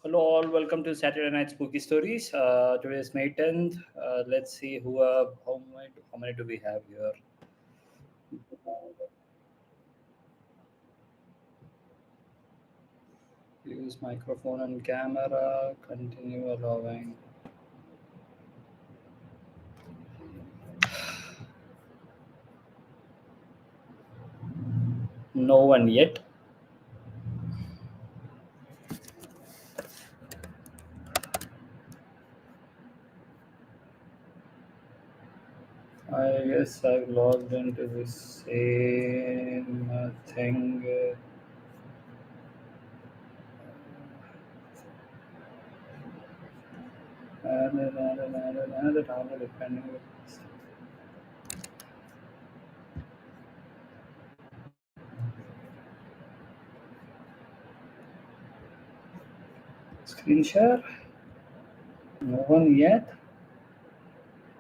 Hello all, welcome to Saturday Night Spooky Stories. Today is May 10th. Let's see how many do we have here? Use microphone and camera. Continue allowing. No one yet. I guess I've logged into the same thing. Depending. Screen share. No one yet.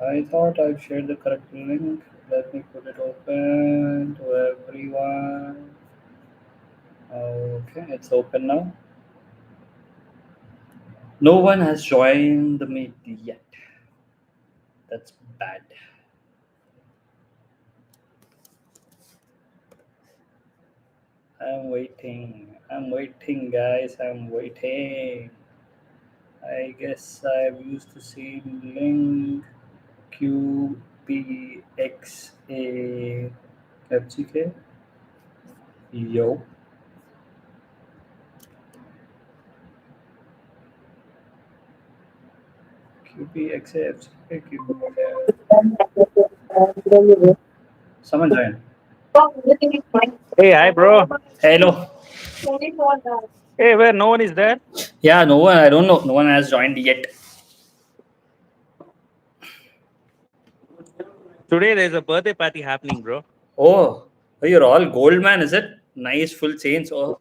I thought I've shared the correct link. Let me put it open to everyone. Okay, it's open now. No one has joined the meet yet. That's bad. I'm waiting, guys. I'm waiting. I guess I've used the same link. QPXA FGK. Yo. QPXA FGK. Someone join. Hey, hi, bro. Hello. Hey, where no one is there? Yeah, no one. I don't know. No one has joined yet. Today there's a birthday party happening, bro. Oh, you're all gold man, is it? Nice full chains. Oh,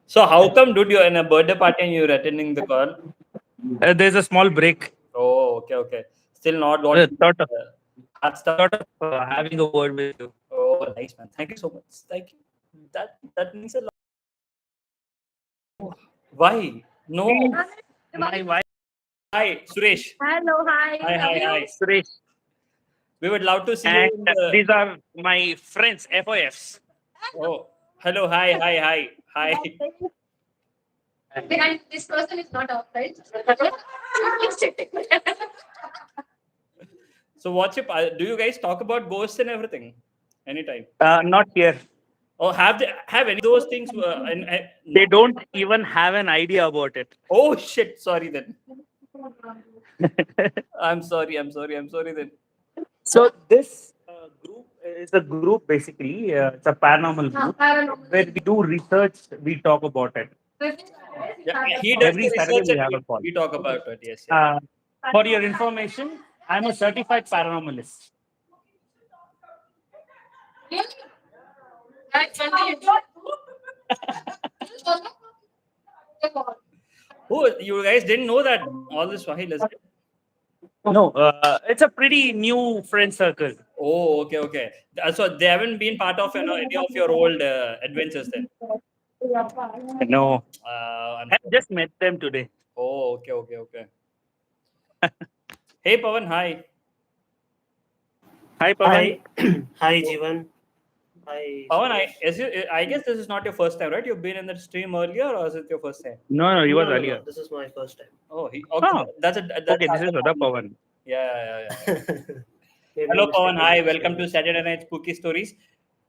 so how come, dude, you're in a birthday party and you're attending the call? There's a small break. Oh, okay. Still not got Thought of, hard stuff. thought of having a word with you. Oh, nice man. Thank you so much. Thank you. That means a lot. Why? No. My wife, Hi, Suresh. Hello, hi. Hi. Suresh, We would love to see you and in the. these are my friends, FOFs. Oh, hello. Hi. Behind this person is not our friend. So, what's your. Do you guys talk about ghosts and everything? Anytime? Not here. Or have any of those things? They don't even have an idea about it. Oh shit! Sorry then. I'm sorry then. So this group is a group basically. It's a paranormal group where we do research. We talk about it. Yeah, he does Every the Saturday research we and have a we, call. we talk about it. Yes, yeah. For your information, I'm a certified paranormalist. Oh, you guys didn't know that all this while, is it? No, it's a pretty new friend circle. Oh, okay. So they haven't been part of any of your old adventures then. No, I'm I sorry. just met them today. Oh, okay. Hey, Pavan. Hi. Hi, Pavan. Hi, hi, Jivan. Hi, Pavan, Suresh. I guess this is not your first time, right? You've been in the stream earlier, or is it your first time? No, he was No. earlier. This is my first time. Oh, okay. Oh, That's okay. This is another other normal. Pavan. Yeah. Maybe Hello, Pawan. mistakenly Hi, welcome to misunderstood. Saturday Night Spooky Stories.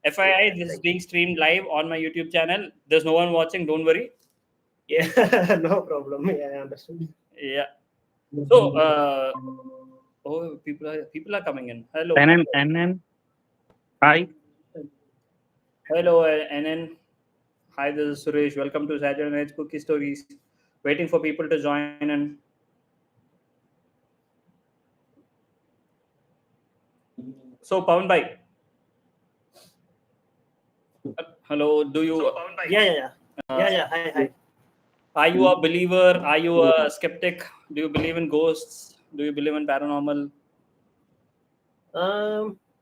Yeah, FYI, this is thank you. being streamed live on my YouTube channel. There's no one watching, don't worry. Yeah, no problem. Yeah, I understood. Yeah. So, oh, people are coming in. Hello, NN. Hi. NN. Hi, this is Suresh. Welcome to Saturday Night Spooky Stories. Waiting for people to join in. So, Pawan bhai, hello. Do you Yeah. Hi. are you a believer? Are you a skeptic? Do you believe in ghosts? Do you believe in paranormal?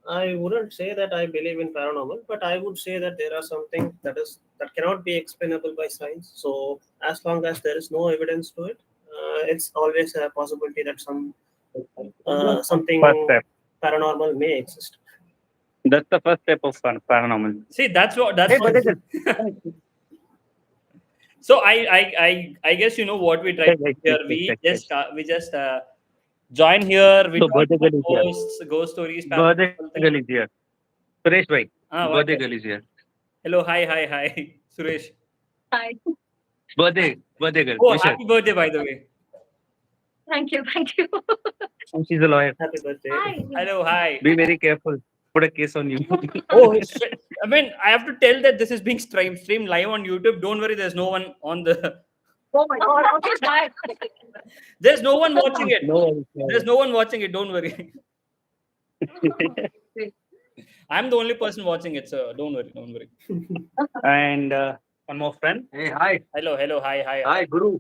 I wouldn't say that I believe in paranormal, but I would say that there are something that cannot be explainable by science. So as long as there is no evidence to it, it's always a possibility that something First step. paranormal may exist. That's the first step of paranormal. See, that's what. Hey, Badekar. So I guess you know what we try to do here. We just join here. We So talk Badekar about is here. ghost stories. paranormal things. Badekar is here. Suresh bhai. What? Badekar is here. Hello, hi, Suresh. Hi. Badekar. Oh, Wish her. happy birthday, by the way. Thank you. Thank you. And she's a lawyer. Happy birthday. Hi. Hello, hi. Be very careful. Put a case on you. Oh, shit. I mean, I have to tell that this is being streamed live on YouTube. Don't worry, there's no one on the. Oh my God. Okay, bye. There's no one watching it. No. There's no one watching it. Don't worry. I'm the only person watching it, so don't worry. And one more friend. Hey, hi. Hello, hi. Hi, Guru.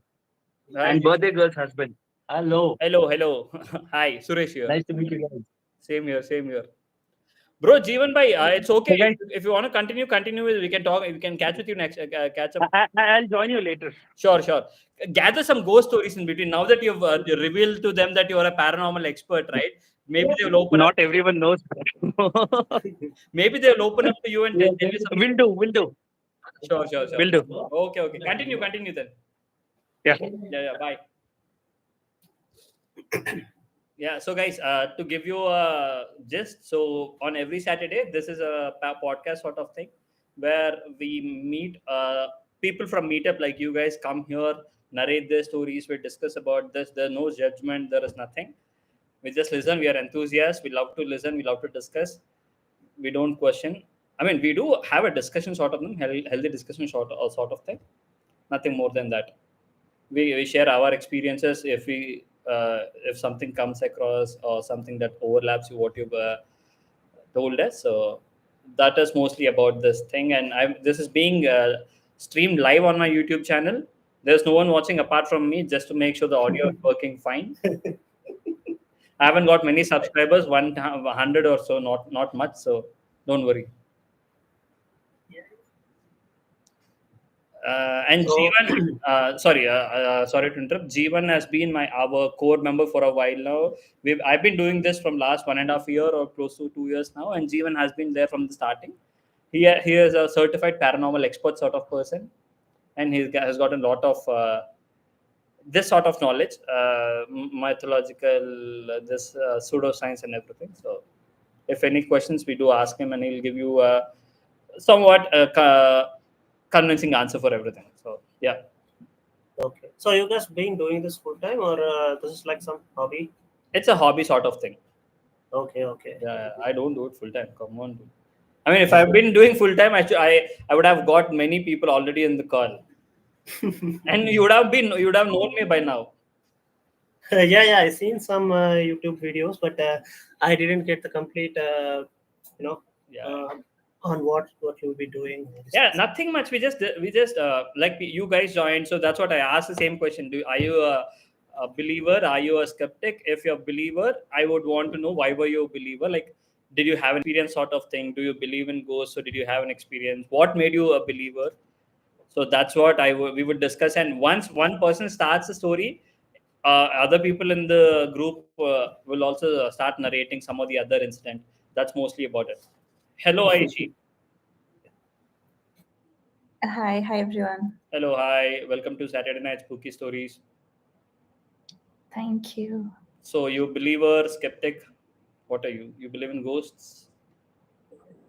Hi. And birthday girl's husband. Hello. Hello. Hi, Suresh here. Nice to meet you guys. Same here. Bro, Jeevan bhai, it's okay. Hey, guys. If you want to continue with, we can talk. We can catch with you next. Catch up. I'll join you later. Sure. Gather some ghost stories in between. Now that you've revealed to them that you are a paranormal expert, right? Maybe they will open Not up. everyone knows. Maybe they will open up to you and tell you something. Will do. Sure. Will do. Okay. Continue then. Yeah. Yeah. Bye. Yeah. So, guys, to give you a gist, so on every Saturday, this is a podcast sort of thing where we meet people from Meetup like you guys come here, narrate their stories, we discuss about this. There's no judgment. There is nothing. We just listen. We are enthusiasts. We love to listen. We love to discuss. We don't question. I mean, we do have a discussion sort of thing, healthy discussion sort of thing. Nothing more than that. We share our experiences if something comes across or something that overlaps with what you've told us. So that is mostly about this thing, and this is being streamed live on my YouTube channel. There's no one watching apart from me, just to make sure the audio is working fine. I haven't got many subscribers, 100 or so, not much, so don't worry. And So- Jeevan, sorry to interrupt. Jeevan has been our core member for a while now. I've been doing this from last 1.5 year or close to 2 years now, and Jeevan has been there from the starting. He is a certified paranormal expert sort of person, and he has got a lot of this sort of knowledge, mythological, this pseudoscience and everything. So, if any questions, we do ask him, and he'll give you somewhat convincing answer for everything. So yeah, Okay. So you guys been doing this full time, or this is like some hobby? it's a hobby sort of thing. Okay. Yeah, I don't do it full time. Come on, dude. I mean, if I've been doing full time, I would have got many people already in the call, and you would have known me by now. Yeah. I seen some YouTube videos, but I didn't get the complete, Yeah. on what you'll be doing. Yeah, nothing much. We just like you guys joined, so that's what I asked the same question. Are you a believer? Are you a skeptic? If you're a believer, I would want to know why were you a believer? Like, did you have an experience sort of thing? Do you believe in ghosts? So did you have an experience? What made you a believer? So that's what we would discuss. And once one person starts the story, other people in the group will also start narrating some of the other incident. That's mostly about it. Hello, Aishi. Hi everyone. Hello, hi. Welcome to Saturday Night Spooky Stories. Thank you. So, you believer, skeptic? What are you? You believe in ghosts?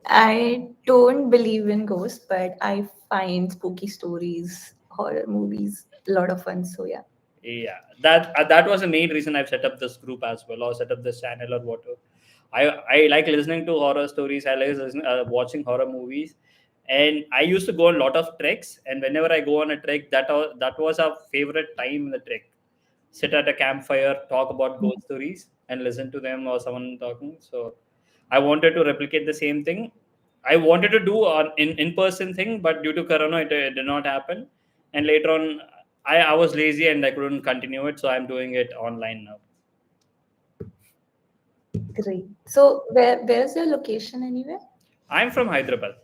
I don't believe in ghosts, but I find spooky stories, horror movies a lot of fun. So yeah. Yeah, that was the main reason I've set up this group as well, or set up this channel or whatever. I like listening to horror stories. I like watching horror movies, and I used to go on a lot of treks. And whenever I go on a trek, that was our favorite time in the trek. Sit at a campfire, talk about ghost stories, and listen to them or someone talking. So I wanted to replicate the same thing. I wanted to do an in-person thing, but due to Corona, it did not happen. And later on, I was lazy and I couldn't continue it, so I'm doing it online now. Great. So where's your location anyway? I'm from Hyderabad.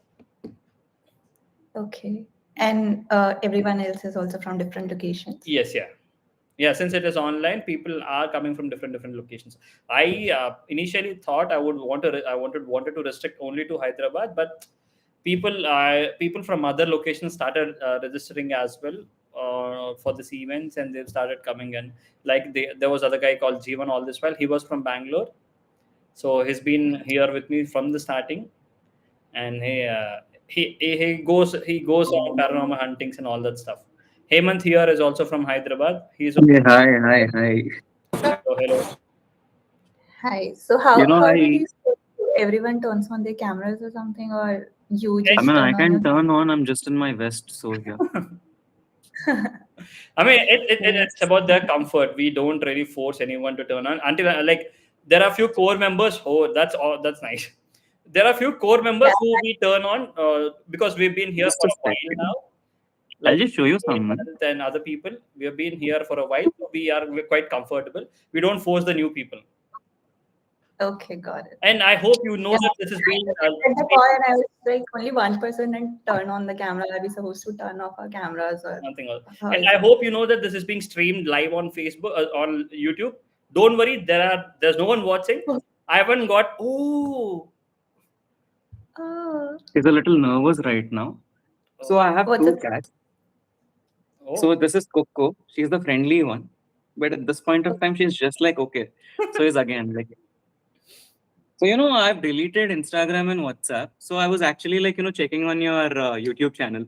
Okay. And everyone else is also from different locations. Yes, yeah. Since it is online, people are coming from different locations. I initially thought I wanted to restrict only to Hyderabad, but people from other locations started registering as well for this events, and they've started coming in. Like there was other guy called Jeevan all this while. He was from Bangalore, so he's been here with me from the starting, and he goes on paranormal huntings and all that stuff. Hemant here is also from Hyderabad. He's Yeah, hi. hello. Hi. So how You know, how do these everyone turns on their cameras or something, or you just I mean, I turn on can your turn on. I'm just in my vest, so yeah. I mean, it's about their comfort. We don't really force anyone to turn on until like there are few core members. Oh, that's all. That's nice. There are few core members who we turn on because we've been here Just for a a while second. now. I'll Like just show you someone. and other people, we have been here for a while. So we're quite comfortable. We don't force the new people. Okay, got it. And I hope you know that this has been. At the point, I was like, only one person and turn on the camera. Are we supposed to turn off our cameras or Nothing else. how And is I it? hope you know that this is being streamed live on Facebook, on YouTube. Don't worry, there's no one watching. I haven't got. Oh, He's a little nervous right now. So I have What's two it? cats. oh. So this is Coco. She's the friendly one. But at this point of time, she's just like, okay. So he's again like. So, I've deleted Instagram and WhatsApp. So I was actually like, checking on your YouTube channel.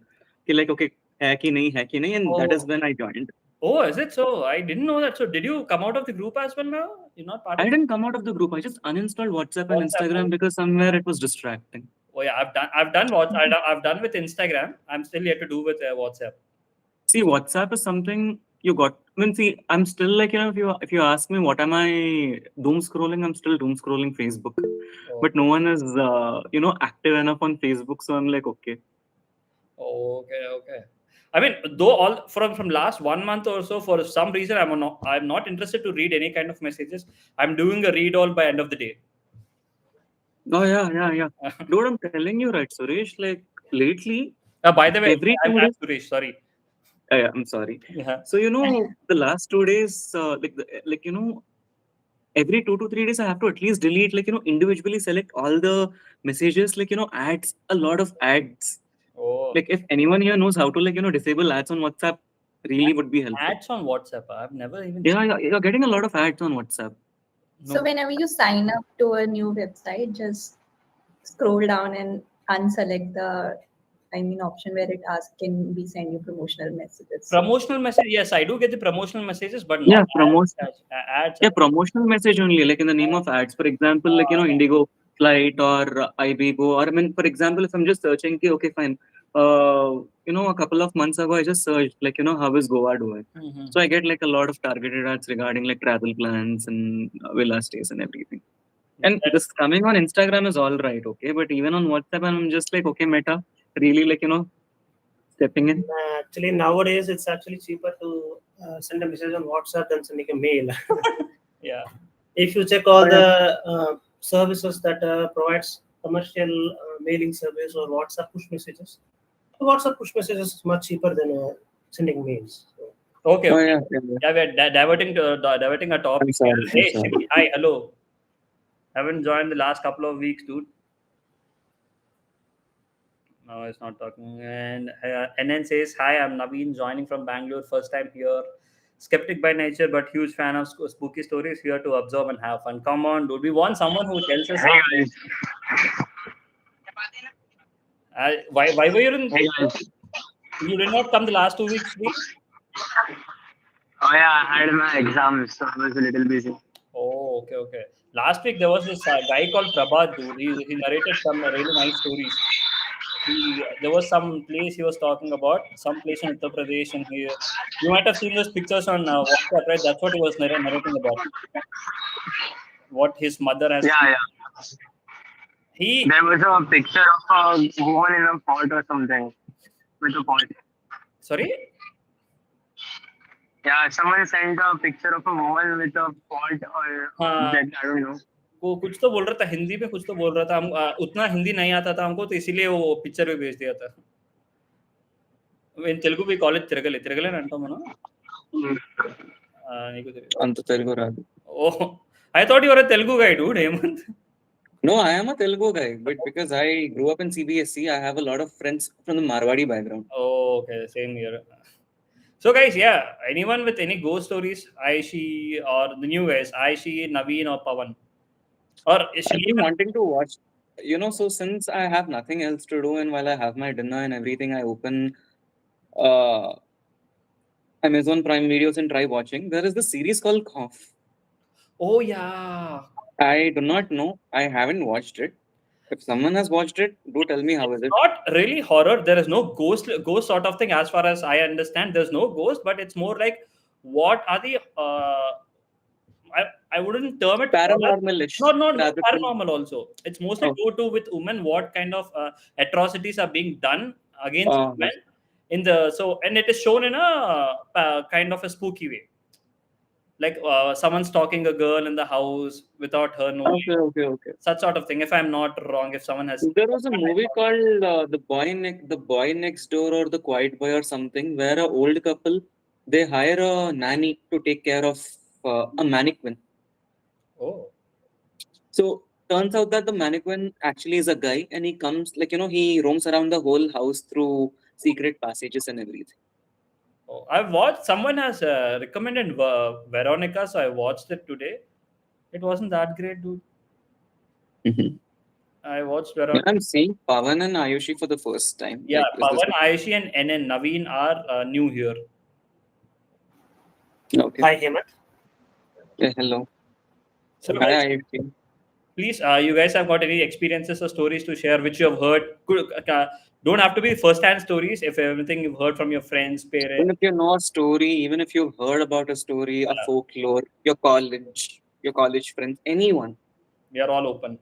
Like, okay, hai ki nahi. And that is Oh. when I joined. Oh, is it so? I didn't know that. So did you come out of the group as well now? You're not part of I didn't come out of the group. I just uninstalled WhatsApp and WhatsApp. Instagram because somewhere it was distracting. Oh yeah, I've done what I've done with Instagram. I'm still yet to do with WhatsApp. See, WhatsApp is something you got. I mean, see, I'm still like, if you ask me what am I doom scrolling, I'm still doom scrolling Facebook. Oh. But no one is, active enough on Facebook. So I'm like, okay. Okay. I mean, though all from last 1 month or so, for some reason, I'm not interested to read any kind of messages. I'm doing a read all by end of the day. Oh, yeah. Dude, I'm telling you, right, Suresh, like lately, By the way, every 2 I'm days. Suresh. Sorry. Yeah, I'm sorry. Yeah. So, the last 2 days, every 2 to 3 days, I have to at least delete, individually select all the messages, ads, a lot of ads. Oh. Like, if anyone here knows how to, disable ads on WhatsApp, really would be helpful. Ads on WhatsApp. I've never even. Yeah, you're getting a lot of ads on WhatsApp. No. So whenever you sign up to a new website, just scroll down and unselect the option where it asks, can we send you promotional messages? Promotional message. Yes, I do get the promotional messages, but not Yeah, promotion. ads. Yeah, promotional message only, like in the name of ads. For example, Indigo flight or Ibigo, or I mean, for example, if I'm just searching, okay, fine. A couple of months ago, I just searched, how is Goa doing? Mm-hmm. So I get like a lot of targeted ads regarding like travel plans and villa stays and everything. And this coming on Instagram is all right, okay, but even on WhatsApp, I'm just like, okay, Meta, really stepping in. Actually, nowadays it's actually cheaper to send a message on WhatsApp than sending a mail. Yeah. If you check all the services that provides commercial mailing service or WhatsApp push messages, WhatsApp push messages is much cheaper than sending mails. So, Okay. Oh, yeah. We're diverting a topic. I'm sorry. Hey, Shivi, hi, hello. Haven't joined the last couple of weeks, dude. No, it's not talking. And NN says, hi, I'm Naveen, joining from Bangalore, first time here. Skeptic by nature, but huge fan of spooky stories, here to observe and have fun. Come on, dude. We want someone who tells us. Why were you in? You did not come the last 2 weeks, please? Oh yeah, I had my exams, so I was a little busy. Oh, okay. Last week there was this guy called Prabhat, dude. He narrated some really nice stories. There was some place he was talking about, some place in Uttar Pradesh, and you might have seen those pictures on WhatsApp, right? That's what he was narrating about. What his mother has. Yeah. He. There was a picture of a woman in a pot or something with a pot. Sorry. Yeah, someone sent a picture of a woman with a pot or that, I don't know. कुछ तो बोल रहा था हिंदी में, कुछ तो बोल रहा था। हम उतना हिंदी नहीं आता था हमको, तो इसीलिए वो पिक्चर में भेज दिया था। In Telugu we call it తిరగలే అంటాం మనం. నీకు తెలియదు. అంత తెలుగు రాదు. Oh, I thought you were a Telugu guy, dude. Hemant. No, I am a Telugu guy, but because I grew up in CBSE, I have a lot of friends from the Marwadi background. Oh, okay, same here. So guys, yeah, anyone with any ghost stories, Aishi or the new guys, Aishi, Naveen or Pawan, or is she I've been wanting to watch, so since I have nothing else to do and while I have my dinner and everything, I open Amazon Prime Videos and try watching. There is the series called Cough. Oh yeah, I do not know. I haven't watched it. If someone has watched it, do tell me how is it. not really horror. There is no ghost sort of thing as far as I understand. There's no ghost, but it's more like what are the I wouldn't term it Paranormal-ish. Not rather than- paranormal also. It's mostly Oh. go to with women, what kind of atrocities are being done against Oh. women in the and it is shown in a kind of a spooky way, like someone stalking a girl in the house without her knowing. Okay. Such sort of thing, if I'm not wrong, if someone has. There was a movie called The Boy Next Door or The Quiet Boy or something, where an old couple, they hire a nanny to take care of a mannequin. Oh, So turns out that the mannequin actually is a guy, and he comes he roams around the whole house through secret passages and everything. oh, I've watched. Someone has recommended Veronica, so I watched it today. It wasn't that great, dude. I watched Veronica. I'm seeing Pavan and Ayushi for the first time. Yeah, Like, is this- Pavan, Aishi, and NN Naveen are new here. Okay. Hi, Hemant. Yeah, hello. So, Hi, guys, Ayushi. please, you guys have got any experiences or stories to share which you have heard? Don't have to be first-hand stories. If everything you've heard from your friends, parents. Even if you know a story, even if you've heard about a story, a folklore, your college friends, anyone. We are all open.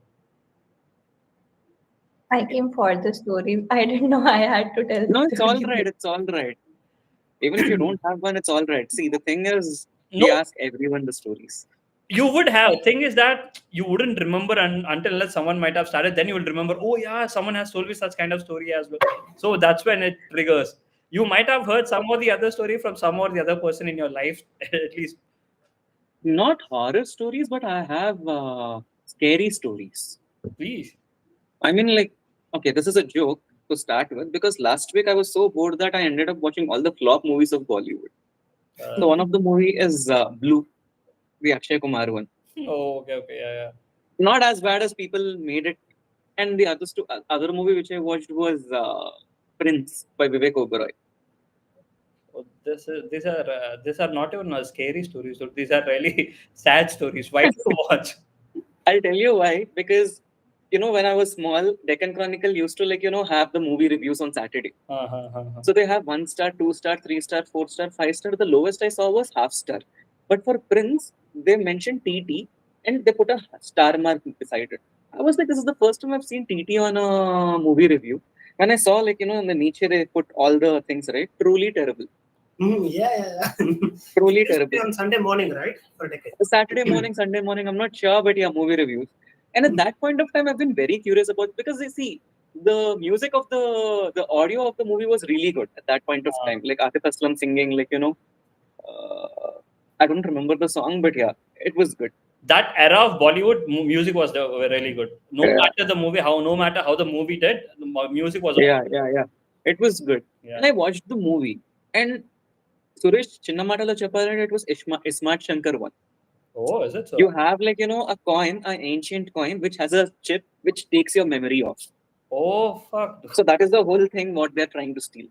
I came for the story. I didn't know I had to tell. No, the it's all story. right. It's all right. Even if you don't have one, it's all right. See, the thing is, we No. ask everyone the stories. You would have. Thing is that you wouldn't remember until unless someone might have started. Then you will remember. Oh yeah, someone has told me such kind of story as well. So that's when it triggers. You might have heard some or the other story from some or the other person in your life, at least. Not horror stories, but I have scary stories. Please. I mean, like, okay, this is a joke to start with because last week I was so bored that I ended up watching all the flop movies of Bollywood. So one of the movie is Blue, the Akshay Kumar one. Oh, okay, yeah. Not as bad as people made it. And the other movie which I watched was Prince by Vivek Oberoi. Oh, these are not even scary stories. So these are really sad stories. Why to watch? I'll tell you why. Because when I was small, Deccan Chronicle used to have the movie reviews on Saturday. So they have 1 star, 2 star, 3 star, 4 star, 5 star. The lowest I saw was half star. But for Prince, they mentioned TT and they put a star mark beside it. I was like, this is the first time I've seen TT on a movie review. When I saw in the niche they put all the things, right? Truly terrible. Yeah. Truly It's terrible. on Sunday morning, right? For Deccan. Saturday morning, Sunday morning, I'm not sure, but yeah, movie reviews. And at that point of time, I've been very curious about because you see, the music of the audio of the movie was really good at that point of time. Like Atif Aslam singing, I don't remember the song, but yeah, it was good. That era of Bollywood music was really good. No matter how the movie did, the music was. Yeah. It was good. Yeah. And I watched the movie. And Suresh Chinnamatala Chapparan, it was Ismat Shankar one. Oh, is it so? You have a coin, an ancient coin, which has a chip which takes your memory off. Oh, fuck. So that is the whole thing what they're trying to steal.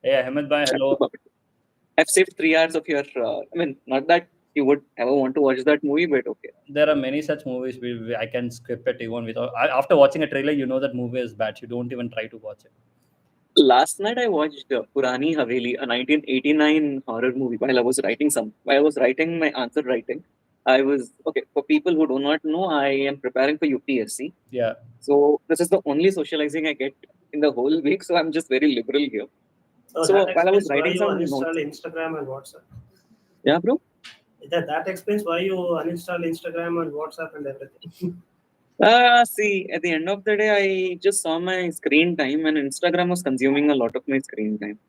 Yeah, Hemant bhai, hello. I've saved 3 hours of your. Not that you would ever want to watch that movie, but okay. There are many such movies I can skip it even without. After watching a trailer, you know that movie is bad. You don't even try to watch it. Last night I watched Purani Haveli, a 1989 horror movie. While I was writing my answer writing, I was okay. For people who do not know, I am preparing for UPSC. Yeah. So this is the only socializing I get in the whole week. So I'm just very liberal here. So while I was writing some notes, Instagram and WhatsApp. yeah, bro. That explains why you uninstall Instagram and WhatsApp and everything. See, at the end of the day, I just saw my screen time, and Instagram was consuming a lot of my screen time.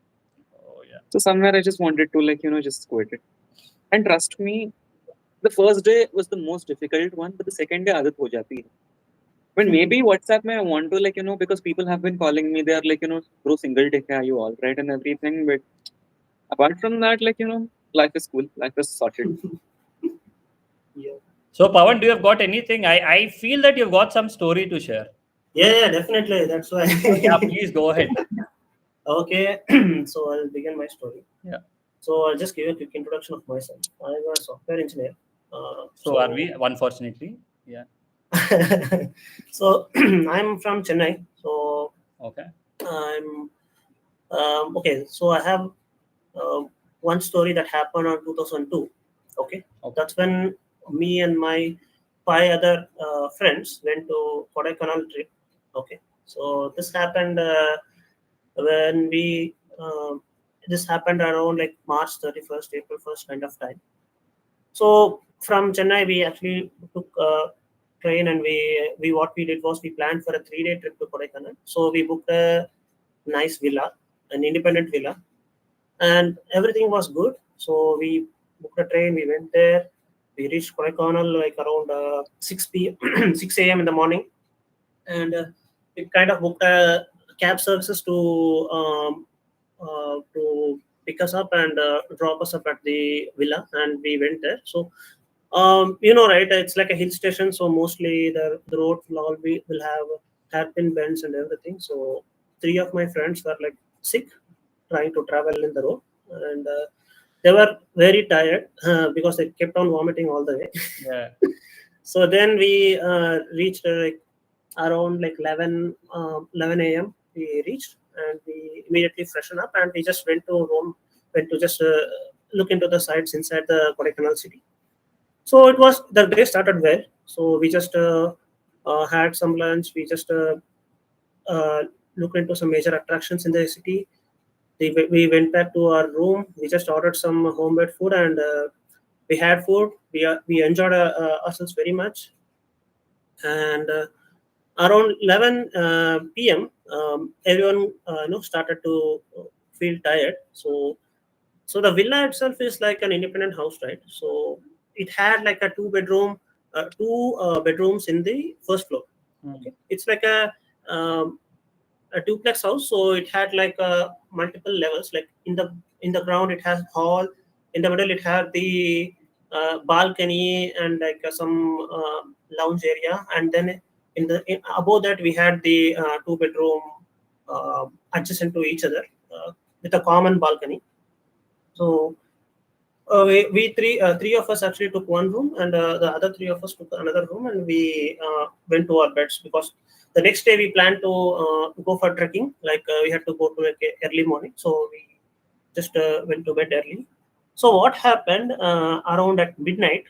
Oh yeah. So somewhere I just wanted to just quit it. And trust me, the first day was the most difficult one, but the second day aadat ho jati hai. But maybe WhatsApp mein I want to because people have been calling me, they are bro, single take, are you all right and everything. But apart from that, life is cool, life is sorted. Yeah. So Pawan, do you have got anything? I feel that you've got some story to share. Yeah, definitely. That's why. Yeah, please go ahead. Okay, so I'll begin my story. Yeah. So I'll just give a quick introduction of myself. I'm a software engineer. So are we? Unfortunately, yeah. So I'm from Chennai. So Okay. I'm okay. So I have one story that happened on 2002. Okay, that's when me and my 5 other friends went to Kodaikanal trip. Okay, so this happened when we this happened around like March 31st, April 1st kind of time. So from Chennai, we actually took a train, and we what we did was we planned for a 3-day trip to Kodaikanal. So we booked a nice villa, an independent villa, and everything was good. So we booked a train, we went there, we reached Kodaikanal like around 6 p.m. 6 a.m. in the morning, and we kind of booked a cab services to pick us up and drop us up at the villa, and we went there. So right, it's like a hill station, so mostly the road will have hairpin bends and everything. So 3 of my friends were like sick trying to travel in the road, and they were very tired because they kept on vomiting all the way. Yeah. So then we reached like around like 11 a.m. we reached, and we immediately freshened up, and we just went to just look into the sites inside the Kodaikanal city. So the day started well. So we just had some lunch. We just uh, looked into some major attractions in the city. We went back to our room. We just ordered some homemade food, and we had food. We enjoyed ourselves very much. And around 11 p.m., everyone started to feel tired. So the villa itself is like an independent house, right? So it had like a two bedrooms in the first floor. Okay, it's like a duplex house, so it had like multiple levels. Like in the ground, it has hall. In the middle, it had the balcony and like some lounge area, and then above that we had the 2 bedroom adjacent to each other with a common balcony. So three of us actually took one room, and the other 3 of us took another room, and we went to our beds because the next day we planned to go for trekking. Like we had to go to like early morning, so we just went to bed early. So what happened around at midnight?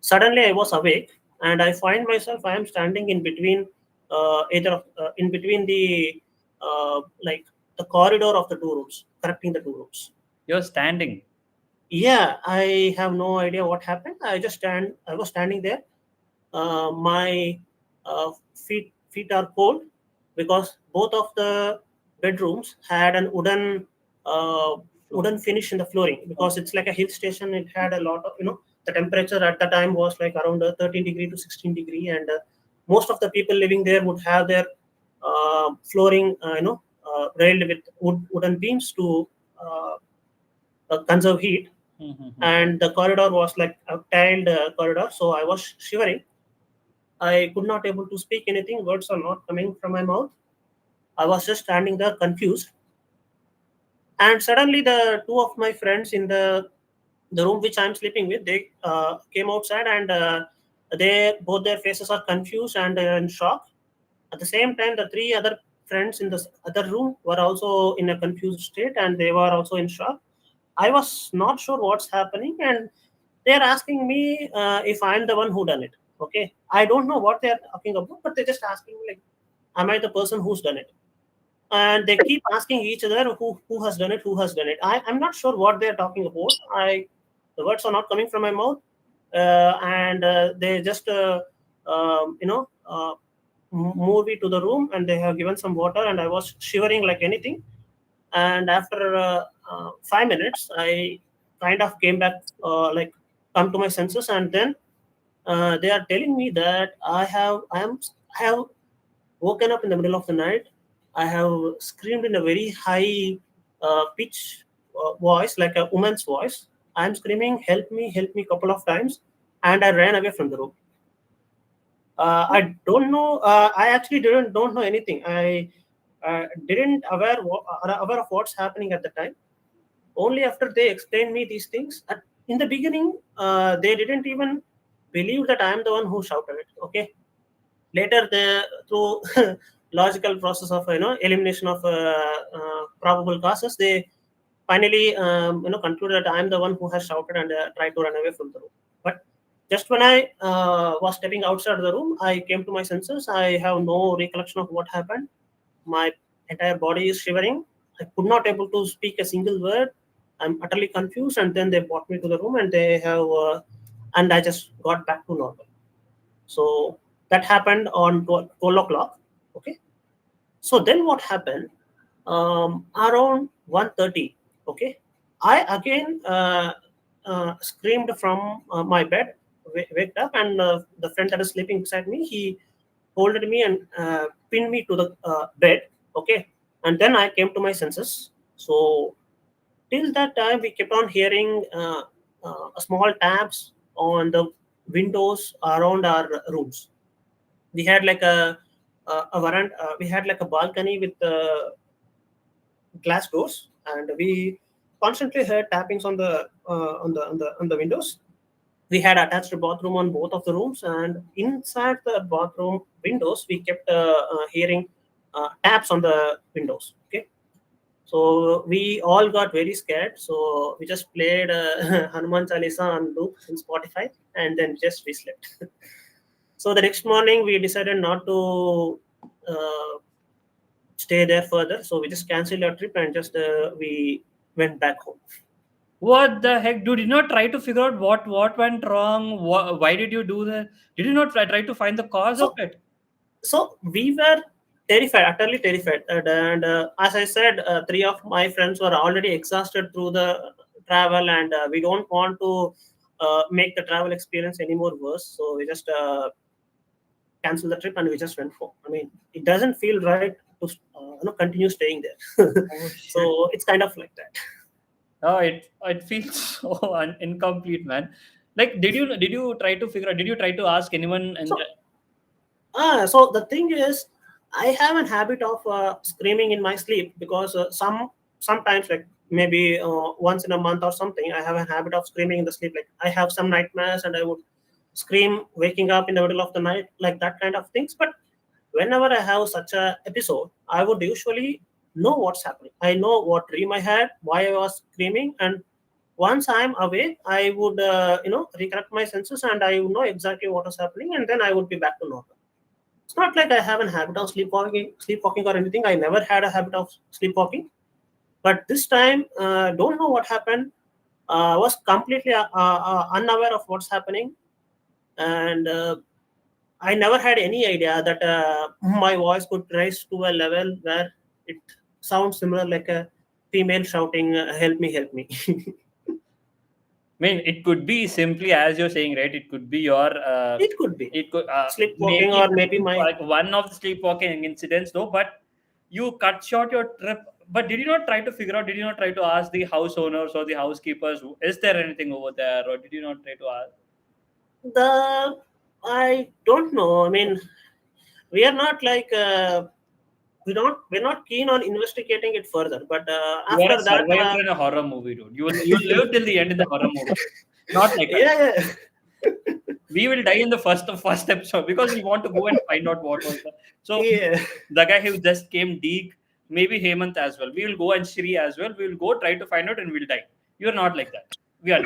Suddenly I was awake, and I find myself I am standing in between in between the like the corridor of the 2 rooms, connecting the 2 rooms. You're standing. Yeah, I have no idea what happened. I was standing there. My feet are cold because both of the bedrooms had an wooden finish in the flooring, because it's like a hill station. It had a lot of the temperature at the time was like around 13 degree to 16 degree, and most of the people living there would have their flooring railed with wooden beams to conserve heat. And the corridor was like a tiled corridor, so I was shivering. I could not able to speak anything. Words are not coming from my mouth. I was just standing there confused, and suddenly the 2 of my friends in the room which I'm sleeping with, they came outside, and they both their faces are confused and in shock. At the same time, the 3 other friends in the other room were also in a confused state, and they were also in shock. I was not sure what's happening, and they're asking me if I'm the one who done it. Okay, I don't know what they're talking about, but they're just asking me like, "Am I the person who's done it?" And they keep asking each other who has done it, who has done it. I'm not sure what they're talking about. The words are not coming from my mouth, and they just moved me to the room, and they have given some water, and I was shivering like anything. And after 5 minutes, I kind of came back, come to my senses, and then they are telling me that I have woken up in the middle of the night. I have screamed in a very high pitch voice, like a woman's voice. I'm screaming, help me, couple of times, and I ran away from the room. I don't know. I actually don't know anything. I didn't aware of what's happening at the time. Only after they explained me these things. In the beginning, they didn't even believe that I am the one who shouted it. Okay. Later, through logical process of elimination of probable causes, they finally concluded that I am the one who has shouted and tried to run away from the room. But just when I was stepping outside the room, I came to my senses. I have no recollection of what happened. My entire body is shivering. I could not able to speak a single word. I'm utterly confused. And then they brought me to the room, and they have, and I just got back to normal. So that happened on 12 o'clock. Okay. So then what happened? Around 1:30. Okay. I again screamed from my bed, waked up, and the friend that is sleeping beside me, he holded me and pinned me to the bed. Okay. And then I came to my senses. So till that time, we kept on hearing small taps on the windows around our rooms. We had like a veranda. We had like a balcony with glass doors, and we constantly heard tappings on the windows. We had attached a bathroom on both of the rooms, and inside the bathroom windows, we kept hearing taps on the windows. Okay, so we all got very scared. So we just played Hanuman Chalisa on loop in Spotify, and then we slept. So the next morning, we decided not to stay there further. So we just canceled our trip and just we went back home. What the heck? Did you not try to figure out what went wrong? Why did you do that? Did you not try to find the cause of it? So we were terrified, utterly terrified. And as I said, 3 of my friends were already exhausted through the travel, and we don't want to make the travel experience any more worse. So we just cancel the trip and we just went home. I mean, it doesn't feel right to continue staying there. So it's kind of like that. Oh, it feels so incomplete, man. Like, did you try to figure out? Did you try to ask anyone? So the thing is, I have a habit of screaming in my sleep, because sometimes, like maybe once in a month or something, I have a habit of screaming in the sleep. Like I have some nightmares, and I would scream waking up in the middle of the night, like that kind of things. But whenever I have such a episode, I would usually know what's happening. I know what dream I had, why I was screaming, and once I'm awake, I would recollect my senses, and I would know exactly what was happening, and then I would be back to normal. It's not like I have a habit of sleepwalking or anything. I never had a habit of sleepwalking, but this time, don't know what happened. Was completely unaware of what's happening, and I never had any idea that my voice could rise to a level where it sounds similar like a female shouting, "Help me, help me." I mean, it could be simply as you're saying, right? It could be your. It could be. It could sleepwalking, or maybe my like one of the sleepwalking incidents, though. But you cut short your trip. But did you not try to figure out? Did you not try to ask the house owners or the housekeepers? Is there anything over there, or did you not try to ask? I don't know. I mean, we are not like we're not keen on investigating it further. But You are after a that, survivor in a horror movie, dude. You live till the end in the horror movie. Not like us. yeah. We will die in the first episode because we want to go and find out what was that. So Yeah. the guy who just came, Deek, maybe Hemant as well. We will go, and Shri as well. We will go try to find out, and we'll die. You are not like that. We are.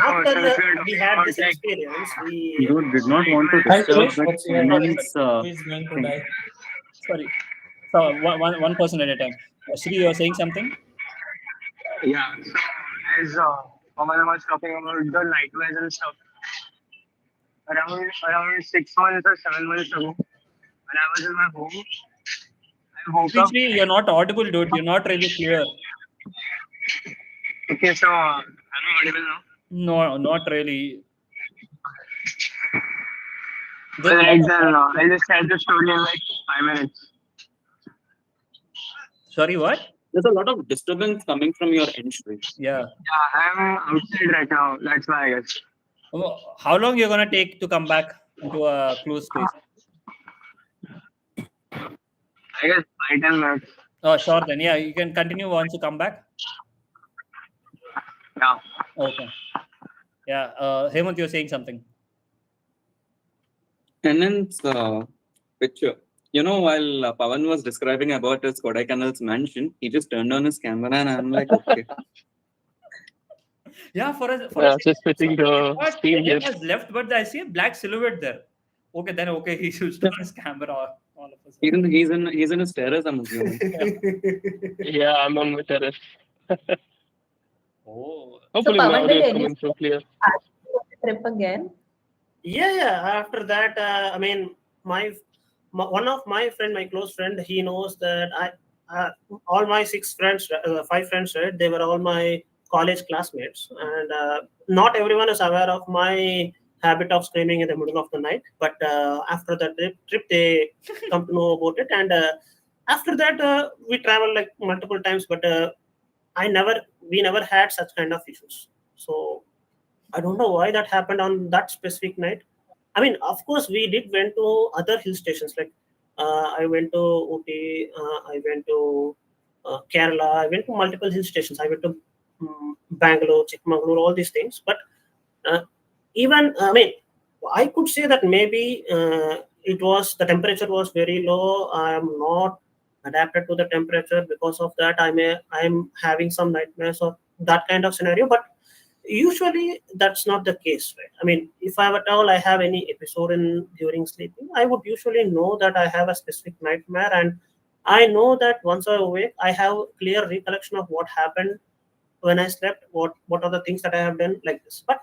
After we had this experience, we You did not want to Hi, disturb Chris. that What's your woman's who is going to thing. die? Sorry. So one person at a time. Shri, you are saying something? Yeah. So as Pawan was talking about the nightmares and stuff. Around 6 months or 7 months ago, when I was in my home, I woke up. Actually, you're not audible, dude. You're not really clear. Okay, so am I audible now? No, not really. Well, right then, I'll just tell the story in like 5 minutes. Sorry, what? There's a lot of disturbance coming from your end, Shri. Yeah. Yeah, I'm outside right now. That's why I guess. How long you're gonna take to come back into a closed space? I guess 5-10 minutes. Oh, sure then. Yeah, you can continue once you come back. Yeah. Okay. Yeah. Hemant, you're saying something. Tenant's picture. You know, while Pawan was describing about his Kodaikanal's mansion, he just turned on his camera and I'm like, okay. Yeah, for a just switching the screen here. has left, but I see a black silhouette there. Okay, then okay, he switched on his camera all of a sudden. He's in his terrace, I'm assuming. Yeah, I'm on my terrace. Oh. Hopefully Pawan, my audio did is any coming through clear. trip again? Yeah. After that, I mean, one of my close friend, he knows that all my 5 friends, right? They were all my college classmates, and not everyone is aware of my habit of screaming in the middle of the night. But after that trip, they come to know about it, and after that, we traveled like multiple times. But we never had such kind of issues. So I don't know why that happened on that specific night. I mean, of course, we went to other hill stations. Like I went to Ooty, I went to Kerala, I went to multiple hill stations. I went to Bangalore, Chikmagalur, all these things. But even, I mean, I could say that maybe the temperature was very low. I am not adapted to the temperature. Because of that, I'm having some nightmares or that kind of scenario. But usually that's not the case, right? I mean, if I at all I have any episode during sleeping, I would usually know that I have a specific nightmare, and I know that once I awake, I have clear recollection of what happened when I slept, what are the things that I have done like this. But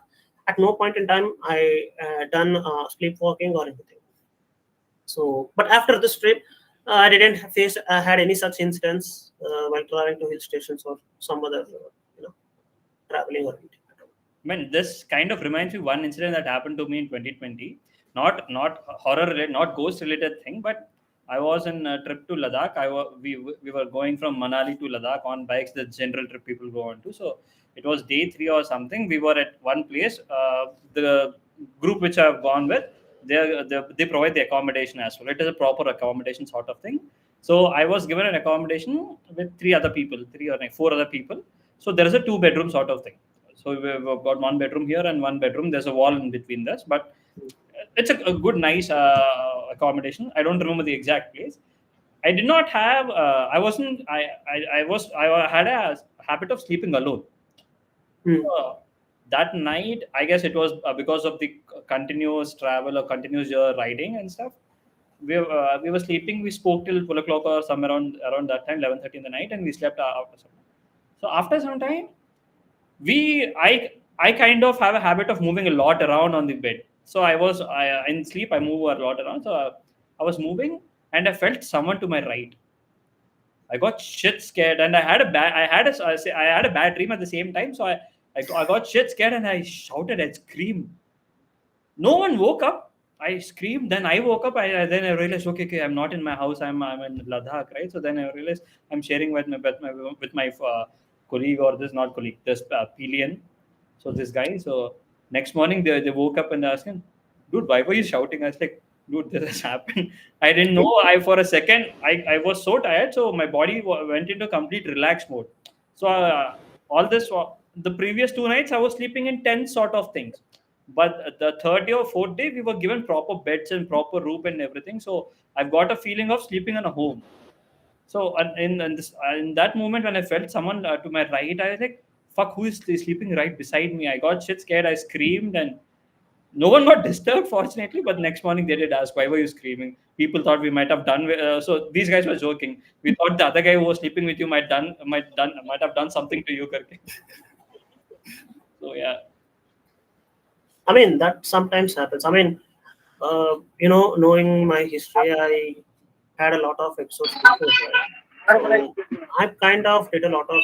at no point in time I done sleepwalking or anything. So, but after this trip, I didn't had any such incidents while traveling to hill stations or some other traveling or anything. I mean, this kind of reminds me one incident that happened to me in 2020. Not horror related, not ghost related thing, but I was in a trip to Ladakh. We were going from Manali to Ladakh on bikes, the general trip people go on to. So it was day 3 or something. We were at one place. The group which I've gone with, they provide the accommodation as well. It is a proper accommodation sort of thing. So I was given an accommodation with 3 other people, 3 or 4 other people. So there is a 2-bedroom sort of thing. So we've got 1 bedroom here and 1 bedroom. There's a wall in between us, but it's a good, nice accommodation. I don't remember the exact place. I did not have. I had a habit of sleeping alone. That night, I guess it was because of the continuous travel or continuous riding and stuff. We were sleeping. We spoke till 12 o'clock or somewhere around that time, 11:30 in the night, and we slept after some time. So after some time, I kind of have a habit of moving a lot around on the bed. So in sleep I move a lot around. So I was moving and I felt someone to my right. I got shit scared, and I had a bad dream at the same time. So I got shit scared and I shouted and screamed. No one woke up. I screamed. Then I woke up. Then I realized, okay, I'm not in my house. I'm in Ladakh, right? So then I realized I'm sharing with my colleague, or this Pelian. So this guy. So next morning they woke up and they asked him, dude, why were you shouting? I was like, dude, this has happened. I didn't know. For a second I was so tired, so my body went into complete relaxed mode. So all this the previous 2 nights I was sleeping in tent sort of things, but the 3rd day or 4th day we were given proper beds and proper roof and everything. So I've got a feeling of sleeping in a home. So in that moment when I felt someone to my right, I was like, fuck, who is sleeping right beside me? I got shit scared. I screamed and no one got disturbed, fortunately. But next morning they did ask, why were you screaming? People thought we might have done. So these guys were joking. We thought the other guy who was sleeping with you might have done something to you, Karke. So yeah. I mean, that sometimes happens. I mean, knowing my history, I had a lot of episodes before, right? So I kind of did a lot of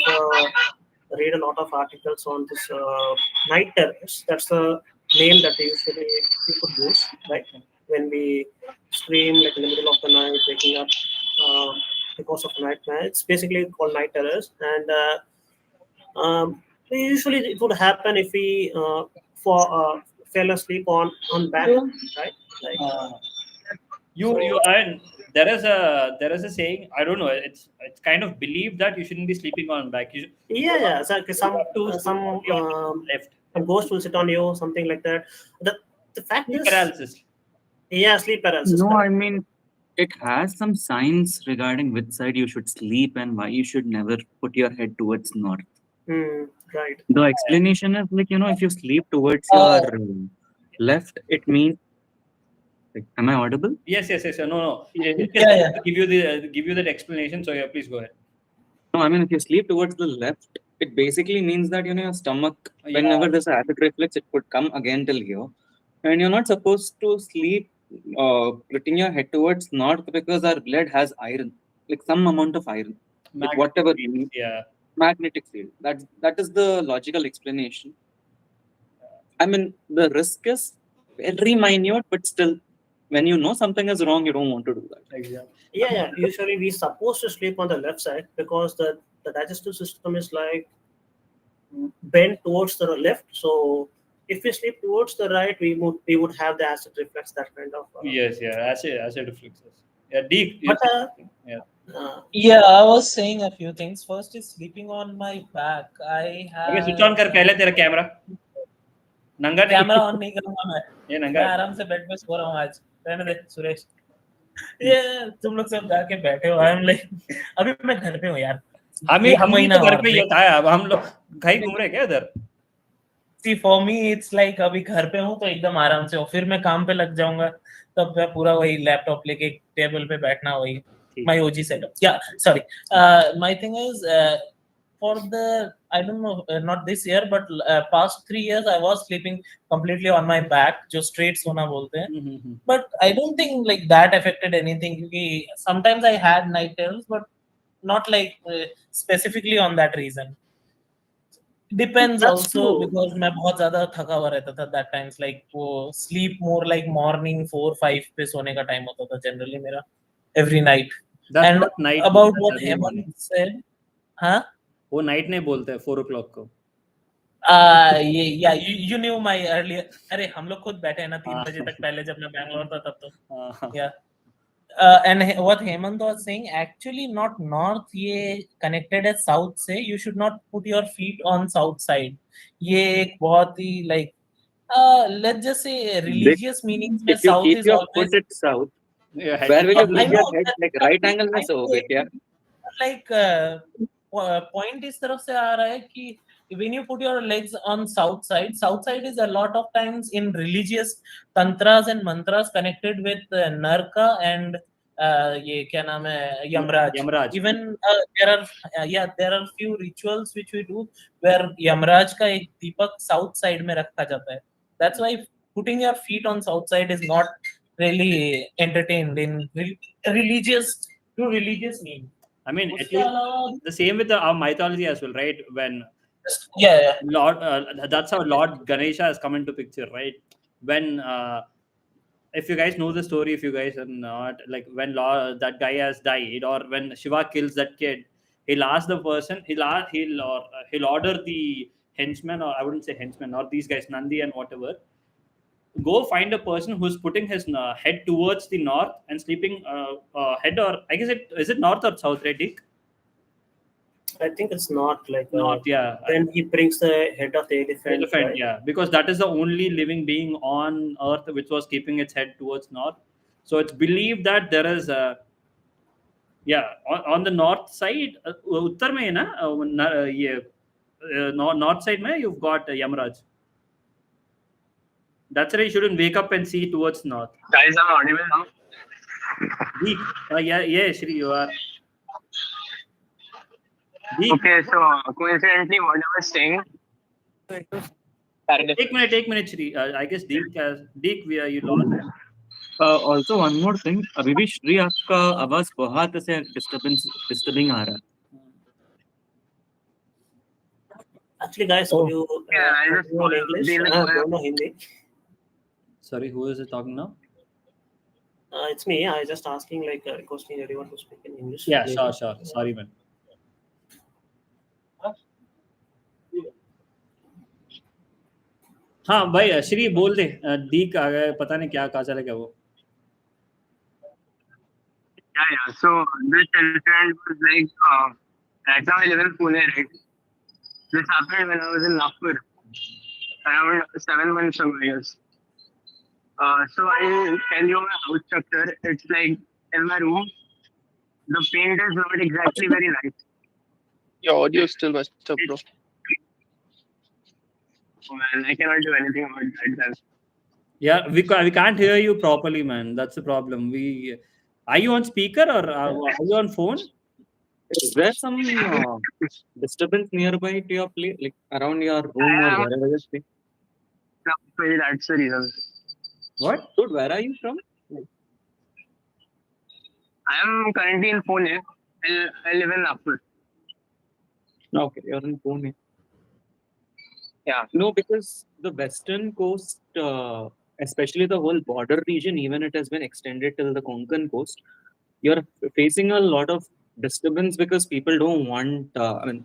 read a lot of articles on this night terrors. That's the name that usually people use, right? When we scream like in the middle of the night, waking up because of nightmare. It's basically called night terrors, and usually it would happen if we fell asleep on back, right? Like You and there is a saying, I don't know, it's kind of believed that you shouldn't be sleeping on back. You should yeah. So like some sleep on left. a ghost will sit on you, something like that. The fact Sleep is, paralysis. yeah, sleep paralysis. No, I Correct. mean, it has some signs regarding which side you should sleep and why you should never put your head towards north. Right. The explanation is like, if you sleep towards your left, it means. Like, am I audible? Yes. No. Yeah. He can give you that explanation. So yeah, please go ahead. No, I mean, if you sleep towards the left, it basically means that, your stomach, Yeah. whenever there's an acid reflex, it could come again till here. And you're not supposed to sleep putting your head towards north because our blood has iron, like some amount of iron, like whatever you need. Yeah. Magnetic field. That is the logical explanation. I mean, the risk is very minute, but still, when you know something is wrong, you don't want to do that. Exactly. Yeah. Usually we supposed to sleep on the left side because the digestive system is like bent towards the left. So if we sleep towards the right, we would have the acid reflex, that kind of. Yes. Yeah. Acid reflexes. Yeah. Deep. But Yeah. Yeah, I was saying a few things. First is sleeping on my back. I have Okay, switch on कर पहले तेरा camera. नंगा नहीं. Camera on नहीं करूंगा मैं. ये मैं नंगा. आराम से बेड पे सो रहा हूँ आज. रहने दे सुरेश. ये तुम लोग सब जाके बैठे हो. आई एम लाइक अभी मैं घर पे हूँ यार. हम भी तो घर पे ही था. अब हम लोग कहीं घूम रहे क्या इधर? See, for me it's like अभी घर पे हूँ तो एकदम आराम से हो. फिर मैं काम पे लग जाऊंगा तब मैं पूरा वही लैपटॉप लेके टेबल पे बैठना वही. My OG setup. Yeah, sorry. My thing is for the I don't know, not this year, but past 3 years I was sleeping completely on my back, जो straight सोना बोलते हैं. But I don't think like that affected anything. क्योंकि sometimes I had night terrors, but not like specifically on that reason. Depends That's also true. because मैं बहुत ज़्यादा थका हुआ रहता था that times, like वो sleep more like morning 4-5 पे सोने का time होता था generally मेरा every night. That's And not night. about that's what early Hemant morning. said, huh? वो नाइट नहीं बोलते हैं 4 o'clock को. Yeah, you knew my earlier. अरे हम लोग खुद बैठे हैं ना 3 बजे तक पहले जब मैं बैंगलोर था तब तो. Yeah. And what Hemant was saying, actually not north, ये connected है south से. You should not put your feet on south side. ये एक बहुत ही like let's just say religious meanings में If you south keep is your always. foot at south, Yeah. where will you I put your know head? that- Like right angle में I know सोओगे क्या? like point इस तरफ से आ रहा है कि when you put your legs on south side is a lot of times in religious tantras and mantras connected with Narka and ये क्या नाम है Yamraj. Even there are few rituals which we do where Yamraj का एक दीपक south side में रखा जाता है. That's why putting your feet on south side is not really entertained in religious meaning. I mean, at least the same with our mythology as well, right? When Yeah. Lord, that's how Lord Ganesha has come into picture, right? When if you guys know the story, if you guys are not, like when that guy has died, or when Shiva kills that kid, he'll ask the person, he'll order the henchmen, or I wouldn't say henchmen, or these guys, Nandi and whatever, go find a person who's putting his head towards the north and sleeping head, or I guess is it north or south, right, Dick? I think it's not like North, yeah. When he brings the head of the elephant. Right? Yeah, because that is the only living being on Earth which was keeping its head towards north. So it's believed that there is on the north side, उत्तर में है ना ये north side में you've got Yamraj. That's why you shouldn't wake up and see towards north. Guys, I'm audible now. Deep. Yeah, Shri, you are. Deep. Okay, so coincidentally, what I was saying, paralysis. एक minute, Shri. I guess Deek, you lost. Also one more thing, अभी भी श्री आपका आवाज बहुत ऐसे disturbing आ रहा है. Actually, guys, could you Yeah, I just continue in English? deal with Don't know Hindi. Sorry, who is it talking now? It's me. I just asking, like, requesting everyone to speak in English. Yeah, sure. Sorry, man. हाँ भाई श्री बोल दे. दीक आ गया, पता नहीं क्या कहा चलेगा वो. Yeah. So this incident was like, right now I live in Pune, right? This happened when I was in Nagpur, around 7 months ago, I guess. So I tell you my house structure. It's like in my room, the paint is not exactly very nice. Your audio is still messed up, bro. Oh man, I cannot do anything about that then. Yeah, we can't hear you properly, man. That's the problem. Are you on speaker or are you on phone? Is there some disturbance nearby to your place, like around your room or wherever you stay? No, maybe that's the reason. What? Dude, where are you from? I am currently in Pune. I live in Nagpur. Okay, you're in Pune. Yeah. No, because the western coast, especially the whole border region, even it has been extended till the Konkan coast, you're facing a lot of disturbance because people don't want, I mean,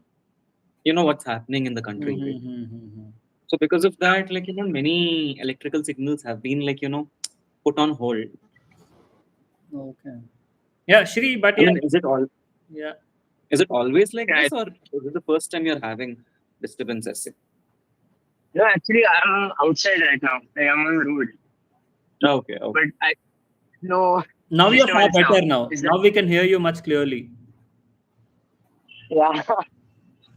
you know what's happening in the country, right? So because of that, like, many electrical signals have been, like, put on hold. Okay. Yeah, Shri, but I mean, is it always like Yeah, this, or is it the first time you're having disturbances? No, actually, I'm outside right now. Like, I'm on the road. Okay. But no. Now you're far disturbance better now. Is Now we can hear you much clearly. Yeah.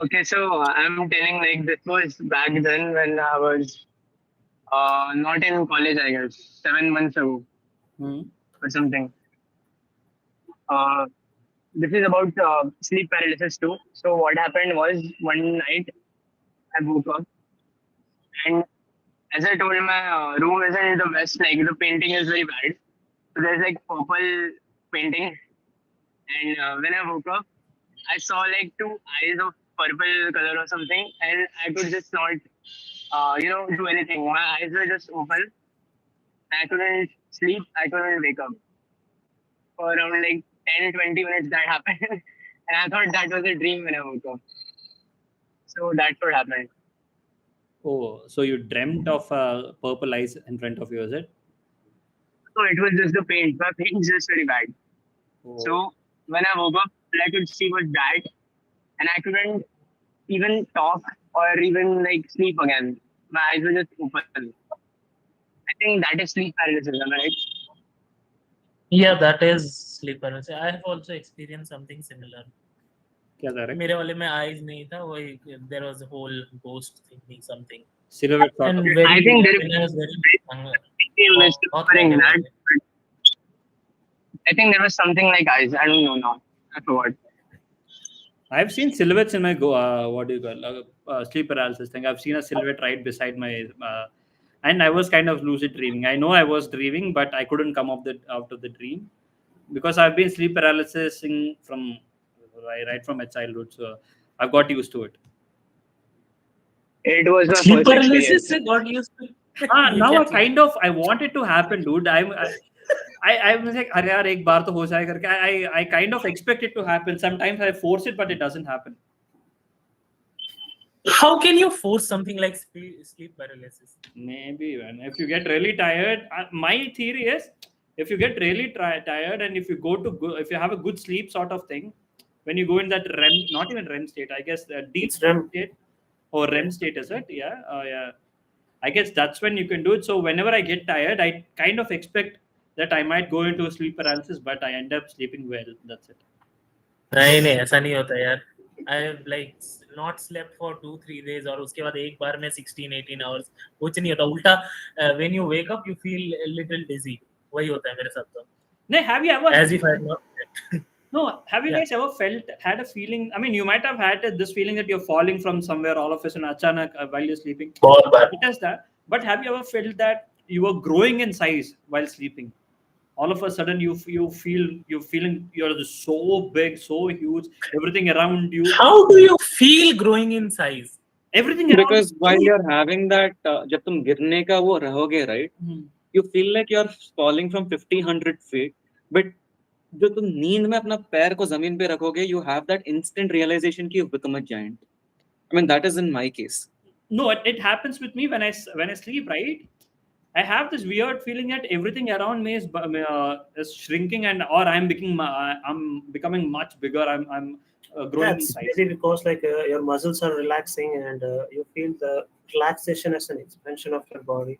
Okay, so I'm telling, like, this was back then when I was not in college, I guess, 7 months ago or something. This is about sleep paralysis too. So what happened was, one night I woke up, and as I told, my room isn't the best. Like, the painting is very bad. So there's like purple painting, and when I woke up, I saw like 2 eyes of purple color or something, and I could just not, do anything. My eyes were just open. I couldn't sleep. I couldn't wake up. For around like 10-20 minutes that happened, and I thought that was a dream when I woke up. So that's what happened. Oh, so you dreamt of purple eyes in front of you, is it? So it was just the paint. My paint is just very bad. Oh. So when I woke up, all I could see was that, and I couldn't even talk or even like sleep again. My eyes were just open. I think that is sleep paralysis, am I right? Yeah, that is sleep paralysis. I have also experienced something similar. क्या था रे? मेरे वाले में eyes नहीं था, वही there was a whole ghost thinking something. Silhouette sort And of. very, I think when I was very young, misremembering that. I think there was something like eyes. I don't know now. I forgot. I've seen silhouettes in my sleep paralysis thing. I've seen a silhouette right beside my, and I was kind of lucid dreaming. I know I was dreaming, but I couldn't come out of the dream because I've been sleep paralysis from right from my childhood, so I've got used to it. It was my sleep first paralysis experience. से got used to. Now I want it to happen, dude. I was like, अरे यार एक बार तो हो जाए करके. I kind of expect it to happen. Sometimes I force it, but it doesn't happen. How can you force something like sleep paralysis? Maybe when if you get really tired, my theory is if you get really tired and if you if you have a good sleep sort of thing, when you go in that REM, not even REM state, I guess deep REM state or REM state, is it? Yeah, yeah. I guess that's when you can do it. So whenever I get tired, I kind of expect that I might go into a sleep paralysis, but I end up sleeping well. That's it. नहीं ऐसा नहीं होता यार. I have like not slept for 2-3 days और उसके बाद एक बार में 16-18 hours कुछ नहीं होता. उल्टा when you wake up you feel a little dizzy. वही होता है मेरे साथ तो. नहीं, have you ever? As if I had not slept. No, have you Yeah. guys ever had a feeling? I mean, you might have had this feeling that you're falling from somewhere all of a sudden, achanak, while you're sleeping. It is that. But have you ever felt that you were growing in size while sleeping? All of a sudden, you're feeling you're so big, so huge, everything around you, How do you feel growing in size? everything around Because you. while you're having that, जब तुम गिरने का वो रहोगे, right? You feel like you're falling from 50-100 feet, but जो तुम नींद में अपना पैर को जमीन पे रखोगे, you have that instant realization कि you've become a giant. I mean, that is in my case. No, it happens with me when I sleep, right? I have this weird feeling that everything around me is shrinking, and or I'm becoming much bigger. I'm growing in That's size. maybe because like your muscles are relaxing and you feel the relaxation as an expansion of your body.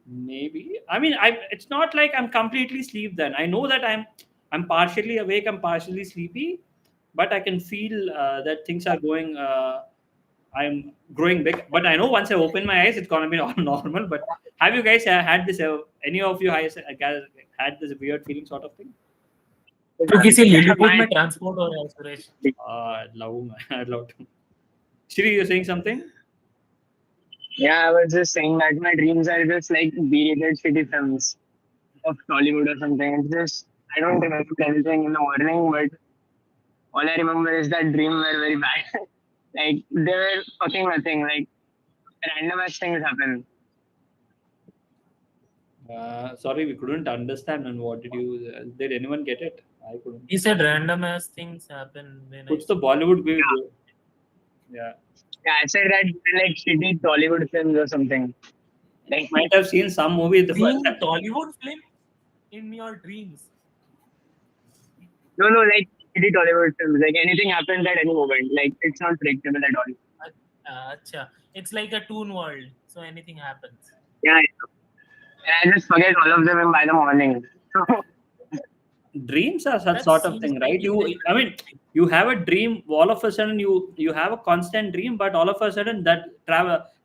Maybe. I mean, it's not like I'm completely asleep. Then I know that I'm partially awake. I'm partially sleepy, but I can feel that things are going. I'm growing big, but I know once I open my eyes, it's gonna be all normal. But have you guys had this? Any of you guys had this weird feeling sort of thing? तो किसी Lilliput में transport हो रहा है Suresh. I love to. Shri, you're saying something? Yeah, I was just saying that my dreams are just like B-rated shitty films of Tollywood or something. It's just, I don't remember anything in the morning, but all I remember is that dream were very bad. Like, they were fucking nothing. Like, random ass things happen. Sorry, we couldn't understand. And what did anyone get it? I couldn't. He said random ass things happen when What's the Bollywood way? Yeah. Yeah, I said that like shitty Tollywood films or something. Like, Might have seen some movie. seeing Tollywood film in your dreams. no, like shitty Tollywood films. Like, anything happens at any moment. Like, it's not predictable at all. Acha. It's like a toon world, so anything happens. Yeah. And I just forget all of them by the morning. Dreams are such That sort of seems thing, like right? I mean, you have a dream. All of a sudden, you have a constant dream, but all of a sudden that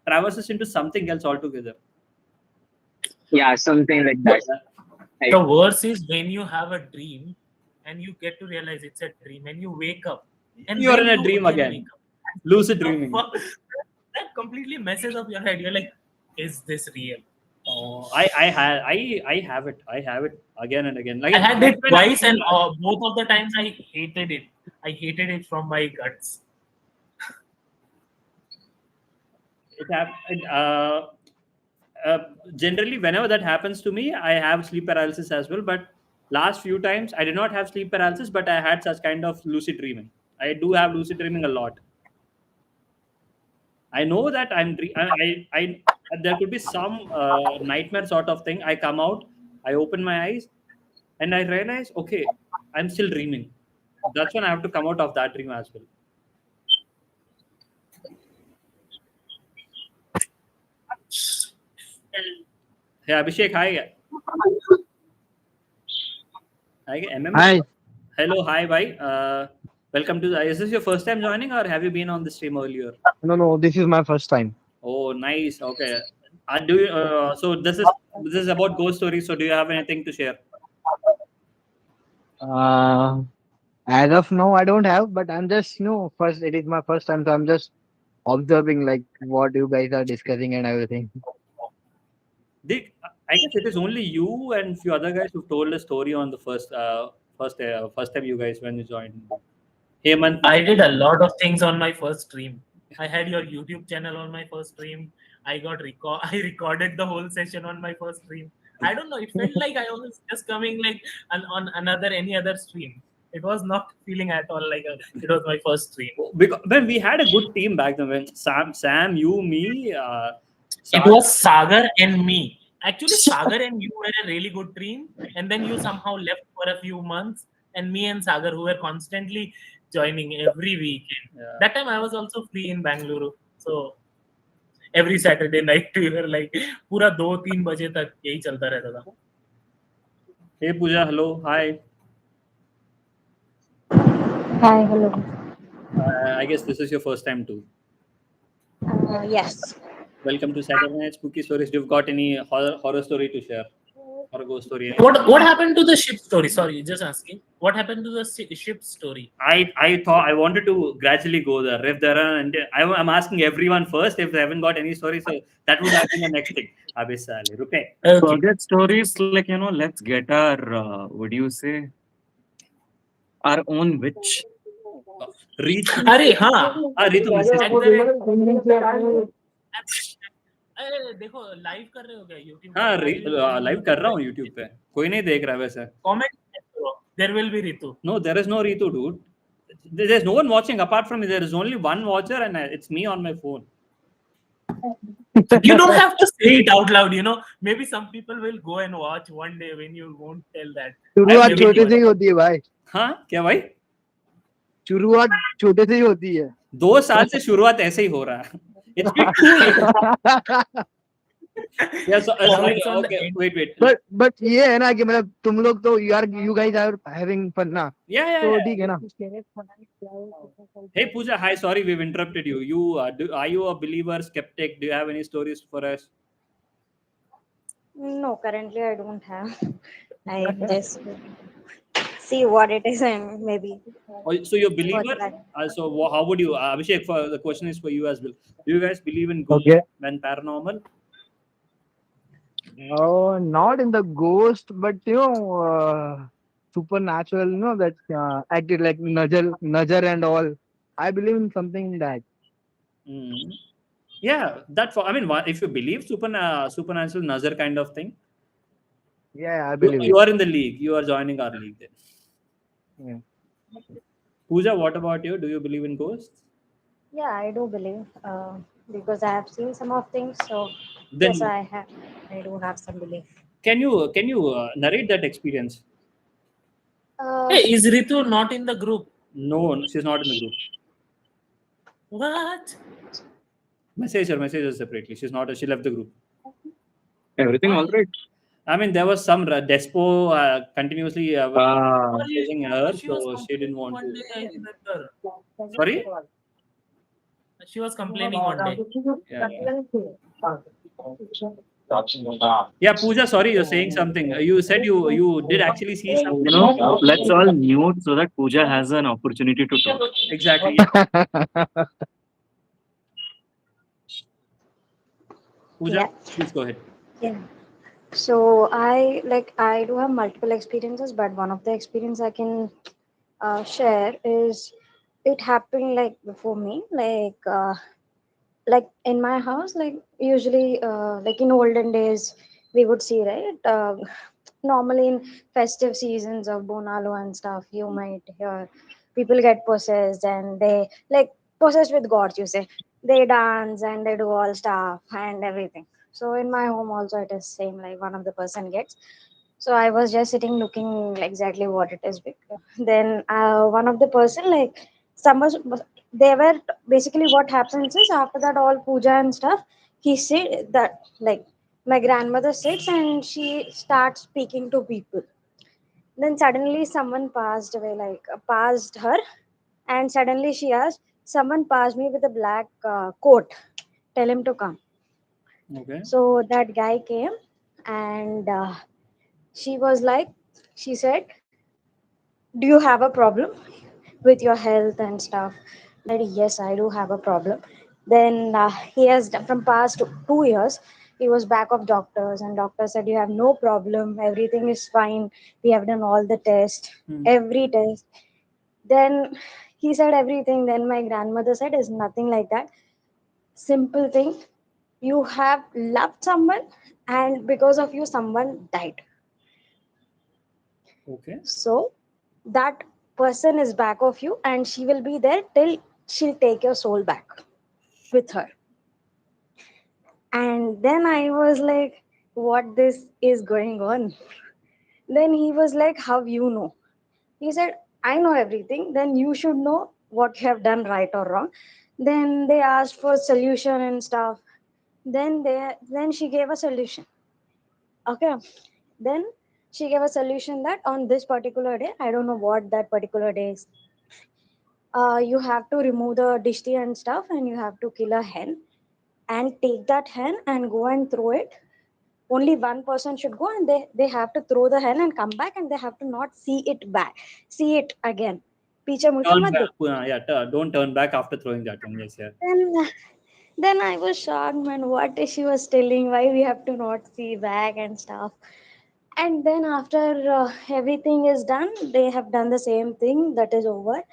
traverses into something else altogether. Yeah, something like that. Like, The worst is when you have a dream and you get to realize it's a dream and you wake up and You're then in a you dream again. wake up. Lucid dreaming. That completely messes up your head. You're like, is this real? Oh, I have it. I have it again and again. Like I had it when twice, and both of the times I hated it. I hated it from my guts. It happened. Generally, whenever that happens to me, I have sleep paralysis as well. But last few times, I did not have sleep paralysis, but I had such kind of lucid dreaming. I do have lucid dreaming a lot. I know that there could be some nightmare sort of thing. I come out, I open my eyes, and I realize, okay, I'm still dreaming. That's when I have to come out of that dream as well. Hey, Abhishek, hi. Hi, MM. Hi. Hello, hi, bhai. Welcome to. Is this your first time joining, or have you been on the stream earlier? No, this is my first time. Oh, nice. Okay. So this is about ghost stories. So do you have anything to share? As of now, I don't have, but I'm just, first, it is my first time, so I'm just observing like what you guys are discussing and everything. I guess it is only you and few other guys who told a story on the first time you guys when you joined. Hemant. I did a lot of things on my first stream. I had your YouTube channel on my first stream. I recorded the whole session on my first stream. I don't know. It felt like I was just coming like on any other stream. It was not feeling at all like it was my first stream. Because when we had a good team back then, when Sam, you, me. It was Sagar and me. Actually, Sagar and you were a really good team, and then you somehow left for a few months. And me and Sagar, who were constantly joining every weekend. Yeah. That time I was also free in Bangalore, so every Saturday night we were like पूरा 2-3 बजे तक यही चलता रहता था. Hey Pooja, hello, hi. Hi, hello. I guess this is your first time too. Yes. Welcome to Saturday Night Spooky Stories. Do you got any horror story to share? or a ghost story. What happened to the ship story? Sorry, just asking. What happened to the ship story? I thought I wanted to gradually go there. If there are, and I'm asking everyone first if they haven't got any stories. So that would have been the next thing. Abisali, okay. Forget stories, like, let's get our, what do you say, our own witch. Ritu. अरे हाँ Ritu message. At the rate- अरे देखो live कर रहे हो क्या YouTube हाँ live कर रहा हूँ YouTube पे. कोई नहीं देख रहा वैसे. Comment. There will be Ritu. No, there is no Ritu, dude. There's no one watching apart from me. There is only one watcher, and it's me on my phone. You don't have to say it out loud. Maybe some people will go and watch one day when you won't tell that. शुरुआत छोटे से ही होती है भाई. हाँ क्या भाई? शुरुआत छोटे से ही होती है. 2 साल से शुरुआत ऐसे ही हो रहा है. It's been 2 years. Yeah, so okay, wait. But ये है ना कि मतलब तुम लोग तो you guys are having fun ना. Yeah. तो ठीक है ना. Hey Pooja, hi. Sorry we've interrupted you. You are you a believer, skeptic? Do you have any stories for us? No, currently I don't have. I just see what it is and maybe. So you're a believer? So how would you, Abhishek? The question is for you as well. Do you guys believe in ghosts and paranormal? No, not in the ghost, but supernatural. That acted like Najar and all. I believe in something that. Yeah, if you believe supernatural Nazar kind of thing. Yeah, I believe you are in the league. You are joining our league then. Yeah. Pooja, what about you? Do you believe in ghosts? Yeah, I do believe because I have seen some of things. So then, yes, I do have some belief. Can you narrate that experience? Hey, is Ritu not in the group? No, she's not in the group. What? Message her separately. She's not. She left the group. Everything all right? There was some despo continuously chasing her, so she didn't want to. I remember. Sorry? She was complaining one day. Yeah, Pooja, sorry, you're saying something. You said you did actually see something. Let's all mute so that Pooja has an opportunity to talk. Exactly. Pooja, please go ahead. Yeah. So I do have multiple experiences, but one of the experience I can share is it happened like before me, like in my house, like usually like in olden days we would see, right, normally in festive seasons of Bonalu and stuff, you might hear people get possessed and they like possessed with gods, you say, they dance and they do all stuff and everything. So in my home also it is same, like one of the person gets. So I was just sitting looking exactly what it is. Then one of the person, like someone, they were basically, what happens is after that all puja and stuff, he said that, like, my grandmother sits and she starts speaking to people. Then suddenly someone passed away, like passed her, and suddenly she asked, someone passed me with a black coat, tell him to come. Okay. So that guy came and she was like, she said, do you have a problem with your health and stuff? That yes, I do have a problem. Then he has from past 2 years, he was back of doctors and doctor said, you have no problem, everything is fine, we have done all the tests, every test. Then he said everything. Then my grandmother said, is nothing like that, simple thing, you have loved someone and because of you someone died. Okay. So that person is back of you and she will be there till she'll take your soul back with her. And then I was like, what this is going on? Then he was like, how you know? He said, I know everything, then you should know what you have done right or wrong. Then they asked for solution and stuff. Then she gave a solution. Okay. Then she gave a solution that on this particular day, I don't know what that particular day is, you have to remove the dishti and stuff and you have to kill a hen and take that hen and go and throw it only one person should go, and they have to throw the hen and come back, and they have to not see it again. Piche mudke Turn mat back. dekho. Don't turn back after throwing that one. Yes, yeah. Then I was shocked, man. What she was telling? Why we have to not see back and stuff? And then after everything is done, they have done the same thing. That is over.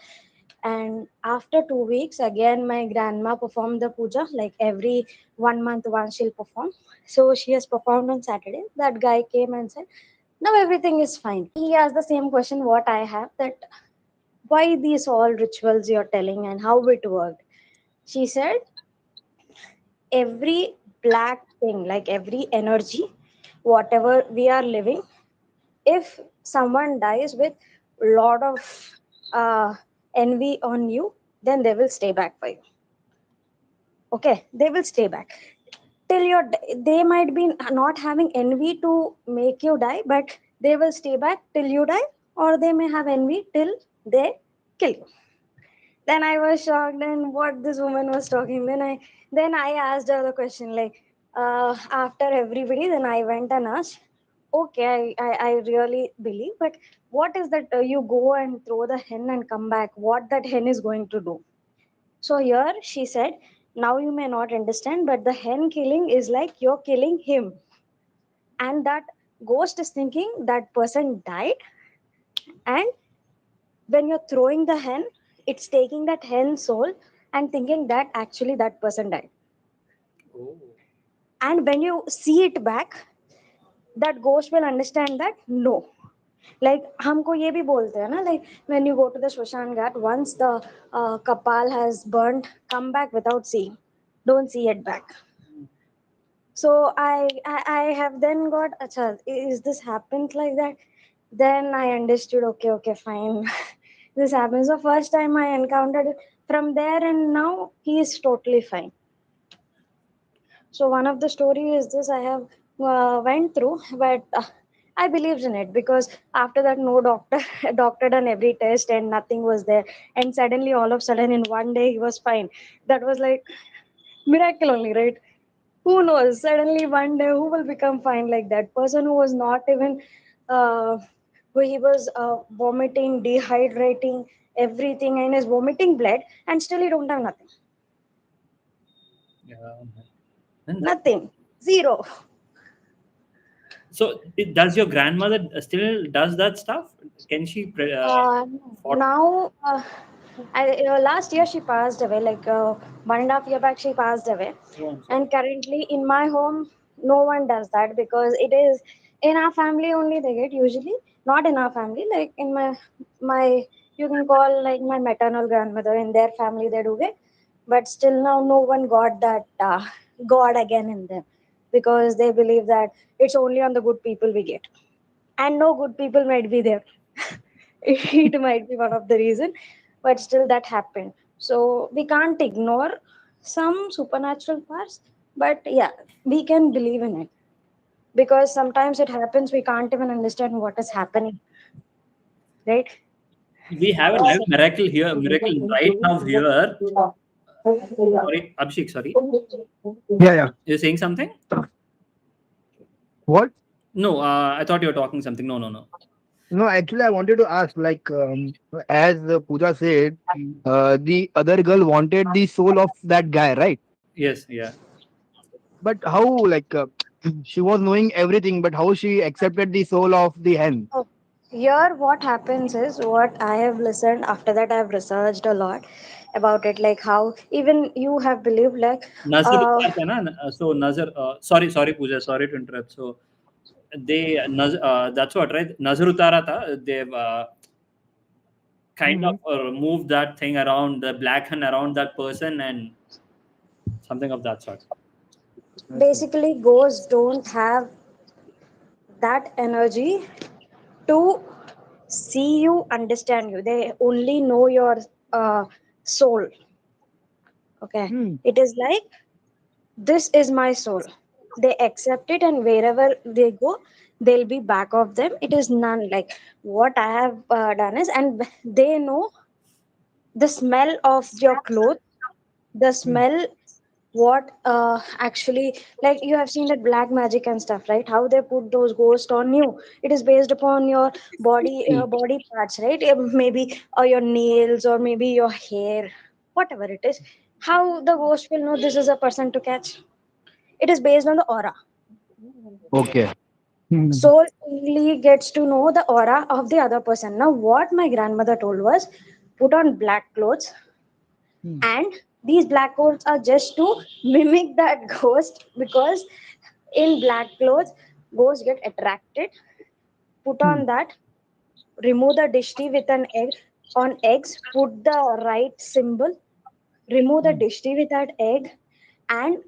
And after 2 weeks, again my grandma performed the puja. Like every 1 month once she'll perform. So she has performed on Saturday. That guy came and said, "Now everything is fine." He asked the same question what I have, that why these all rituals you're telling and how it worked. She said, every black thing, like every energy, whatever we are living, if someone dies with lot of uh, envy on you, then they will stay back for you. Okay, they will stay back till they might be not having envy to make you die, but they will stay back till you die, or they may have envy till they kill you. Then I was shocked and what this woman was talking. Then I asked her the question, like, after everybody, then I went and asked, okay, I really believe, but what is that you go and throw the hen and come back, what that hen is going to do? So here she said, now you may not understand, but the hen killing is like you're killing him, and that ghost is thinking that person died, and when you're throwing the hen, it's taking that hen soul and thinking that actually that person died. Oh. And when you see it back, that ghost will understand that no. Like हमको ये भी बोलते हैं ना, like when you go to the Shoshan Ghat, once the kapal has burnt, come back without seeing, don't see it back. So I have then got, acha, is this happened like that? Then I understood, okay, fine. This happens the first time I encountered it. From there and now he is totally fine. So one of the story is this I have went through, but I believed in it because after that no doctor doctor done every test and nothing was there, and suddenly all of a sudden in one day he was fine. That was like miracle only, right? Who knows? Suddenly one day who will become fine like that person who was not even who he was vomiting, dehydrating, everything, and is vomiting blood, and still he don't have nothing. Yeah. Nothing. Zero. So does your grandmother still does that stuff? Can she? Now, last year she passed away. Like 1.5 year back, she passed away. And currently in my home, no one does that because it is in our family only they get usually. Not in our family, like in my you can call like my maternal grandmother, in their family they do it. But still now no one got that God again in them, because they believe that it's only on the good people we get, and no good people might be there. It might be one of the reason, but still that happened. So we can't ignore some supernatural parts, but yeah, we can believe in it because sometimes it happens we can't even understand what is happening, right? We have a live miracle here, miracle right now here. Sorry, Abhishek, sorry. Yeah. You're saying something? What? No, I thought you were talking something. No. No, actually, I wanted to ask, like, as Pooja said, the other girl wanted the soul of that guy, right? Yes, yeah. But how, like, she was knowing everything, but how she accepted the soul of the hen? Oh, here what happens is, what I have listened after that I have researched a lot about it, like how even you have believed, like Nazar utarta na. So Nazar, sorry, Pooja, sorry to interrupt. So they that's what, right? Nazar utara tha. They've kind of removed that thing around the black hen around that person and something of that sort. basically ghosts don't have that energy to see you, understand you. They only know your soul. Okay, it is like, this is my soul. They accept it, and wherever they go, they'll be back of them. It is none like what I have done is, and they know the smell of your clothes, the smell what actually, like you have seen that black magic and stuff, right? How they put those ghosts on you. It is based upon your body parts, right? Maybe or your nails or maybe your hair, whatever it is. How the ghost will know this is a person to catch? It is based on the aura. Okay. Soul only gets to know the aura of the other person. Now, what my grandmother told was, put on black clothes, and these black clothes are just to mimic that ghost, because in black clothes, ghosts get attracted. Put on that, remove the dishti with an egg on eggs, put the right symbol, remove the dishti with that egg, and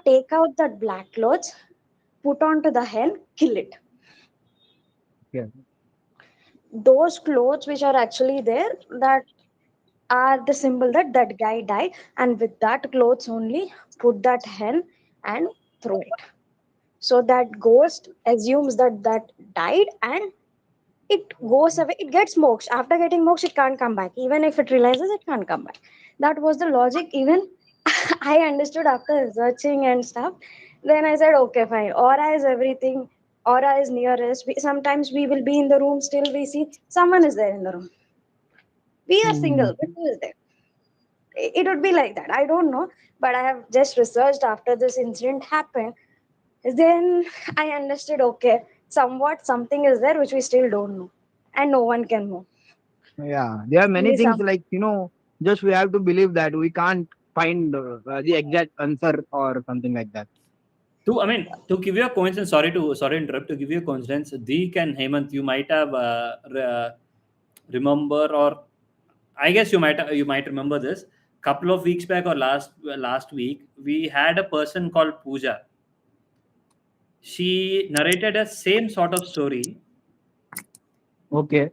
take out that black clothes, put onto the hen, kill it. Yeah. Those clothes which are actually there, that are the symbol that that guy died, and with that clothes only put that hen and throw it, so that ghost assumes that that died, and it goes away, it gets mokshed. After getting mokshed, it can't come back. Even if it realizes, it can't come back. That was the logic. Even I understood after researching and stuff. Then I said, okay, fine, aura is everything. Aura is nearest. Sometimes we will be in the room, still we see someone is there in the room. We are single, but who is there? It would be like that. I don't know, but I have just researched after this incident happened. Then I understood, okay, somewhat something is there which we still don't know, and no one can know. Yeah, there are many Only things some. like just we have to believe that we can't find the exact answer or something like that. To give you a coincidence, sorry to interrupt. To give you a coincidence, Deek and Hemant, you might have remember, or I guess you might remember this. Couple of weeks back or last week, we had a person called Pooja. She narrated a same sort of story. Okay.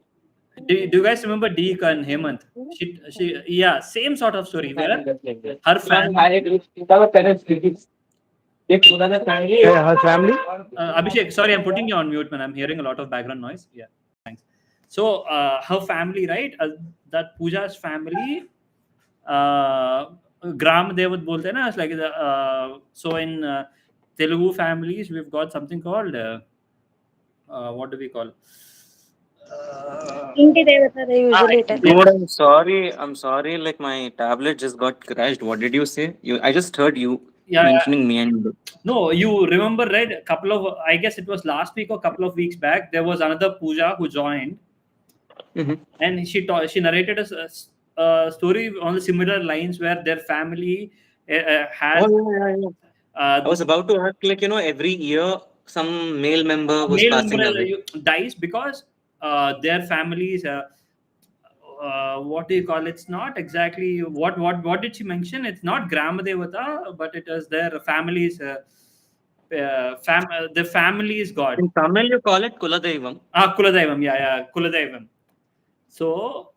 Do you guys remember Deek and Hemant? Yeah, same sort of story where her family. Her family. Abhishek, sorry, I'm putting you on mute, man. I'm hearing a lot of background noise. Yeah, thanks. So her family, right? That Pooja's family, Gram Devat bolte hai na. It's like so in Telugu families, we've got something called what do we call? Inti Devata, they usually tell. Dude, I'm sorry. Like my tablet just got crashed. What did you say? I just heard you Yeah. mentioning me and. No, you remember, right? A couple of, I guess it was last week or couple of weeks back, there was another Pooja who joined, and she narrated a story on the similar lines where their family has. Oh, yeah. I was about to ask, like, every year some male member was Male passing member away. dies because their families. What do you call it? It's not exactly what did she mention? It's not Grama Devata, but it is their families. The family is God. In Tamil, you call it Kuladaivam. Kuladaivam, yeah, Kuladaivam. So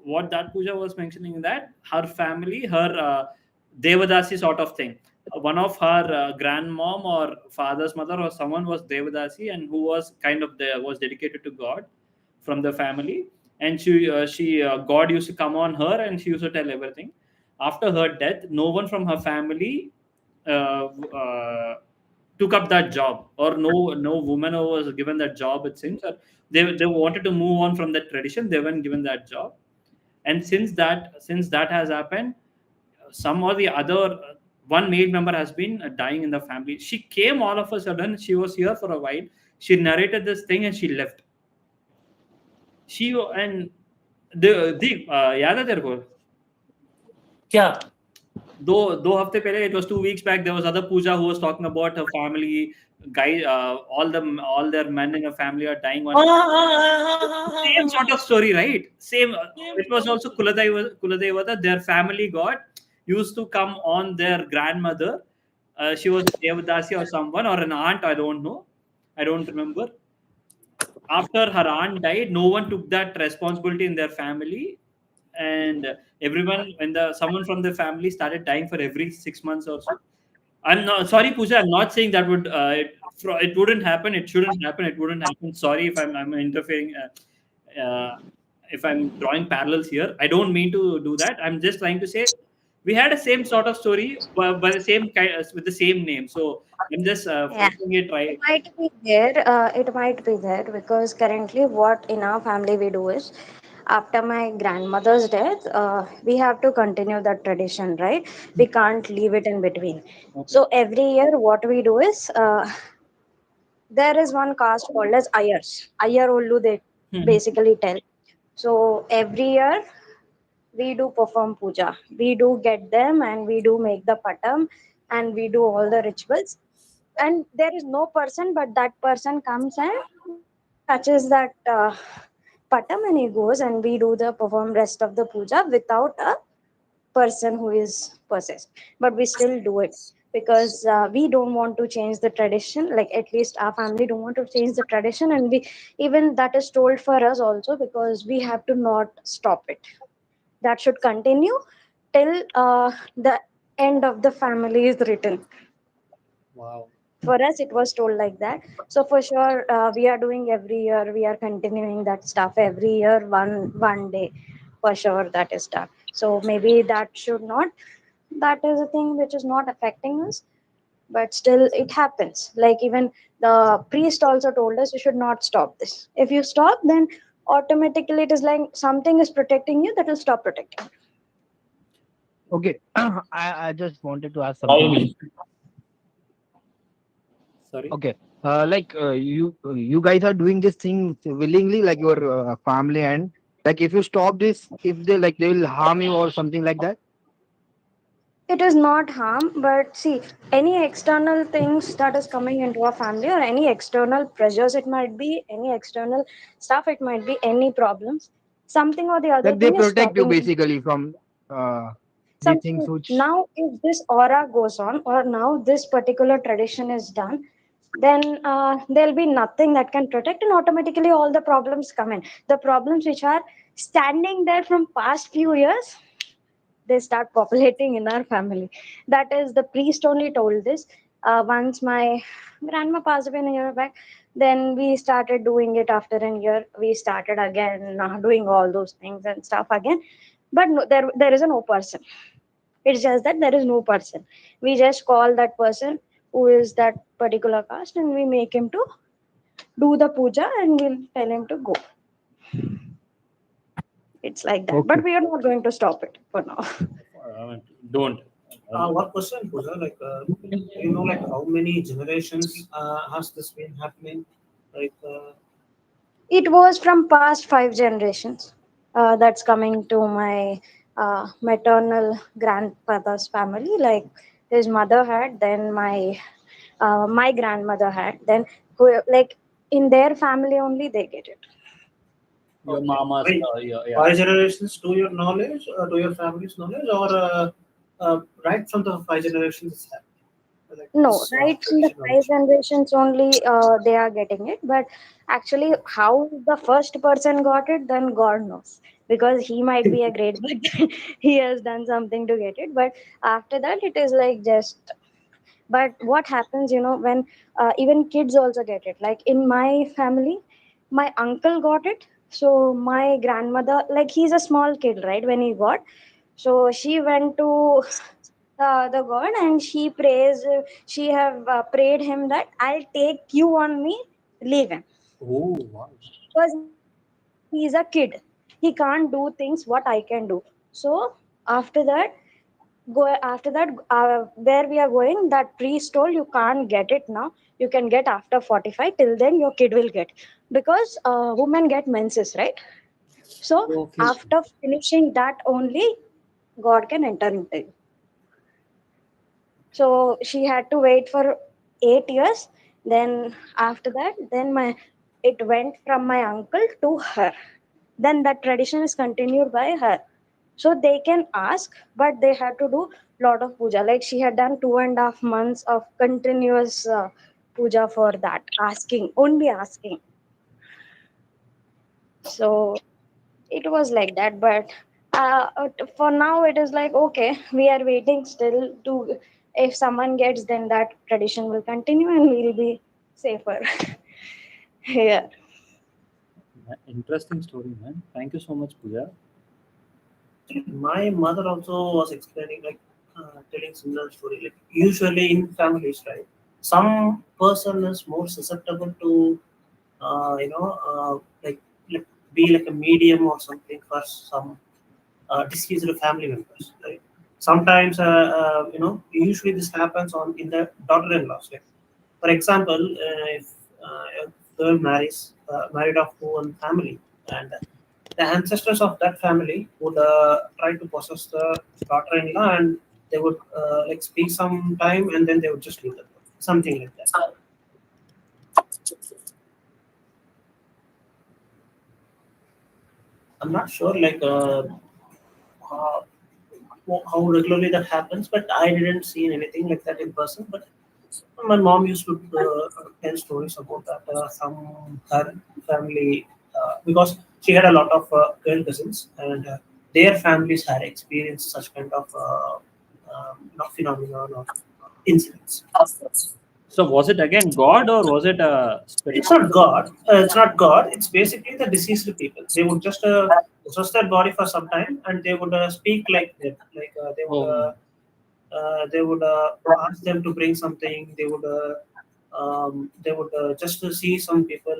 what that Pooja was mentioning, that her family, her Devadasi sort of thing. One of her grandmom or father's mother or someone was Devadasi, and who was kind of was dedicated to God from the family. And she God used to come on her, and she used to tell everything. After her death, no one from her family took up that job, or no woman who was given that job, it seems, or they wanted to move on from that tradition. They weren't given that job, and since that has happened, some or the other one male member has been dying in the family. She came all of a sudden. She was here for a while. She narrated this thing and she left. She and the याद है तेरे को क्या दो हफ्ते पहले, it was 2 weeks back, there was other Pooja who was talking about her family guy, all their men in her family are dying one. Same sort of story, right? Same. It was also Kuladevata. Their family god used to come on their grandmother. She was a Devadasi or someone, or an aunt, I don't know, I don't remember. After her aunt died, no one took that responsibility in their family, and everyone, when someone from the family started dying for every 6 months or so. I'm not sorry, Pooja. I'm not saying that would it wouldn't happen. It shouldn't happen. It wouldn't happen. Sorry if I'm interfering. If I'm drawing parallels here, I don't mean to do that. I'm just trying to say we had a same sort of story, by the same kind, with the same name. So I'm just Yeah. flipping it right. It might be there. It might be there because currently, what in our family we do is, after my grandmother's death, we have to continue that tradition, right? We can't leave it in between. Okay. So every year, what we do is, there is one caste called as Ayers. Ayer Ollu, they basically tell. So every year we do perform puja. We do get them and we do make the patam and we do all the rituals. And there is no person, but that person comes and touches that patam and he goes and we do the perform rest of the puja without a person who is possessed. But we still do it because we don't want to change the tradition. Like at least our family don't want to change the tradition, and we even that is told for us also because we have to not stop it. That should continue till the end of the family is written. Wow. For us it was told like that. So for sure we are doing every year, we are continuing that stuff every year, one day for sure that is done. So maybe that should not, that is a thing which is not affecting us, but still it happens. Like even the priest also told us you should not stop this. If you stop, then automatically it is like something is protecting you that will stop protecting you. Okay, I just wanted to ask something. Sorry. Okay, you guys are doing this thing willingly, like your family, and like if you stop this, if they like they will harm you or something like that. It is not harm, but see, any external things that is coming into a family or any external pressures, it might be any external stuff, it might be any problems, something or the other Like they thing is protect you stopping basically from the things something. which. Now if this aura goes on or now this particular tradition is done, then there'll be nothing that can protect and automatically all the problems come in. The problems which are standing there from past few years, they start populating in our family. That is the priest only told this. Once my grandma passed away a year back, then we started doing it after a year. We started again doing all those things and stuff again. But no, there is a no person. It's just that there is no person. We just call that person who is that particular caste and we make him to do the puja and we'll tell him to go. It's like that. But Okay. we are not going to stop it for now. Don't. One question, Pooja, like, you know, like how many generations has this been happening? Like, It was from past 5 generations. That's coming to my maternal grandfather's family. Like his mother had, then my grandmother had, then like in their family only they get it. Your mama's. Yeah. 5 generations to your knowledge, to your family's knowledge, or right from the 5 generations it's happening? Like No, this, right from the tradition five knowledge. generations only they are getting it. But actually, how the first person got it, then God knows. Because he might be a great, but he has done something to get it. But after that, it is like just. But what happens, when even kids also get it. Like in my family, my uncle got it. So my grandmother, like he's a small kid, right? When he got, so she went to the god and she have prayed him that I'll take you on me, leave him. Oh wow. Because he's a kid, he can't do things what I can do. So after that, where we are going, that priest told you can't get it now, you can get after 45, till then your kid will get, because women get menses, right? So Okay. after finishing that only god can enter into you. So she had to wait for 8 years. Then after that, then it went from my uncle to her. Then that tradition is continued by her. So they can ask, but they had to do lot of puja. Like she had done 2.5 months of continuous puja for that, asking, only asking. So it was like that. But for now, it is like okay, we are waiting still to. If someone gets, then that tradition will continue and we'll be safer. Here. Interesting story, man. Thank you so much, Pooja. My mother also was explaining, like telling similar story. Like usually in families, right? Some person is more susceptible to, like be like a medium or something for some deceased family members. Right? Sometimes, usually this happens on in the daughter-in-laws. Like, for example, if a girl married off to one family, and the ancestors of that family would try to possess the daughter-in-law, and they would like speak some time, and then they would just leave the something like that. I'm not sure like uh, how regularly that happens, but I didn't see anything like that in person. But my mom used to tell stories about that. Some her family, because she had a lot of girl cousins, and their families had experienced such kind of not phenomenon or incidents. So was it again God or was it a spirit? It's not God. It's not God. It's basically the deceased people. They would just possess their body for some time, and they would speak like them. Like they would ask them to bring something. They would just to see some people,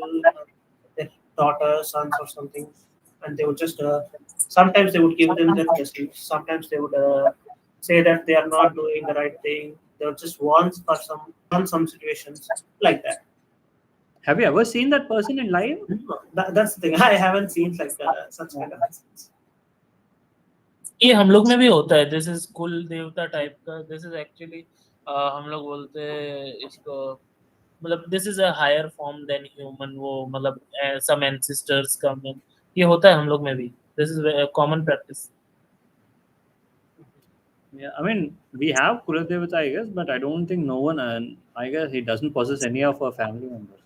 their daughters, sons, or something, and they would just sometimes they would give them their blessings. Sometimes they would say that they are not doing the right thing. They would just want some situations like that. Have you ever seen that person in live? No, that's the thing. I haven't seen like such kind of incidents. ये हम लोग में भी होता है. This is कुल देवता type का. दिस इज एक्चुअली हम लोग बोलते हैं इसको, मतलब this is a higher form than human. वो मतलब सम एंसेस्टर्स कम इन. ये होता है हम लोग में भी. This is common practice. Yeah, I mean, we have Kuladevata, I guess, but I don't think no one, and I guess he doesn't possess any of our family members.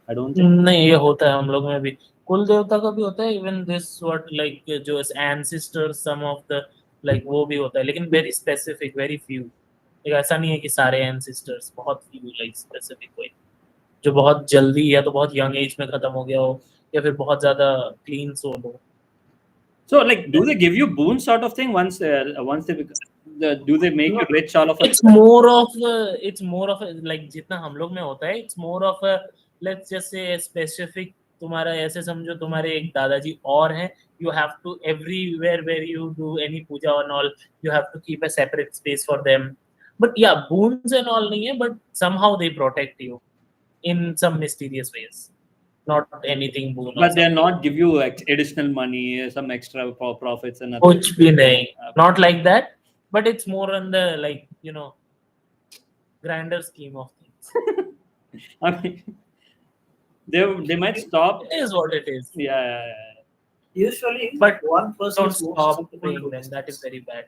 I don't think. नहीं, ये होता है हम लोग में भी. कुल देवता का भी होता है. इवन दिस व्हाट लाइक जो ancestors, some of the like वो भी होता है, लेकिन वेरी स्पेसिफिक, वेरी फ्यू. एक ऐसा नहीं है कि सारे एंसेस्टर्स, बहुत फ्यू लाइक स्पेसिफिक कोई जो बहुत जल्दी या तो बहुत यंग एज में खत्म हो गया हो, या फिर बहुत ज्यादा क्लीन सोल हो. So, like, do they give you boons sort of thing once they do they make you rich all of a It's more of a, like जितना हम लोग में होता है, it's more of a, let's just say a specific. तुम्हारा ऐसे समझो तुम्हारे एक दादाजी और हैं. You have to everywhere where you do any puja and all, you have to keep a separate space for them. But yeah, boons and all नहीं है, but somehow they protect you in some mysterious ways. Not anything boon. But they're not give you additional money, some extra profits and nothing. कुछ भी नहीं. Not like that, but it's more on the like, grander scheme of things. I mean, they might stop. It is what it is. Yeah. Usually, But one person don't is more stop susceptible paying to them. this. That is very bad.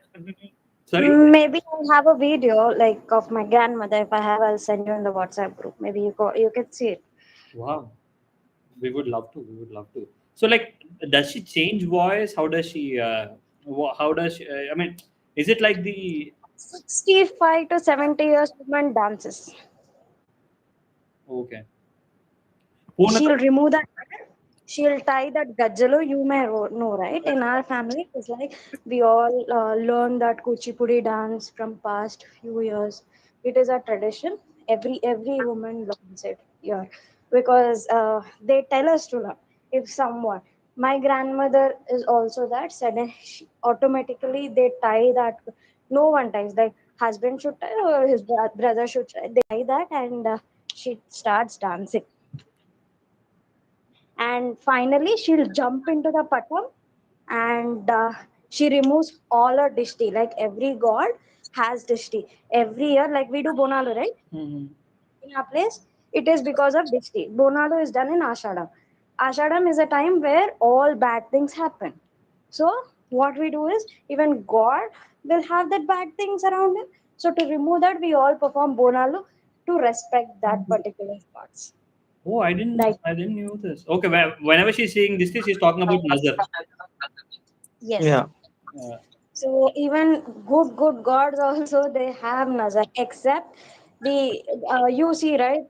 Sorry. Maybe I have a video like of my grandmother. If I have, I'll send you in the WhatsApp group. Maybe you can see it. Wow. We would love to. So, like, does she change voice? How does she? I mean, is it like the 65 to 70 years woman dances. okay? She'll remove that. She'll tie that gajjalo. You may know, right? In our family, it's like we all learn that kuchipudi dance from past few years. It is a tradition. Every woman learns it here because they tell us to learn. If someone, my grandmother is also that. Suddenly, automatically they tie that. No one ties. Like husband should tie or his brother should tie. They tie that and she starts dancing. And finally she'll jump into the patam and she removes all her dishti. Like every god has dishti. Every year, like we do Bonalu, right? Mm-hmm. In our place, it is because of dishti. Bonalu is done in Ashadam. Ashadam is a time where all bad things happen. So what we do is, even God will have that bad things around him. So to remove that, we all perform Bonalu to respect that particular spots. Oh, I didn't know this. Okay, whenever she's saying this, she's talking about Nazar. Yes. Yeah. So even good gods also they have nazar, except the you see right,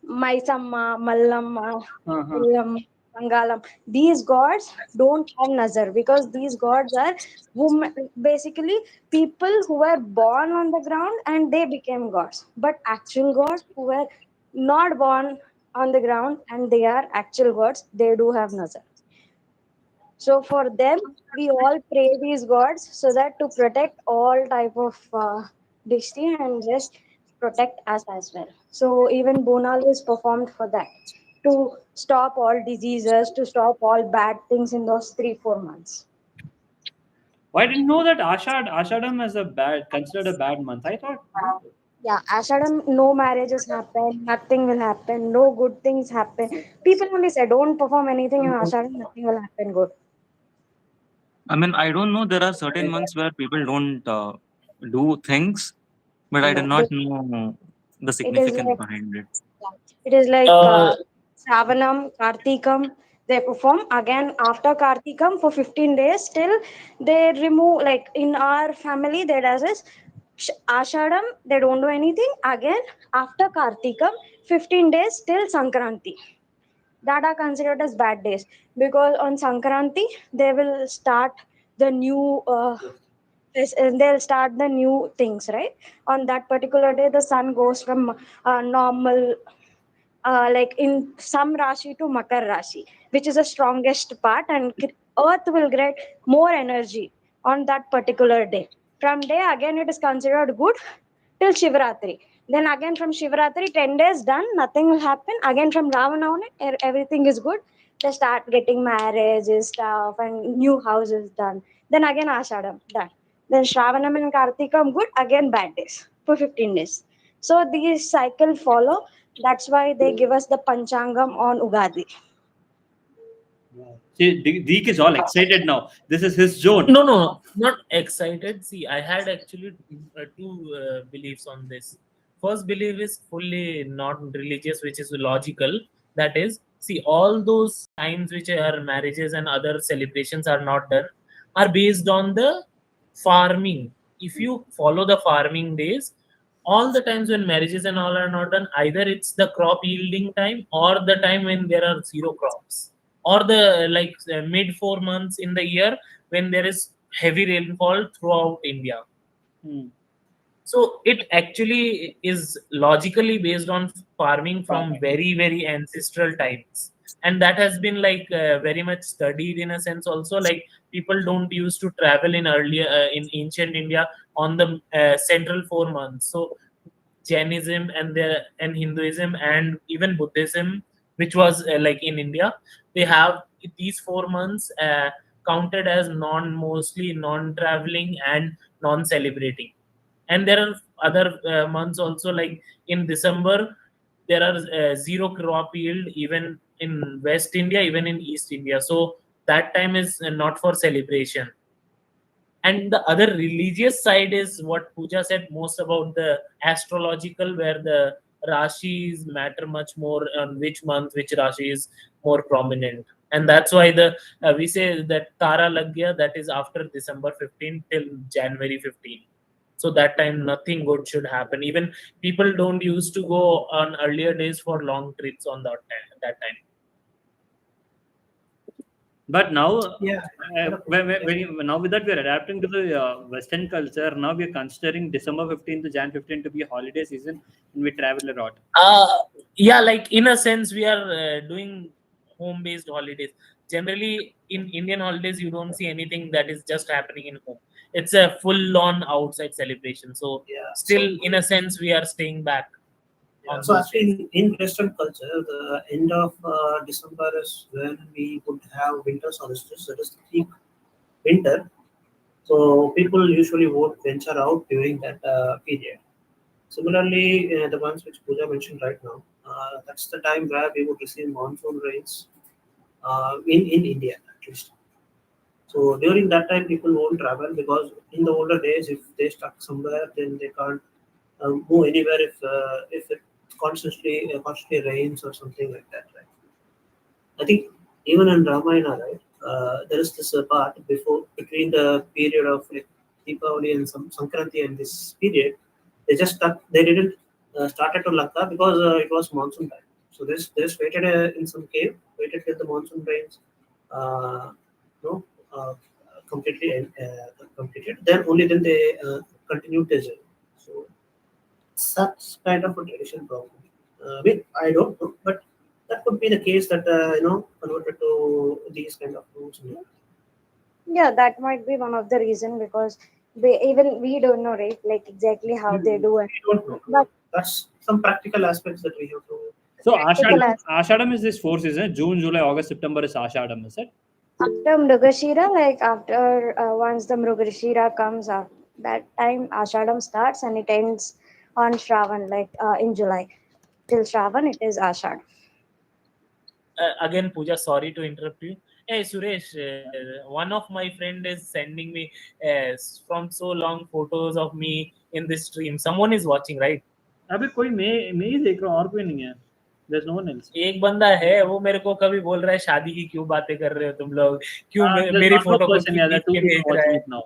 Maisamma, Mallamma, Ullamma, Mangalam. These gods don't have nazar because these gods are women, basically people who were born on the ground and they became gods. But actual gods who were not born on the ground and they are actual gods, they do have nazar. So for them, we all pray these gods so that to protect all type of dishti and just protect us as well. So even Bonal is performed for that to stop all diseases, to stop all bad things in those 3-4 months. Well, I didn't know that Ashadam is considered a bad month. I thought. Yeah, Ashadam, no marriages happen, nothing will happen, no good things happen. People only say don't perform anything in Ashadam, nothing will happen good. I mean, I don't know. There are certain months where people don't do things, but I did No, not know the it is significance like behind it. it is like Uh, Shravanam, Kartikam. They perform again after Kartikam for 15 days. Till they remove, like in our family, they does this. Ashadam, they don't do anything. Again after Kartikam, 15 days till Sankranti. That are considered as bad days because on Sankranti they will start the new. They'll start the new things, right? On that particular day, the sun goes from normal like in some Rashi to Makar Rashi, which is the strongest part, and Earth will get more energy on that particular day. From day again, it is considered good till Shivratri. Then again from Shivratri, 10 days done, nothing will happen. Again from Ravanavami, everything is good. They start getting marriages, stuff, and new houses done. Then again Ashadam, done. Then Shravanam and Kartikam, good. Again bad days for 15 days. So these cycle follow. That's why they give us the Panchangam on Ugadi. See, Deek is all excited now. This is his zone. No, not excited. See, I had actually two beliefs on this. First belief is fully not religious, which is logical. That is, see, all those times which are marriages and other celebrations are not done are based on the farming. If you follow the farming days, all the times when marriages and all are not done, either it's the crop yielding time or the time when there are zero crops, or the mid 4 months in the year when there is heavy rainfall throughout India. So it actually is logically based on farming from very, very ancestral times. And that has been very much studied in a sense also. Like people don't used to travel in earlier in ancient India on the central 4 months. So Jainism and Hinduism and even Buddhism, which was like in India, they have these 4 months counted as mostly non-traveling and non-celebrating. And there are other months also, like in December there are zero crop yield even in West India, even in East India. So that time is not for celebration. And the other religious side is what Pooja said, most about the astrological, where the rashis matter much more on which month which rashi is more prominent. And that's why we say that Tara Lagya, that is after December 15 till January 15. So that time nothing good should happen. Even people don't used to go on earlier days for long trips on that time. But now, now with that we are adapting to the Western culture. Now we are considering December 15th to Jan 15 to be a holiday season, and we travel a lot. Yeah, like in a sense, we are doing home-based holidays. Generally, in Indian holidays, you don't see anything that is just happening in home. It's a full-on outside celebration. So, still, in a sense, we are staying back. So actually, in Western culture, the end of December is when we would have winter solstice, that is the peak winter. So people usually won't venture out during that period. Similarly, the ones which Pooja mentioned right now, that's the time where we would receive monsoon rains in India at least. So during that time, people won't travel because in the older days, if they stuck somewhere, then they can't move anywhere if it constantly rains or something like that, right? I think even in Ramayana, right, there is this part between the period of like Deepavali and Sankranti and this period, they didn't started to Lanka because it was monsoon time. So they just waited in some cave, waited till the monsoon rains, you know, completed. Then only then they continued their journey. So such kind of a tradition probably. I don't know, but that could be the case that converted to these kind of rules. Yeah, that might be one of the reason because even we don't know, right? Like exactly how they do it. We don't know. But That's some practical aspects that we have to. So practical Ashadam is this 4 seasons. June, July, August, September is Ashadam, is it? after Mrugashira, like after once the Mrugashira comes up, that time Ashadam starts and it ends on Shravan, like in July. Till Shravan, it is Ashad. Again, Pooja, sorry to interrupt you. Hey, Suresh, one of my friend is sending me from so long photos of me in this stream. Someone is watching, right? अबे कोई मैं ही देख रहा हूँ और कोई नहीं है. There's no one else. एक बंदा है, वो मेरे को कभी बोल रहा है शादी की क्यों बातें कर रहे हो तुम लोग, क्यों There's मेरी one more फोटो को person, yeah, there are two खींच के people भेज रहा watching है. it now.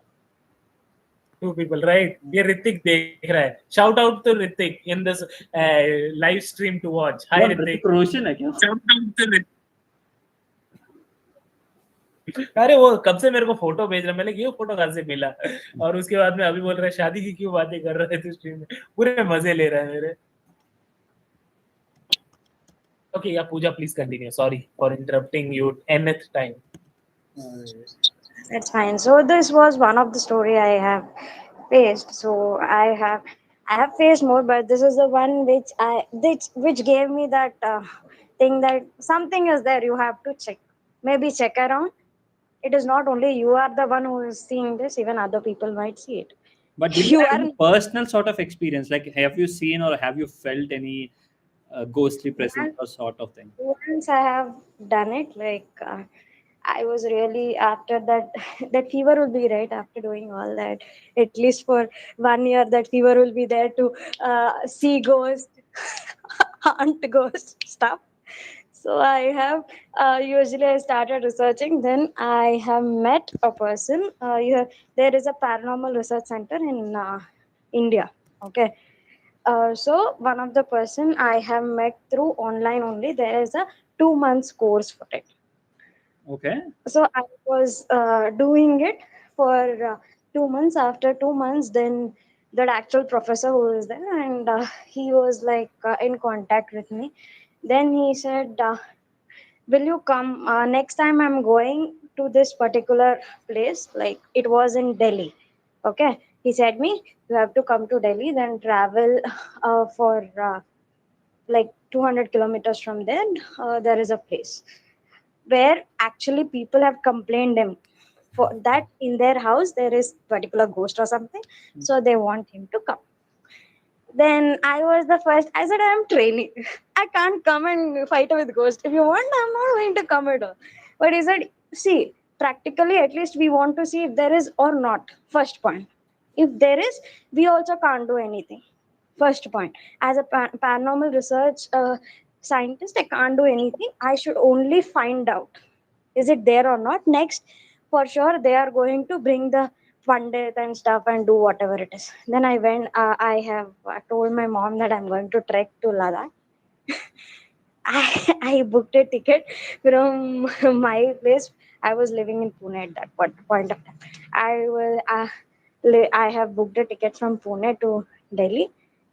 2 people, right? ये ऋतिक देख रहा है. Shout out to Hrithik in this live stream to watch. Hi कौन, ऋतिक. ऋतिक रोशन है क्या? Shout out to Hrithik. अरे वो कब से मेरे को फोटो भेज रहा है, मैंने ये फोटो कहाँ से मिला, और उसके बाद में अभी बोल रहा है शादी की क्यों बातें कर रहे थे स्ट्रीम में. पूरे मजे ले रहा है मेरे. Okay, yeah, Pooja, please continue. Sorry for interrupting you nth time. That's fine. So this was one of the story I have faced. So I have faced more, but this is the one which gave me that thing that something is there. You have to check. Maybe check around. It is not only you are the one who is seeing this. Even other people might see it. But do you have any personal sort of experience? Like, have you seen or have you felt any ghostly presence or sort of thing? Once I have done it, like I was really after that. That fever will be right after doing all that. At least for 1 year, that fever will be there to see ghost, hunt ghost stuff. So I have usually I started researching. Then I have met a person. There is a paranormal research center in India. Okay. So one of the person I have met through online only. There is a 2 months course for it. Okay. So I was doing it for 2 months. After 2 months, then that actual professor who is there, and he was like in contact with me. Then he said, will you come next time I'm going to this particular place, like it was in Delhi. Okay, he said me, you have to come to Delhi, then travel for like 200 kilometers from there. There is a place where actually people have complained him for that in their house there is particular ghost or something, so they want him to come. Then I was the first. I said, I am training. I can't come and fight with ghost. If you want, I'm not going to come at all. But he said, see, practically, at least we want to see if there is or not. First point. If there is, we also can't do anything. First point. As a paranormal research scientist, I can't do anything. I should only find out, is it there or not. Next, for sure, they are going to bring the funded and stuff and do whatever it is. Then I went. I have told my mom that I'm going to trek to Ladakh. I booked a ticket from my place. I was living in Pune at that point of time. I have booked a ticket from Pune to Delhi,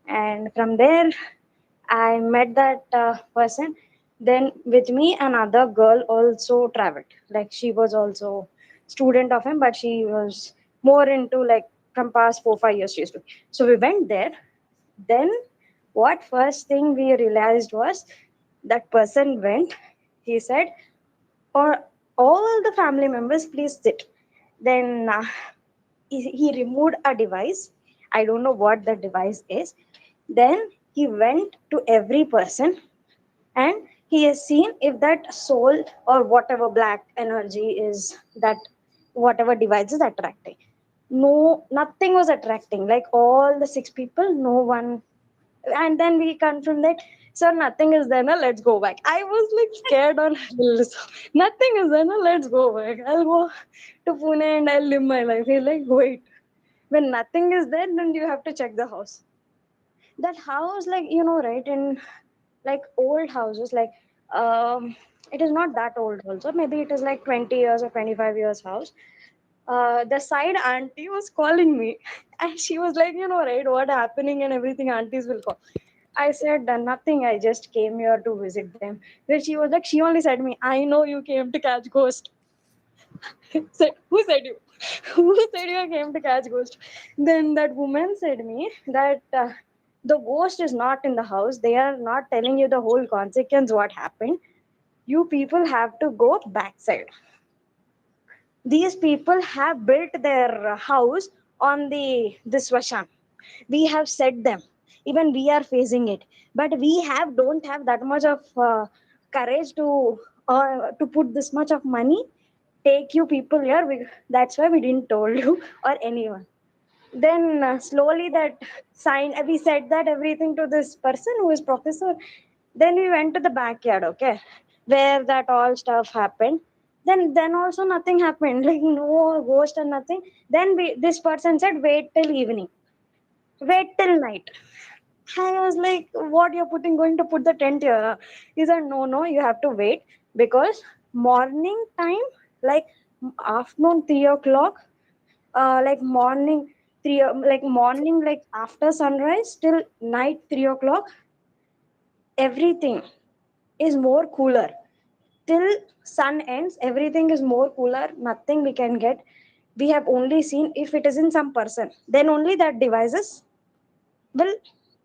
and from there I met that person. Then with me, another girl also traveled. Like she was also student of him, but she was more into like from past 4-5 years she used to. So we went there. Then what first thing we realized was that person went. He said, "Or all the family members, please sit." Then he removed a device. I don't know what the device is. Then he went to every person and he has seen if that soul or whatever black energy is that whatever device is attracting. No, nothing was attracting. Like all the 6 people, no one. And then we confirmed that, sir, nothing is there. Now let's go back. I was like scared on nothing is there. Now let's go back. I'll go to Pune and I'll live my life. He's like, wait. When nothing is there, then you have to check the house. That house, like, right, and like old houses, like it is not that old also. Maybe it is like 20 years or 25 years house. The side auntie was calling me and she was like, right, what happening and everything, aunties will call. I said, nothing, I just came here to visit them. Then she was like, she only said me, I know you came to catch ghost. Said, who said you? Who said you came to catch ghost? Then that woman said me that the ghost is not in the house. They are not telling you the whole consequence what happened. You people have to go backside. These people have built their house on this Vashan. We have set them. Even we are facing it, but we don't have that much of courage to put this much of money. Take you people here. That's why we didn't told you or anyone. Then slowly that sign. We said that everything to this person who is professor. Then we went to the backyard. Okay, where that all stuff happened. Then also nothing happened. Like no ghost and nothing. Then this person said, wait till evening. Wait till night. I was like, what you're going to put the tent here? He said, no, you have to wait because morning time, like afternoon 3 o'clock, like morning morning, like after sunrise till night 3 o'clock, everything is more cooler. Till sun ends, everything is more cooler. Nothing we can get. We have only seen if it is in some person, then only that devices will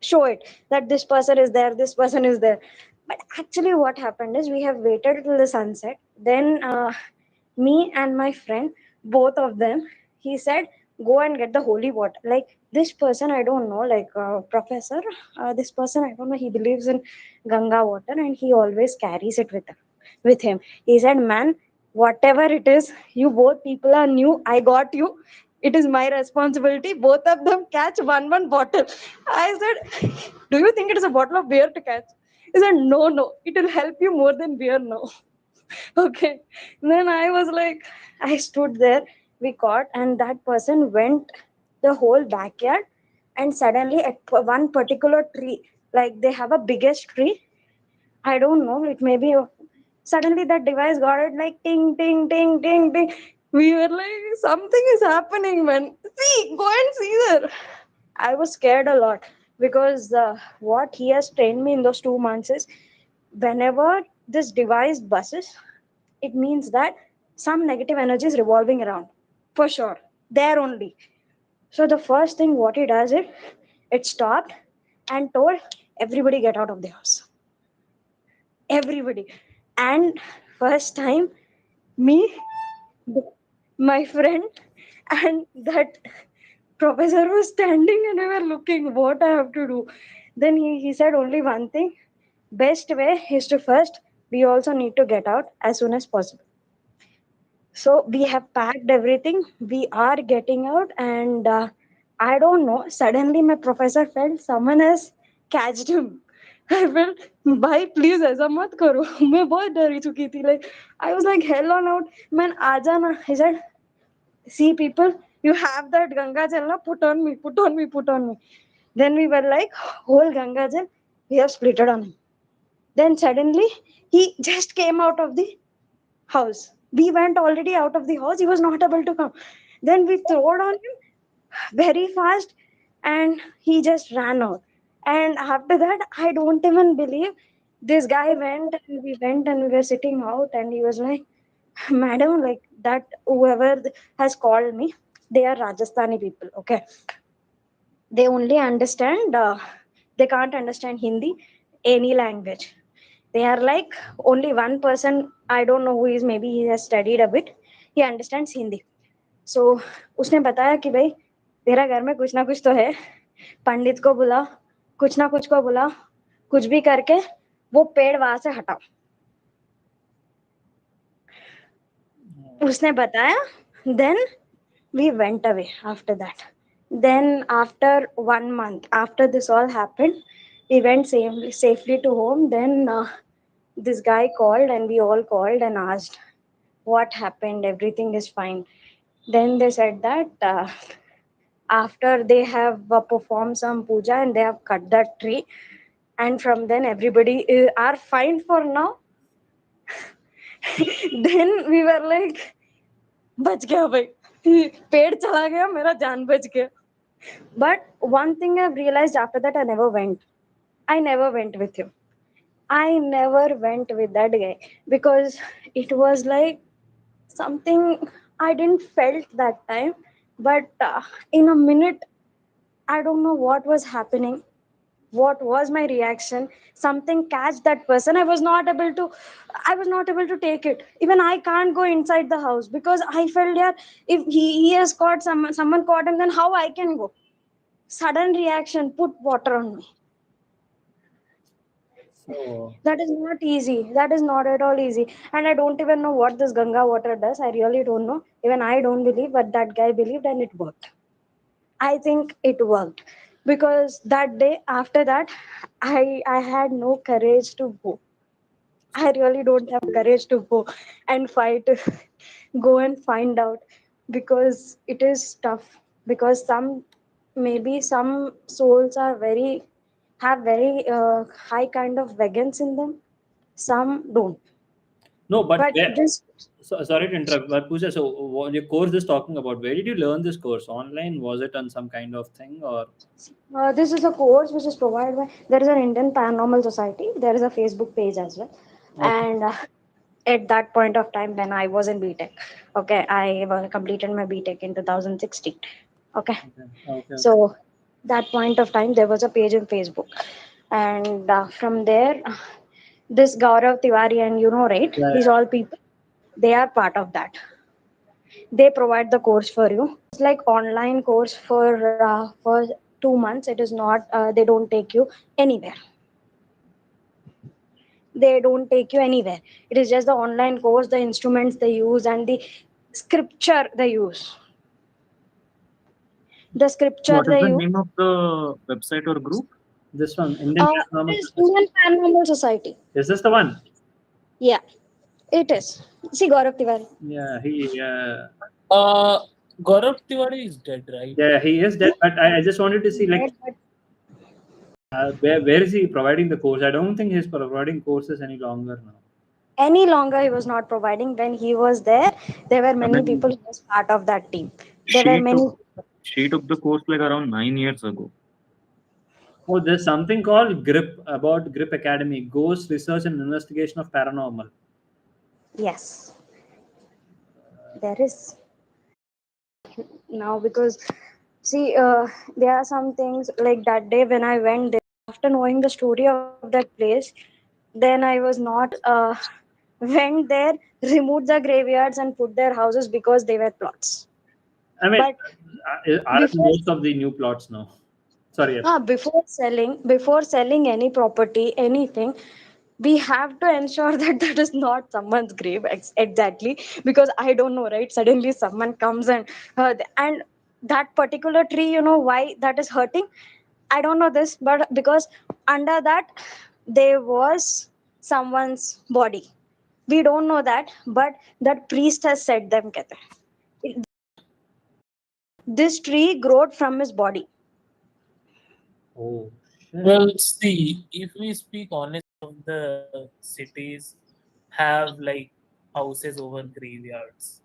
show it that this person is there, this person is there. But actually what happened is we have waited till the sunset. Then me and my friend, both of them, he said, go and get the holy water. Like this person, I don't know, like professor, this person, I don't know, he believes in Ganga water and he always carries it with him. He said, man, whatever it is, you both people are new, I got you. It is my responsibility. Both of them catch one bottle. I said, do you think it is a bottle of beer to catch? He said, no, it will help you more than beer now. Okay. Then I was like, I stood there, we caught, and that person went the whole backyard, and suddenly at one particular tree, like they have a biggest tree, I don't know, it may be suddenly that device got it like ting ting ting ting ting. We were like, something is happening, man. See, go and see there. I was scared a lot because what he has trained me in those 2 months is whenever this device buzzes, it means that some negative energy is revolving around for sure. There only. So the first thing what he does is it stopped and told everybody get out of the house. Everybody. And first time me, my friend, and that professor was standing and we were looking what I have to do. Then he said only one thing. Best way is to first, we also need to get out as soon as possible. So we have packed everything. We are getting out, and I don't know. Suddenly, my professor felt someone has catched him. I felt, bhai, please ऐसा मत करो. मैं बहुत डरी चुकी थी. Like I was like hell on out. Man, आजा ना. He said, see people, you have that Ganga Jal na, put on me, put on me, put on me. Then we were like, whole Ganga Jal, we have splitted on him. Then suddenly, he just came out of the house. We went already out of the house. He was not able to come. Then we throwed on him very fast and he just ran out. And after that, I don't even believe this guy went and we were sitting out and he was like, madam, like that whoever has called me, they are Rajasthani people. Okay. They only understand, they can't understand Hindi, any language. They are like only one person, I don't know who is, maybe he has studied a bit, he understands Hindi. So उसने बताया कि भाई तेरा घर में कुछ ना कुछ तो है, पंडित को बुला, कुछ ना कुछ को बुला, कुछ भी करके वो पेड़ वहां से हटाओ. उसने बताया. Then we went away after that. Then after 1 month, after this all happened, we went safely to home. Then this guy called and we all called and asked what happened. Everything is fine. Then they said that after they have performed some puja and they have cut that tree, and from then everybody are fine for now. Then we were like, बच गया भाई, पेड़ चला गया, मेरा जान बच गया. But one thing I've realized after that, I never went with him. I never went with that guy because it was like something I didn't felt that time. But in a minute, I don't know what was happening. What was my reaction? Something catch that person. I was not able to take it. Even I can't go inside the house because I felt, yeah, if he has caught someone caught him, then how I can go? Sudden reaction, put water on me. So That is not easy. That is not at all easy. And I don't even know what this Ganga water does. I really don't know. Even I don't believe, but that guy believed and it worked. I think it worked. Because that day after that, I had no courage to go. I really don't have courage to go and fight, go and find out because it is tough. Because maybe some souls are have very high kind of vegans in them. Some don't. No, but But this sorry to interrupt, but Pooja, so what your course is talking about, where did you learn this course? Online? Was it on some kind of thing or? this is a course which is provided by, there is an Indian Paranormal Society. There is a Facebook page as well. Okay. And at that point of time when I was in BTech, okay, I completed my BTech in 2016. Okay. Okay. So that point of time there was a page in Facebook, and from there, this Gaurav Tiwari and right, Yeah, these all people, they are part of that. They provide the course for you. It's like online course for 2 months. It is not. They don't take you anywhere. They don't take you anywhere. It is just the online course, the instruments they use, and the scripture they use. The scripture What is they the use. name of the website or group? This one, Indian It Paranormal is Society. Indian Paranormal Society. Is this the one? Yeah, it is. See Gaurav Tiwari. Yeah, he. Gaurav Tiwari is dead, right? Yeah, he is dead. But I just wanted to see like where is he providing the course? I don't think he's providing courses any longer now. Any longer he was not providing. When he was there were many then people who was part of that team. There were many. She took the course like around 9 years ago. Oh, there's something called GRIP, about GRIP Academy, Ghost Research and Investigation of Paranormal. Yes, there is. Now because see, there are some things like that day when I went there. After knowing the story of that place, then I was not went there, removed the graveyards and put their houses because they were plots. I mean, But are before- most of the new plots now? Sorry. Yes. before selling any property, anything, we have to ensure that that is not someone's grave exactly, because I don't know, right? Suddenly someone comes and that particular tree, why that is hurting? I don't know this, but because under that there was someone's body. We don't know that, but that priest has said them. This tree growed from his body. Oh. Well, see, if we speak honest, of the cities have like houses over graveyards.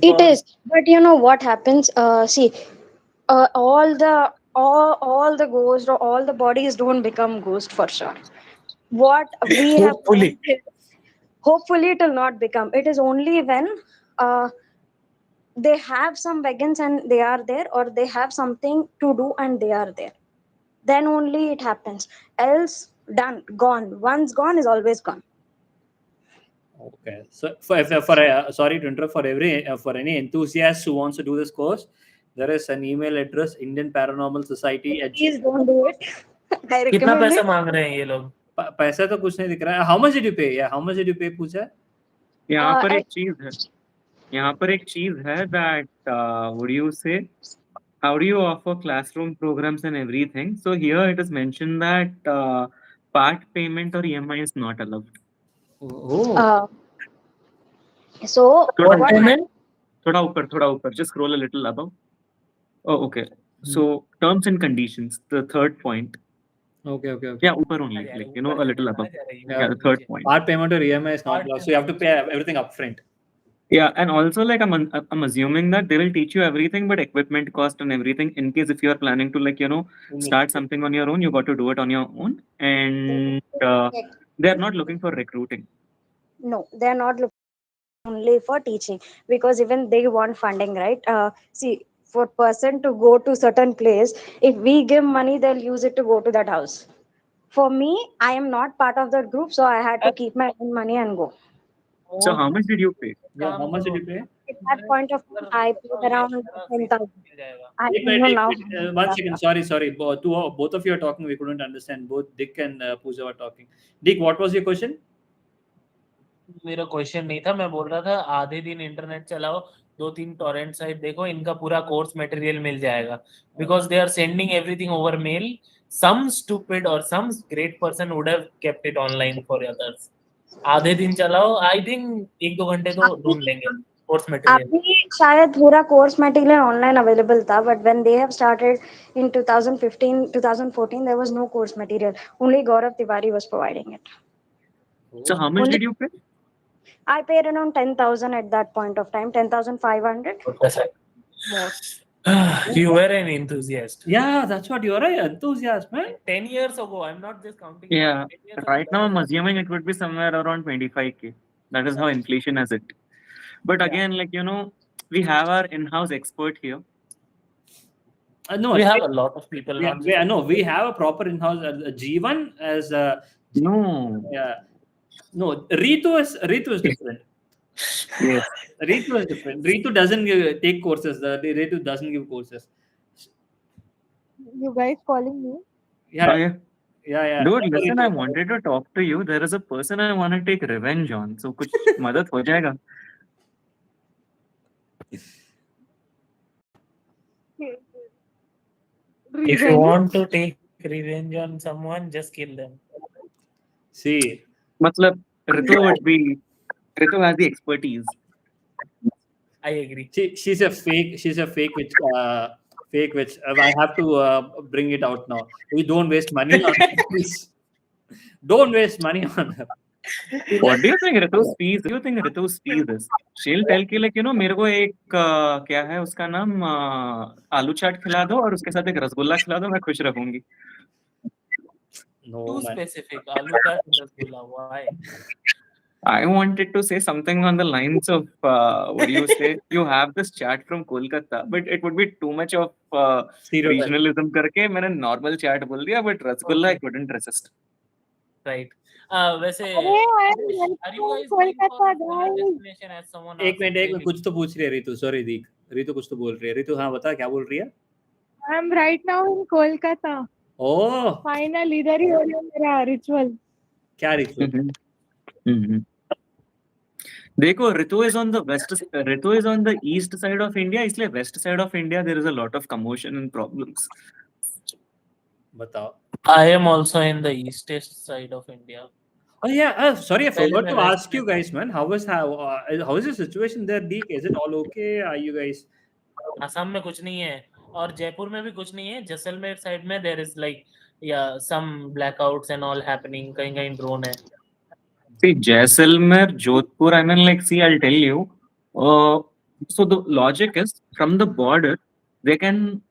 It is, but you know what happens? See, all the ghosts or all the bodies don't become ghost for sure. What we have Hopefully. hopefully it will not become. It is only when they have some vegans and they are there, or they have something to do and they are there. Then only it happens. Else, done, gone. Once gone is always gone. Okay. So for sorry to interrupt, for any enthusiast who wants to do this course, there is an email address, Indian Paranormal Society. Please don't do it. I कितना recommend पैसा it. मांग रहे हैं ये लोग? पैसा तो कुछ नहीं दिख रहा है. How much did you pay? Yeah, how much did you pay, पूछा? यहाँ पर एक चीज है that what do you say? How do you offer classroom programs and everything? So here it is mentioned that part payment or EMI is not allowed. Oh. So What payment? थोड़ा ऊपर, just scroll a little above. Oh, okay. So terms and conditions, the third point. Okay. Yeah, ऊपर only, like a little above. Yeah, the third point. Part payment or EMI is not Part allowed, so you have to pay everything upfront. Yeah, and also like I'm assuming that they will teach you everything, but equipment cost and everything. In case if you are planning to start something on your own, you got to do it on your own, and they are not looking for recruiting. No, they're not looking only for teaching, because even they want funding, right? See, for person to go to certain place, if we give money, they'll use it to go to that house. For me, I am not part of that group, so I had to keep my own money and go. So how much did you pay? Yeah, how much did you pay? At that point of time, I paid around 10,000. I Wait, don't know now. one second. Sorry. Both of you are talking. We couldn't understand. Both Dick and Pooja were talking. Dick, what was your question? मेरा question नहीं था, मैं बोल रहा था आधे दिन internet चलाओ, 2-3 टॉरेंट साइट देखो, इनका पूरा कोर्स मटेरियल मिल जाएगा, because they are sending everything over mail. Some stupid or some great person would have kept it online for others. आधे दिन चलाओ, आई थिंक 1-2 घंटे तो ढूंढ लेंगे कोर्स मटेरियल. अभी शायद पूरा कोर्स मटेरियल ऑनलाइन अवेलेबल था, but when they have started in 2015 2014 there was no course material. Only Gaurav Tiwari was providing it. So how much did you pay? I paid around 10,000 at that point of time, 10,500. You were an enthusiast. Yeah, that's what you are, an enthusiast, man. 10 years ago, I'm not just counting. Yeah, right now I'm assuming it would be somewhere around 25K. That is how inflation has it. But again, we have our in-house expert here. No, we have a lot of people. We have a proper in-house. Jeevan as no. Yeah, no. Ritu is different. Yes, Ritu is different. Ritu doesn't take courses. Ritu doesn't give courses. You guys calling me? Yeah. Dude, listen, I wanted to talk to you. There is a person I want to take revenge on. So कुछ मदद हो जाएगा. If you want to take revenge on someone, just kill them. See, मतलब Ritu has the expertise. I agree. She's a fake. She's a fake which I have to bring it out now. We don't waste money on her, please. Don't waste money on her. What do you think Ritu's fees is? She'll tell कि मेरे को एक क्या है उसका नाम आलू चाट खिला दो और उसके साथ एक रसगुल्ला खिला दो, मैं खुश रहूंगी. No, too specific. Aloo chaat and rasgulla. Why? I wanted to say something on the lines of what do you say? You have this chat from Kolkata, but it would be too much of regionalism करके मैंने normal chat बोल दिया, but rasgulla I couldn't resist. Right. वैसे are you guys going for a destination as someone? एक minute कुछ तो पूछ रही है रितु. Sorry Dik. रितु कुछ तो बोल रही है. रितु हाँ बता क्या बोल रही है? I'm right now in Kolkata. Oh. Finally इधर ही हो रहा है मेरा ritual. क्या ritual? देखो Ritu is on the east side of India, इसलिए west side of India there is a lot of commotion and problems. बताओ. I am also in the eastest side of India. Oh yeah, sorry, I forgot to ask you guys, man. How is the situation there, Deek? Is it all okay? Are you guys? Assam में कुछ नहीं है और जयपुर में भी कुछ नहीं है. जैसलमेर साइड में there is some blackouts and all happening. कहीं drone है. See, Jaisalmer, Jodhpur, I'll tell you. So the logic is, from the border, they can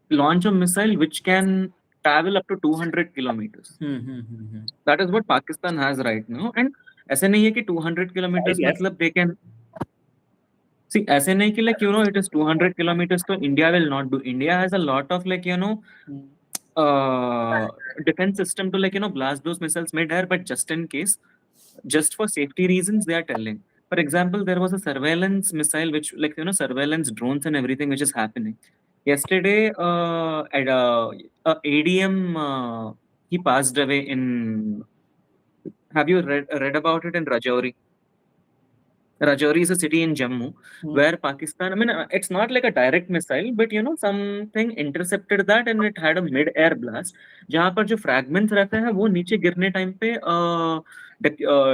launch a missile which can travel up to 200 kilometers. That is what Pakistan has right now. And ऐसे नहीं है कि 200 kilometers मतलब they can... See, ऐसे नहीं कि it is 200 kilometers, so India will not do. India has a lot of defense system to blast those missiles mid-air, but just in case, just for safety reasons, they are telling. For example, there was a surveillance missile, which surveillance drones and everything, which is happening. Yesterday, at ADM, he passed away in. Have you read about it in Rajouri? Rajouri is a city in Jammu where Pakistan. It's not like a direct missile, but something intercepted that and it had a mid-air blast. जहाँ पर जो fragments रहते हैं वो नीचे गिरने time पे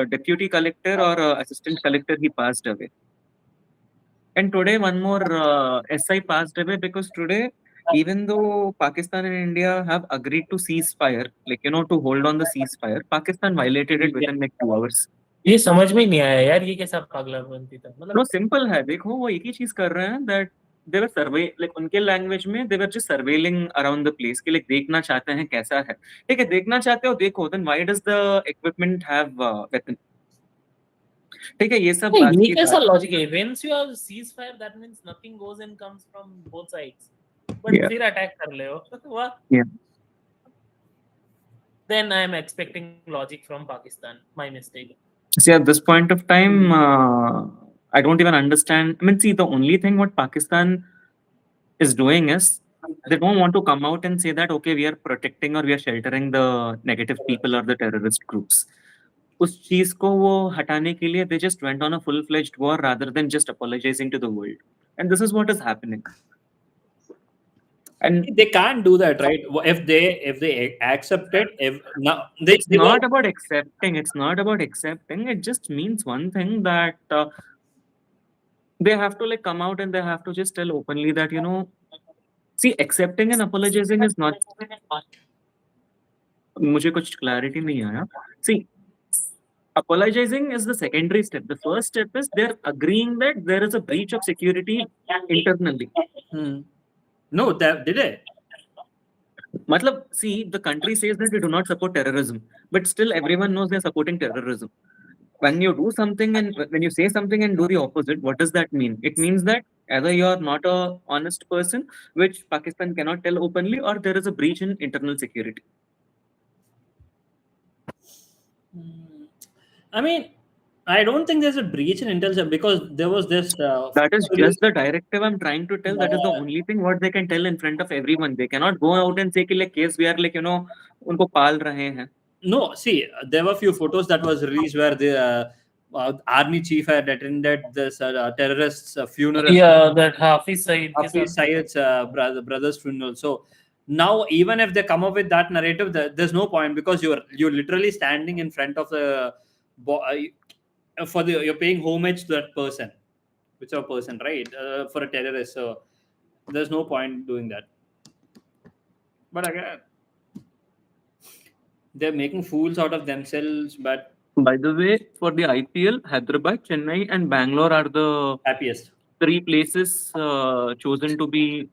deputy collector or assistant collector he passed away. And today one more SI passed away because today even though Pakistan and India have agreed to ceasefire, like to hold on the ceasefire, Pakistan violated it within like 2 hours. ये समझ में नहीं आया यार, ये कैसा पागलपंती था मतलब. No, simple है, देखो वो एक ही चीज कर रहे हैं that they were survey, like उनके लैंग्वेज में they were just surveilling around the place कि like देखना चाहते हैं कैसा है. ठीक है, देखना चाहते हो देखो, then why does the equipment have weapon? ठीक है, ये सब बात ये की कैसा बात. लॉजिक है? Once you have ceasefire, that means nothing goes and comes from both sides. But Yeah. फिर अटैक कर ले हो. What? Yeah. Then I am expecting logic from Pakistan. My mistake. See, at this point of time, I don't even understand. I mean, see, the only thing what Pakistan is doing is they don't want to come out and say that, okay, we are protecting or we are sheltering the negative people or the terrorist groups. उस चीज को वो हटाने के लिए they just went on a full-fledged war rather than just apologizing to the world. And this is what is happening. And They can't do that, right? If they accept it, if now it's not about accepting. It's not about accepting. It just means one thing that they have to like come out and they have to just tell openly that see, accepting and apologizing is not. मुझे कुछ clarity नहीं आया. See, apologizing is the secondary step. The first step is they're agreeing that there is a breach of security internally. No, did they? Matlab, see, the country says that we do not support terrorism, but still everyone knows they're supporting terrorism. When you do something and when you say something and do the opposite, what does that mean? It means that either you're not a honest person, which Pakistan cannot tell openly, or there is a breach in internal security. I mean, I don't think there's a breach in intelligence because there was this. That is just the directive I'm trying to tell. That is the only thing what they can tell in front of everyone. They cannot go out and say, like, case we are like, unko paal rahe hain. No, see, there were few photos that was released where the army chief had attended this terrorist's funeral. Yeah, that Hafiz Saeed's brother's funeral. So now, even if they come up with that narrative, there's no point because you're literally standing in front of the you're paying homage to that person, whichever person, right? For a terrorist, so there's no point doing that. But again, they're making fools out of themselves. But by the way, for the IPL, Hyderabad, Chennai, and Bangalore are the happiest 3 places chosen to be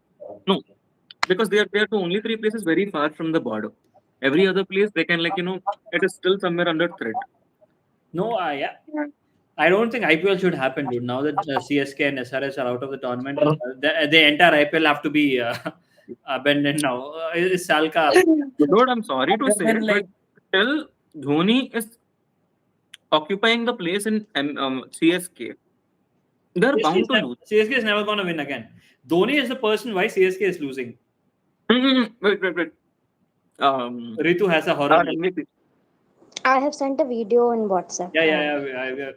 because they are the only 3 places very far from the border. Every other place they can it is still somewhere under threat. No, yeah. I don't think IPL should happen, dude. Now that CSK and SRH are out of the tournament, the entire IPL have to be abandoned now. Salka. Dude, I'm sorry to say, but till Dhoni is occupying the place in CSK, they're bound to lose. CSK is never going to win again. Dhoni is the person why CSK is losing. Wait. Ritu has a horror. I have sent a video in WhatsApp. Yeah.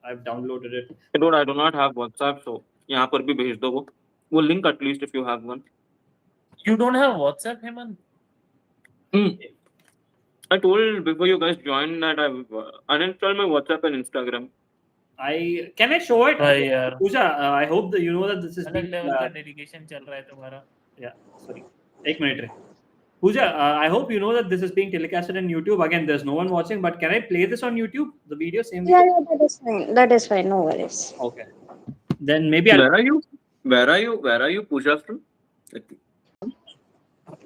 I've downloaded it. Dude, I do not have WhatsApp, so यहाँ पर भी भेज दो वो link at least if you have one. You don't have WhatsApp, Hemant? I told before you guys joined that I've uninstalled my WhatsApp and Instagram. Can I show it? Yeah. Pooja, I hope that you know that this is अलग level का dedication चल रहा है तुम्हारा. Yeah, sorry. 1 minute. Pooja, I hope you know that this is being telecasted on YouTube. Again, there's no one watching, but can I play this on YouTube? The video, same video? Yeah, that is fine. That is fine. No worries. Okay. Then maybe Where are you, Pooja from?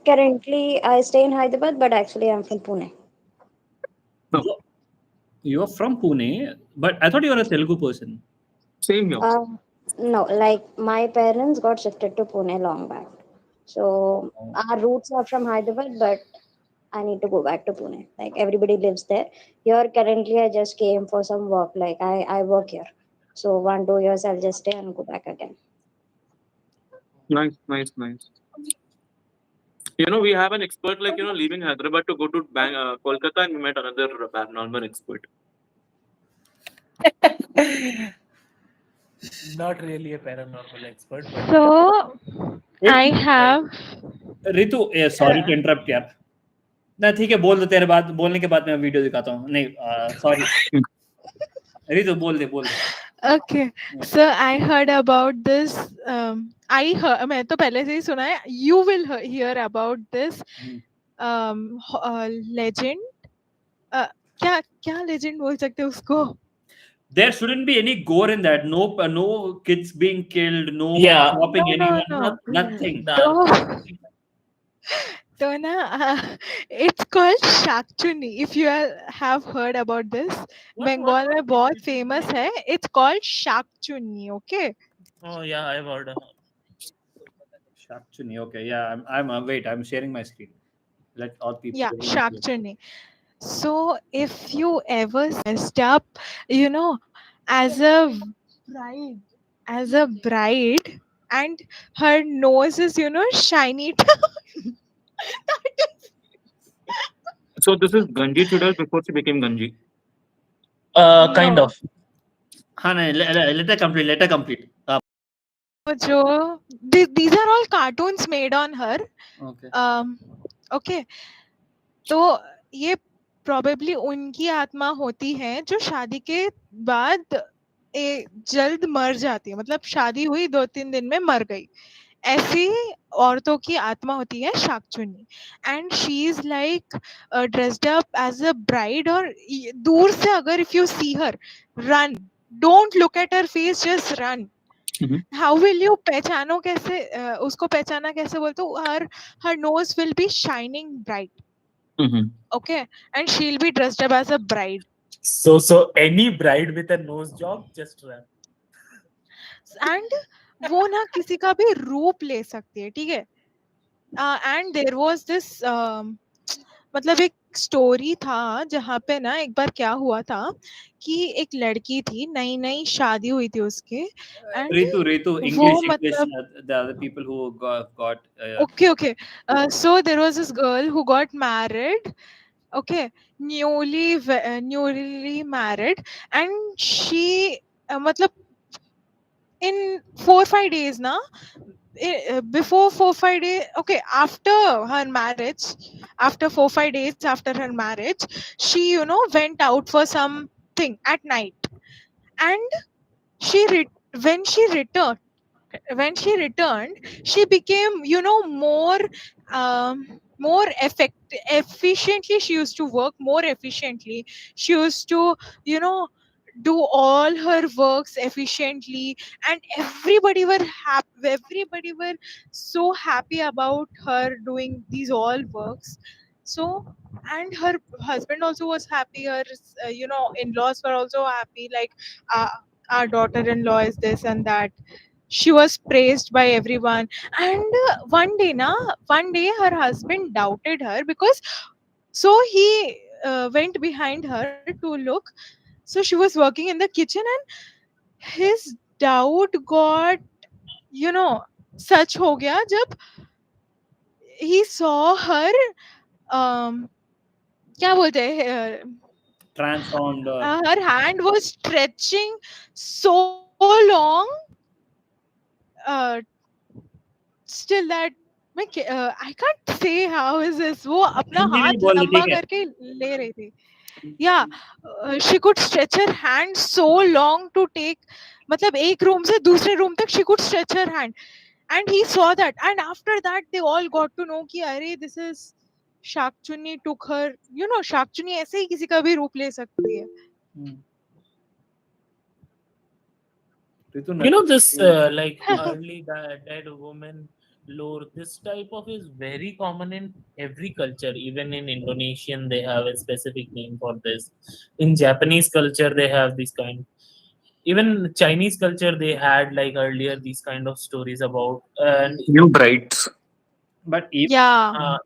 Currently, I stay in Hyderabad, but actually, I'm from Pune. No. You're from Pune, but I thought you were a Telugu person. Same here. No, like my parents got shifted to Pune long back. So our roots are from Hyderabad, but I need to go back to Pune. Like everybody lives there. Here currently I just came for some work. Like I work here. So 1-2 years I'll just stay and go back again. Nice. We have an expert leaving Hyderabad to go to Kolkata, and we met another paranormal expert. Not really a paranormal expert. But So I have. Ritu, sorry to interrupt यार. ना ठीक है बोल दो तेरे बोलने के बाद मैं वीडियो दिखाता हूँ. नहीं, sorry. रितु बोल दे. Okay, so I heard about this. मैं तो पहले से ही सुना है. You will hear about this legend. क्या क्या legend बोल सकते हैं उसको? There shouldn't be any gore in that. No kids being killed. No Yeah. chopping No, anyone. no. Nothing. तो ना it's called Shakchuni. If you have heard about this, Bengal में बहुत famous है. It's called Shakchuni. Okay. Oh yeah, I've heard of it. Shakchuni. Okay, yeah. Wait. I'm sharing my screen. Let all people. Yeah, Shakchuni. So if you ever messed up, you know, as a bride, and her nose is, shiny. So this is Ganji Chudal before she became Ganji. Kind No. of. Let her complete. Let her complete. These are all cartoons made on her. Okay. Okay. तो ये probably उनकी आत्मा होती है जो शादी के बाद जल्द मर जाती है. मतलब शादी हुई 2-3 दिन में मर गई. ऐसी औरतों की आत्मा होती है Shakchunni. And she is like dressed up as a bride. और दूर से अगर if you see her, run, don't look at her face, just run. How will you पहचानो कैसे? उसको पहचाना कैसे बोलते हो? Her nose will be shining bright. Okay, and she'll be dressed up as a bride. So any bride with a nose job, just run. And वो ना किसी का भी रूप ले सकती है. ठीक है. And there was this मतलब एक स्टोरी था जहाँ पे ना एक बार क्या हुआ था कि एक लड़की थी, नई नई शादी हुई थी उसके. एंड Ritu, वो English, मतलब the other people who got okay. So there was this girl who got married. Okay, newly married, and she मतलब in 4-5 days na, before 4-5 days, okay, after her marriage, after 4-5 days after her marriage, she went out for something at night. And when she returned, she became more efficiently. She used to work more efficiently. She used to do all her works efficiently, and everybody were so happy about her doing these all works. So, and her husband also was happy. Her in-laws were also happy, like our daughter-in-law is this and that. She was praised by everyone. And one day her husband doubted her, because so he went behind her to look. So she was working in the kitchen, and his doubt got such हो गया जब he saw her क्या बोलते हैं, transformed. her hand was stretching so long, still that I can't say how is this. वो अपना हिंदी में हाथ बोल दे, लंबा ठीक है. करके ले रही थी. Yeah, she could stretch her hand so long to take, मतलब एक रूम से दूसरे रूम तक she could stretch her hand. And he saw that, and after that they all got to know कि अरे this is शाकचुन्नी took her. शाकचुन्नी ऐसे ही किसी का भी रूप ले सकती है. This like early dead woman lore, this type of is very common in every culture. Even in Indonesian they have a specific name for this. In Japanese culture they have this kind. Even Chinese culture they had like earlier these kind of stories about New brides. But there are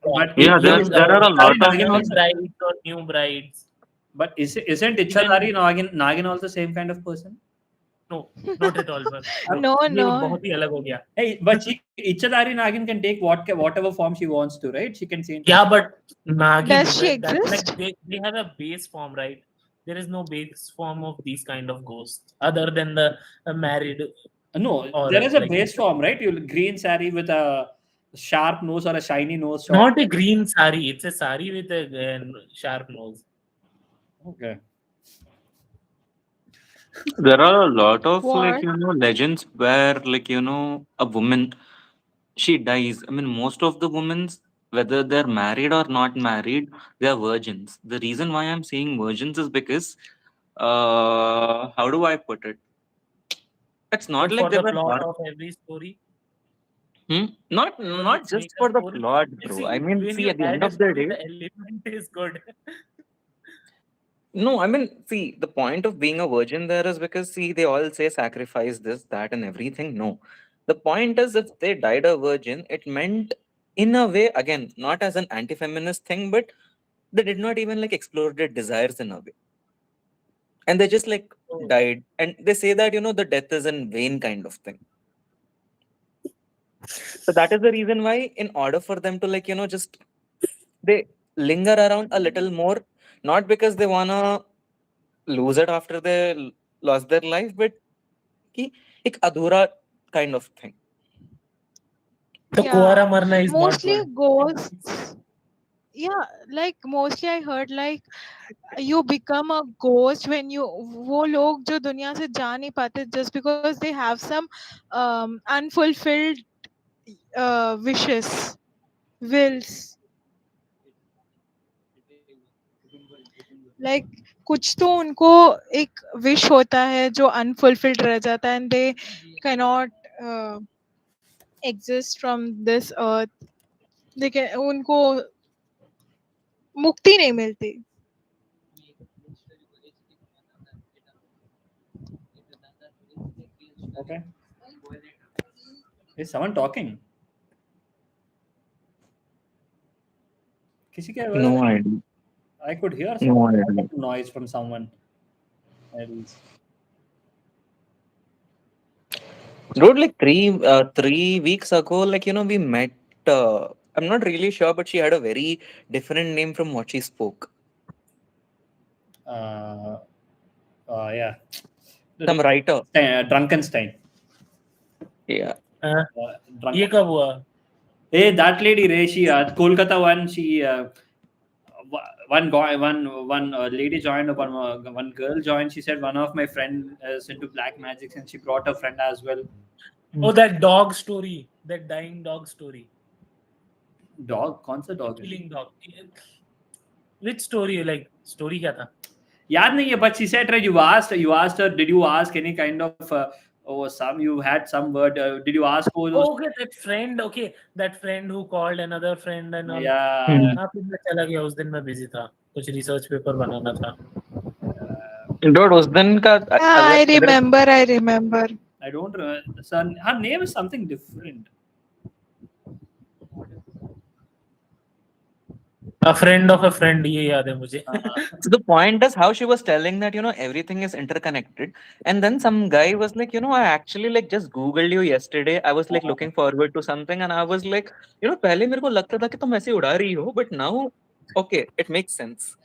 a lot of brides or new brides. But isn't Ichadari Nagin also the same kind of person? No, not at all. No. बहुत ही अलग हो गया. Hey, but Ichadari Nagin can take whatever form she wants to, right? She can change. Yeah, but Nagin, does she exist? Like they have a base form, right? There is no base form of these kind of ghosts other than the married. No, there is a base form, right? Green sari with a sharp nose or a shiny nose. Not a green sari. It's a sari with a sharp nose. Okay. There are a lot of What? legends where a woman she dies. I mean, most of the women, whether they're married or not married, they are virgins. The reason why I'm saying virgins is because, how do I put it? It's not But like for they the were plot hard. of every story, Not just just make a for the story. plot, You bro. see, I mean, when see, you at the add end a of the story, day, the element is good. no, I mean, see, the point of being a virgin there is because, see, they all say sacrifice this, that, and everything. No. The point is, if they died a virgin, it meant, in a way, again, not as an anti feminist thing, but they did not even explore their desires in a way. And they just Oh, died. And they say that, the death is in vain kind of thing. So that is the reason why, in order for them to, just they linger around a little more, not because they wanna lose it after they lost their life, but कि एक अधूरा kind of thing. the Yeah, Kuara Marna is not mostly good. ghosts. Yeah, like mostly I heard like you become a ghost when you वो लोग जो दुनिया से जा नहीं पाते just because they have some unfulfilled wishes, wills. Like कुछ तो उनको एक wish होता है जो unfulfilled रह जाता है and they cannot exist from this earth. उनको मुक्ति नहीं मिलती. Okay. Is someone talking? किसी के No idea. I could hear No some idea. noise from someone else. Dude, 3 weeks ago, we met. I'm not really sure, but she had a very different name from what she spoke. Yeah. Some writer. Drunkenstein. Yeah. ये कब हुआ? Hey, that lady, Ray, she Kolkata one. She one guy, one lady joined. One girl joined. She said one of my friend is into black magic, and she brought a friend as well. Oh, that dog story, that dying dog story. Dog? कौन सा dog? Killing dog. Which story? Like story क्या था? याद नहीं है, but she said, right, you asked her, did you ask any kind of you had some word, did you ask who those? Okay, that friend who called another friend and all. Yeah. हाँ, फिर मैं चला गया, उस दिन मैं busy था, कुछ research paper बनाना था. Dude, उस दिन का I remember. I don't remember. Her name is something different. A friend of a friend, ये याद है मुझे. So the point is how she was telling that everything is interconnected, and then some guy was like, I actually just googled you yesterday. I was looking forward to something, and I was like, पहले मेरे को लगता था कि तुम ऐसे उड़ा रही हो, but now okay, it makes sense.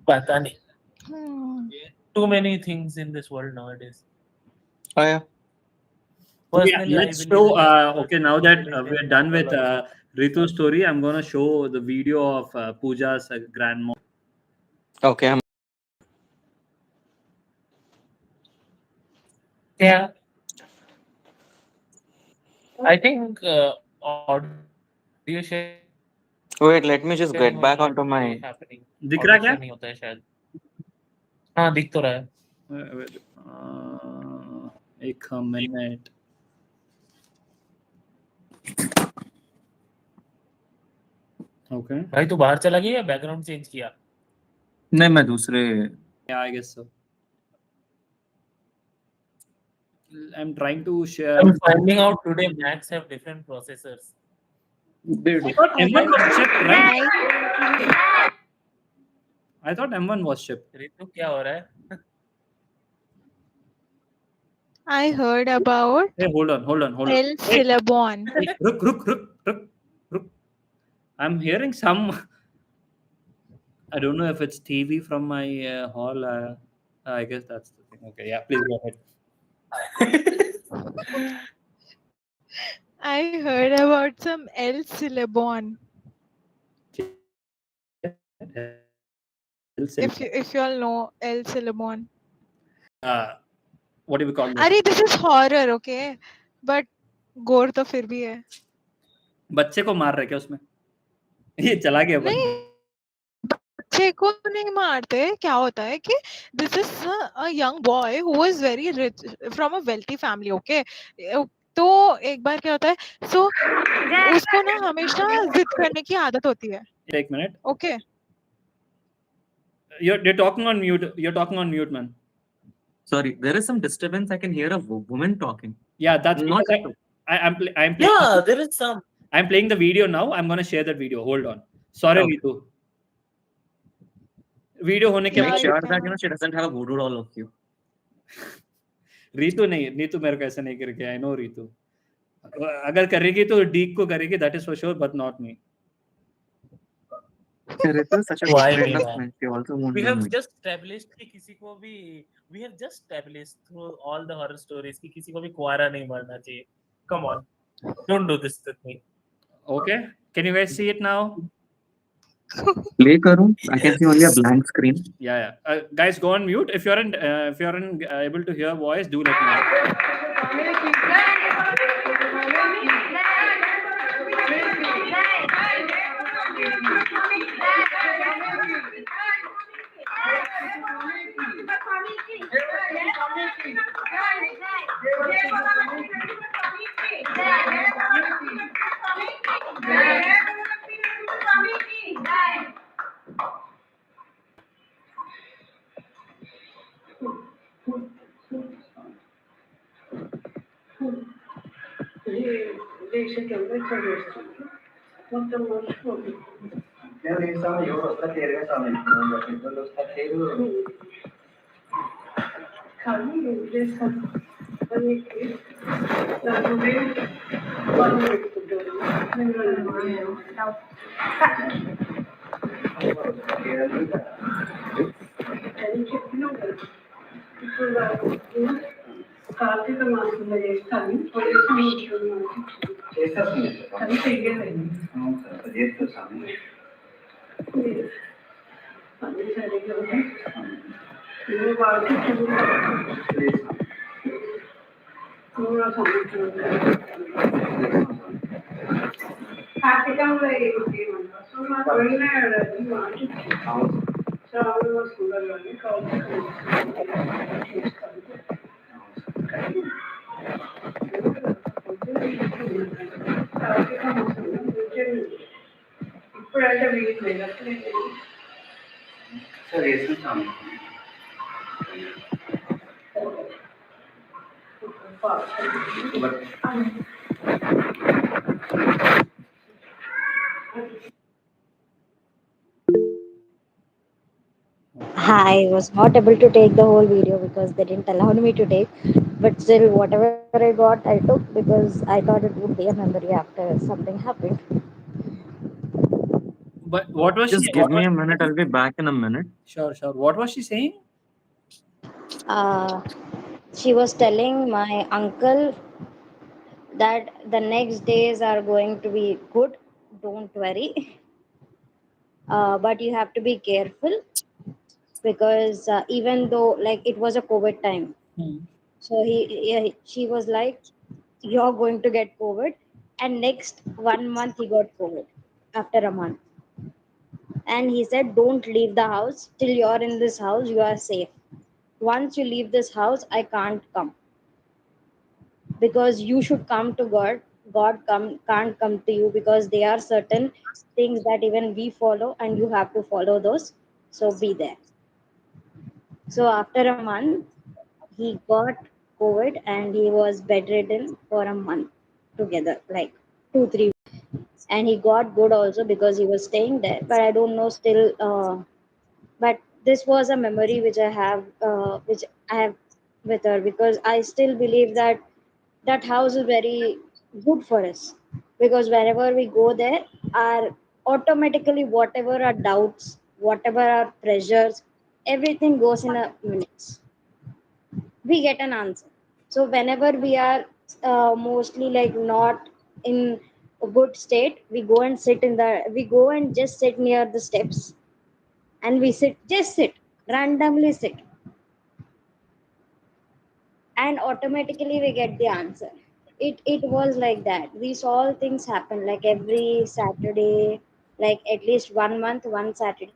पता नहीं. Too many things in this world nowadays. Oh yeah. Personally, let's show. Okay, now that we are done with Ritu's story, I'm gonna show the video of Pooja's grandma. Okay. Yeah. I think audio share. Wait, let me just get back onto my. दिख रहा क्या? नहीं होता है शायद. हाँ, दिख तो रहा है. एक मिनट. Okay. भाई तू बाहर चला गया या बैकग्राउंड चेंज किया? नहीं, मैं दूसरे. Yeah, I guess so. I'm trying to share. I'm finding out today Macs have different processors. Dude. I thought M1 was shipped, right? I thought M1 was shipped. Ritu क्या हो रहा है? I heard about Hey, hold on. El Silabon. Ruk. I'm hearing some. I don't know if it's TV from my hall. I guess that's the thing. Okay, yeah, please go ahead. I heard about some El Silabon. If you all know El Silabon. what do we call this? अरे this is horror, okay? But गोर तो फिर भी है. बच्चे को मार रहे क्या उसमें? ये चला गया नहीं, बच्चे को नहीं मारते. क्या होता है कि this is a young boy who was very rich from a wealthy family, okay? तो एक बार क्या होता है, so उसको ना हमेशा जिद करने की आदत होती है. एक minute. Okay. You're talking on mute. You're talking on mute, man. Sorry, there is some disturbance. I can hear a woman talking. Yeah, that's Not because I'm playing. Yeah, there is some. I'm playing the video now. I'm gonna share that video. Hold on. Sorry, Okay. Ritu. Video होने के Make बाद sure that she doesn't have a voodoo doll of you. Ritu नहीं, रीतू मेरे को ऐसा नहीं करके. I know Ritu. अगर करेगी तो डीक को करेगी. That is for sure, but not me. Ritu is such a Why good friend me, of man? mine. She also won't We know have me. just established कि किसी को भी we have just established through all the horror stories कि किसी को भी कुआरा नहीं मरना चाहिए. Come on, don't do this with me. Okay. Can you guys see it now? Play करूं? I can see only a blank screen. Yeah. Guys, go on mute. If you're able to hear voice, do let me know. Karthika మాసంలో చేస్తాను అది చెయ్యలేదు అది సరిగ్గా నువ్వు వాళ్ళకి నువ్వు సంవత్సరం కార్తీకంలో ఏమంటారు సో నాకు వెళ్ళినాడు మాట శ్రావణ సుందరలోని కార్తీక చేస్తాను ఇప్పుడంటే వీట్లేదు అట్లే I was not able to take the whole video because they didn't allow me to take. But still, whatever I got, I took because I thought it would be a memory after something happened. But what was Just she? give me a minute. I'll be back in a minute. Sure. What was she saying? She was telling my uncle that the next days are going to be good. Don't worry. But you have to be careful because even though like it was a COVID time, so she was like, "You're going to get COVID," and next 1 month he got COVID after a month, and he said, "Don't leave the house till you're in this house. You are safe. Once you leave this house, I can't come because you should come to God. God can't come to you because there are certain things that even we follow, and you have to follow those. So be there." So after a month, he got COVID and he was bedridden for a month together, like 2-3 weeks. And he got good also because he was staying there. But I don't know still. But this was a memory which I have with her because I still believe that that house is very good for us because whenever we go there, our automatically whatever our doubts, whatever our pressures, everything goes in a minutes. We get an answer. So whenever we are mostly like not in a good state, we go and just sit near the steps and we just sit randomly sit and automatically we get the answer. It was like that. These all things happen like every Saturday, like at least 1 month, one Saturday.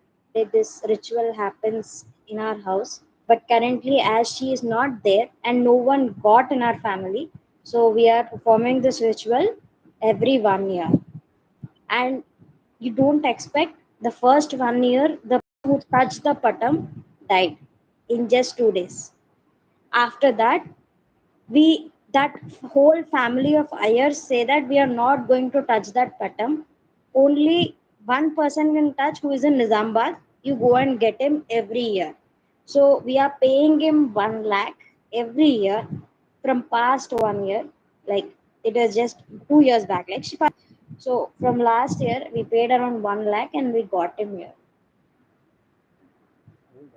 This ritual happens in our house. But currently, as she is not there and no one got in our family, so we are performing this ritual every 1 year. And you don't expect the first 1 year, the who touched the patam died in just 2 days. After that, we that whole family of ayers say that we are not going to touch that patam. Only one person can touch who is in Nizambad. You go and get him every year. So we are paying him 1 lakh every year from past 1 year. Like it is just 2 years back. Like she passed. So from last year we paid around 1 lakh and we got him here.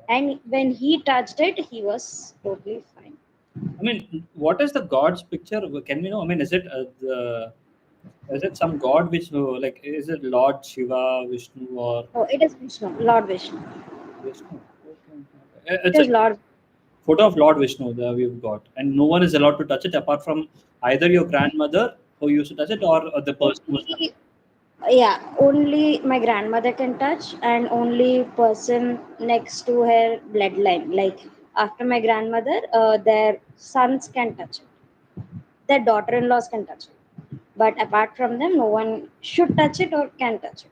And when he touched it, he was totally fine. I mean, what is the god's picture? Can we know? I mean, is it some god which like is it Lord Shiva, Vishnu, or Oh, it is Vishnu, Lord Vishnu. Vishnu? It It's is a Lord. photo of Lord Vishnu that we've got, and no one is allowed to touch it apart from either your grandmother who used to touch it or the person who's Only, yeah, only my grandmother can touch, and only person next to her bloodline. Like after my grandmother, their sons can touch it. Their daughter-in-laws can touch it. But apart from them, no one should touch it or can touch it.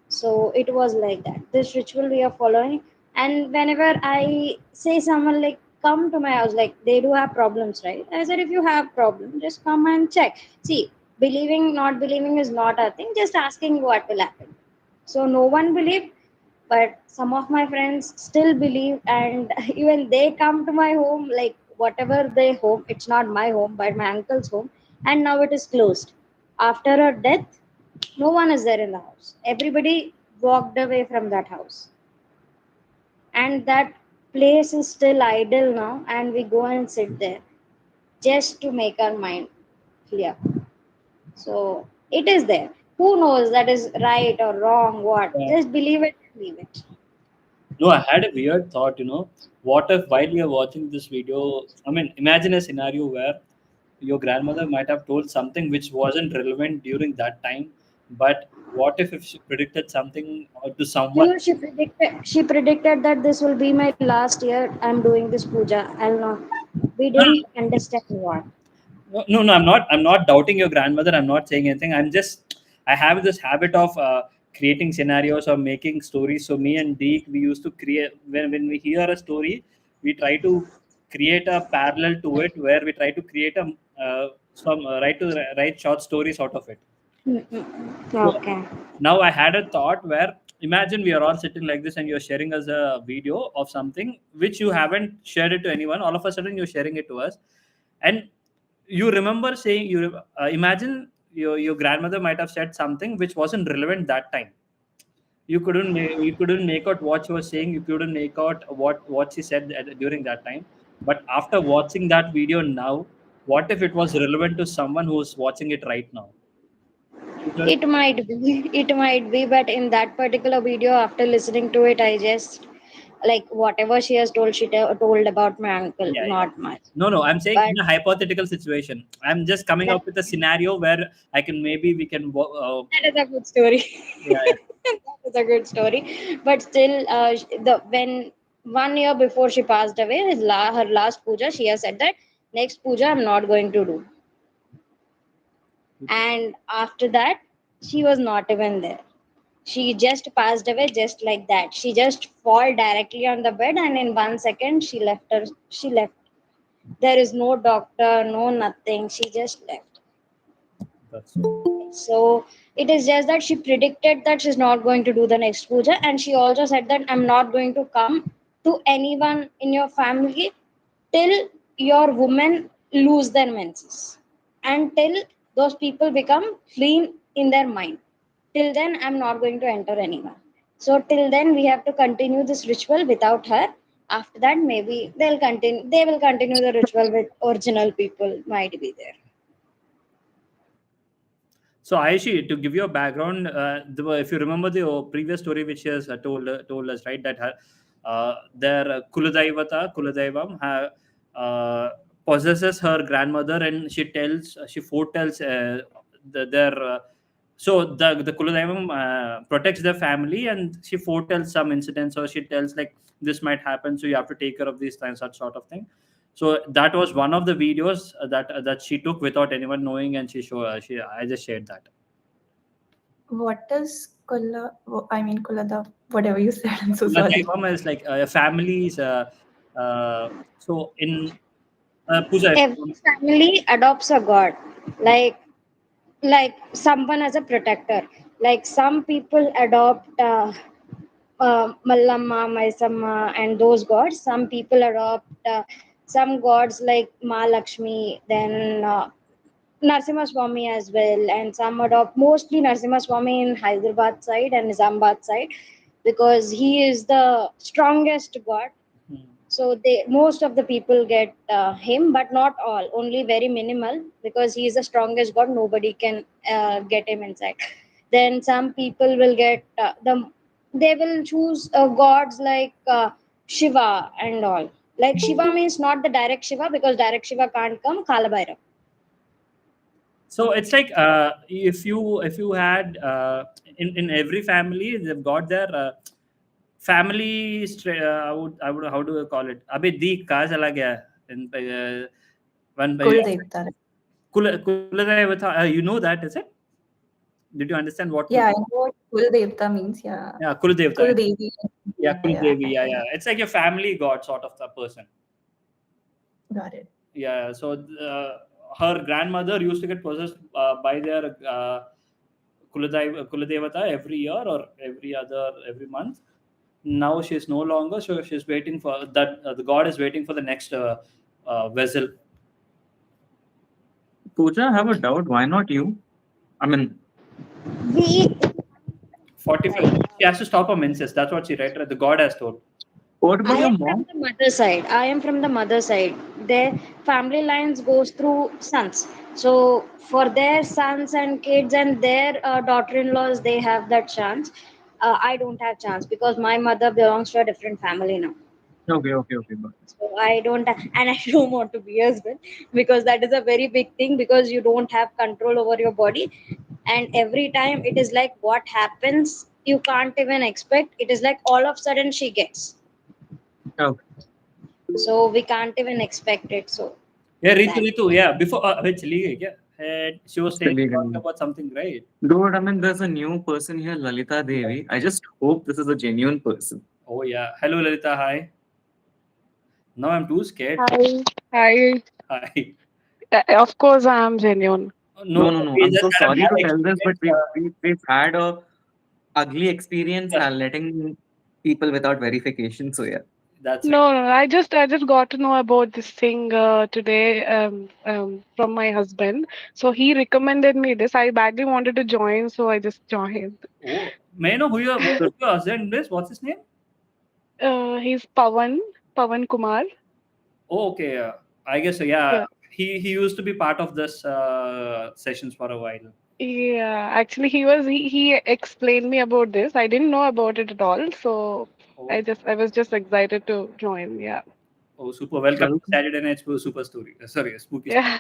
So it was like that. This ritual we are following. And whenever I say someone like come to my house, like they do have problems, right? I said if you have problem, just come and check. See, believing, not believing is not a thing. Just asking what will happen. So no one believed, but some of my friends still believe, and even they come to my home, like whatever their home. It's not my home, but my uncle's home, and now it is closed. After her death, no one is there in the house. Everybody walked away from that house. And that place is still idle now, and we go and sit there just to make our mind clear. So it is there. Who knows that is right or wrong, what? Just believe it and leave it. No, I had a weird thought, what if while you're watching this video, I mean, imagine a scenario where your grandmother might have told something which wasn't relevant during that time, but what if she predicted something to someone? She predicted that this will be my last year. I'm doing this puja. I'll not. We No, didn't understand what. no, I'm not doubting your grandmother. I'm not saying anything. I have this habit of creating scenarios or making stories. So me and Deek, we used to create when we hear a story, we try to create a parallel to it where we try to create some write short stories out of it. So Okay. now I had a thought where imagine we are all sitting like this and you're sharing us a video of something which you haven't shared it to anyone. All of a sudden you're sharing it to us, and you remember saying imagine your grandmother might have said something which wasn't relevant that time. You couldn't make out what she was saying. You couldn't make out what she said during that time. But after watching that video now, what if it was relevant to someone who's watching it right now? It might be, but in that particular video, after listening to it, I just like whatever she has told, told about my uncle, Yeah, yeah. not much. No, I'm saying But in a hypothetical situation. I'm just coming that, up with a scenario where we can. that is a good story. Yeah, yeah. That is a good story. But still, the when 1 year before she passed away, her last puja, she has said that next puja I'm not going to do. And after that, she was not even there. She just passed away just like that. She just fall directly on the bed, and in 1 second she left. There is no doctor, no nothing. She just left. That's So it is just that she predicted that she's not going to do the next puja, and she also said that I'm not going to come to anyone in your family till your women lose their menses, and till those people become clean in their mind. Till then, I'm not going to enter anyone. So till then, we have to continue this ritual without her. After that, maybe they'll continue. They will continue the ritual with original people. Might be there. So Aishi, to give you a background, if you remember the previous story which she has told us, right, that their Kuladaivam possesses her grandmother, and she foretells their. So the Kuladaivam protects their family, and she foretells some incidents, or she tells like this might happen, so you have to take care of these things, such sort of thing. So that was one of the videos that she took without anyone knowing, and I just shared that. What is Kula? I mean Kulada, whatever you said. I'm so sorry. Kuladaivam is like families. So in Pooja, Every family adopts a god, like someone as a protector. Like some people adopt Mallamma, Maisamma, and those gods. Some people adopt some gods like Ma Lakshmi, then Narasimha Swami as well, and some adopt mostly Narasimha Swami in Hyderabad side and Nizamabad side because he is the strongest god. So most of the people get him, but not all. Only very minimal because he is the strongest god. Nobody can get him inside. Then some people will get they will choose gods like Shiva and all. Like Shiva means not the direct Shiva because direct Shiva can't come. Kala Bhairav. So it's like if you had in every family they've got their family. I would how do I call it? Abhi di कहाँ चला गया? In one Kuldevta. Kuladevata. You know that, is it? Did you understand what? Yeah, I know what Kuldevta means. Yeah. Yeah, Kuladevta. Kuldevi. Yeah, Kuldevi. Yeah. It's like your family god sort of the person. Got it. Yeah. So her grandmother used to get possessed by their Kuladevata every year or every month. Now she's no longer, so she's waiting for that. The god is waiting for the next vessel. Pooja, I have a doubt. Why not you? I mean, 45. She has to stop her menses. That's what she read. The god has told. What about I your am mom? from the mother side. I am from the mother side. Their family lines goes through sons. So for their sons and kids and their daughter-in-laws, they have that chance. I don't have chance because my mother belongs to a different family now. Okay. Got it. So I don't, and I don't want to be husband because that is a very big thing because you don't have control over your body, and every time it is like what happens you can't even expect. It is like all of a sudden she gets. Okay. So we can't even expect it. So Yeah, Ritu. Yeah, before she was saying about something, right? Dude, I mean, there's a new person here, Lalita Devi. I just hope this is a genuine person. Oh yeah. Hello, Lalita. Hi. Now I'm too scared. Hi. Hi. Of course, I am genuine. No. we I'm just so had a sorry bad to tell this, but experience, we've had a ugly experience letting people without verification. So yeah. That's it. No, I just got to know about this thing today from my husband. So he recommended me this. I badly wanted to join, so I just joined. Oh, may I know who your husband is? What's his name? He's Pawan Kumar. Oh, okay. I guess Yeah. He used to be part of this sessions for a while. Yeah, actually, he explained me about this. I didn't know about it at all, so I was just excited to join. Yeah. Oh, super! Welcome to Saturday Night Super Story. Sorry, Spooky. Yeah.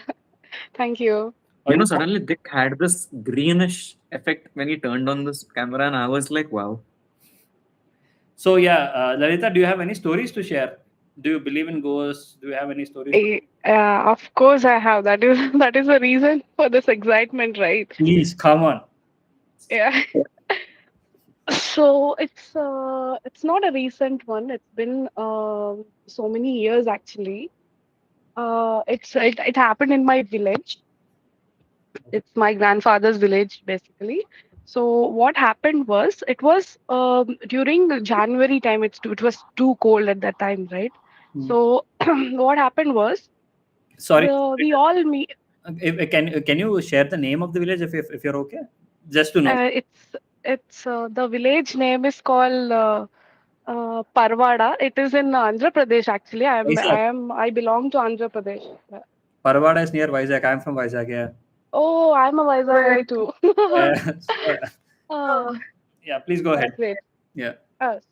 Thank you. You know, suddenly Dick had this greenish effect when he turned on this camera, and I was like, wow. So yeah, Lalita, do you have any stories to share? Do you believe in ghosts? Do you have any stories? Of course, I have. That is the reason for this excitement, right? Please, come on. Yeah. So it's not a recent one. It's been so many years actually. It happened in my village. It's my grandfather's village basically. So what happened was it was during the January time. It was too cold at that time, right? So what happened was Sorry. we all meet. Can you share the name of the village if you're okay? Just to know. It's the village name is called Parvada. It is in Andhra Pradesh actually. I belong to Andhra Pradesh. Yeah. Parvada is near Vizag. I'm from Vizag. Yeah. Oh, I'm a Vizag guy too. Yeah, please go ahead. Great. Yeah.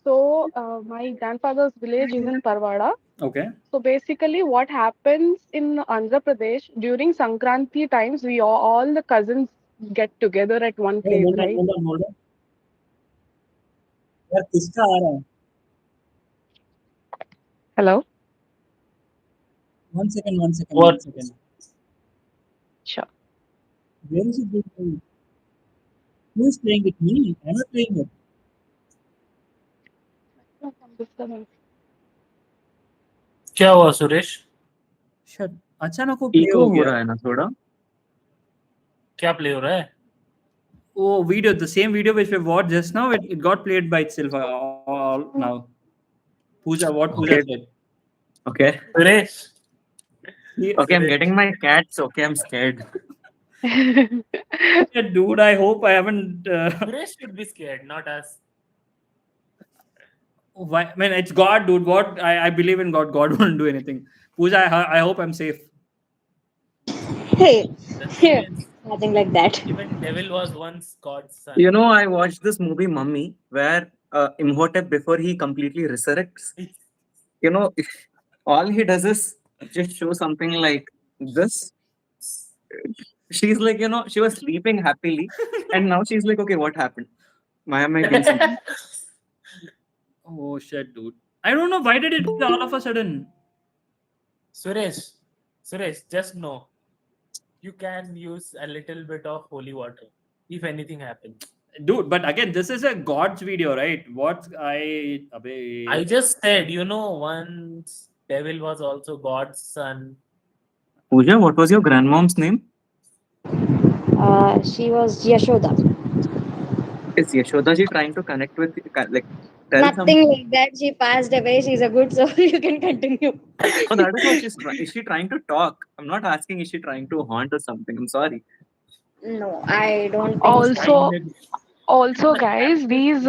So my grandfather's village is in Parvada. Okay. So basically, what happens in Andhra Pradesh during Sankranti times, we all the cousins get together at one Hey, place, hold on, right? hold on, hold on. यार किसका आ रहा है? Hello. One second, one second, What? one second. Sure. Where is it being played? Who is playing it? Me? I'm not playing it. क्या हुआ Suresh? Shut. अचानक वो play eco हो हो गया. रहा है ना थोड़ा. क्या प्ले हो रहा है? Oh, video, the same video which we watched just now, it got played by itself all now. Pooja, what Pooja Okay. said. Okay. Suresh. Okay, I'm getting my cats. Okay, I'm scared. Dude, I hope I haven't. Suresh should be scared, not us. Why? I mean, it's God, dude. What? I believe in God. God won't do anything. Pooja, I hope I'm safe. Hey, The thing is, nothing like that. even devil was once God's son. You know, I watched this movie Mummy where Imhotep, before he completely resurrects, you know, all he does is just show something like this. She's like, you know, she was sleeping happily, and now she's like, okay, what happened? Why am I doing something? Oh shit, dude. I don't know why did it all of a sudden. Suresh, just know you can use a little bit of holy water if anything happens. Dude, but again, this is a God's video, right? What I just said, once devil was also God's son. Pooja, what was your grandmom's name? She was Yashoda. Is Yashoda ji trying to connect with, like, tell Nothing something? like that. She passed away. She's a good soul. You can continue. Oh, that is what she's trying. Is she trying to talk? I'm not asking, is she trying to haunt or something? I'm sorry. No, I don't think Also, guys, these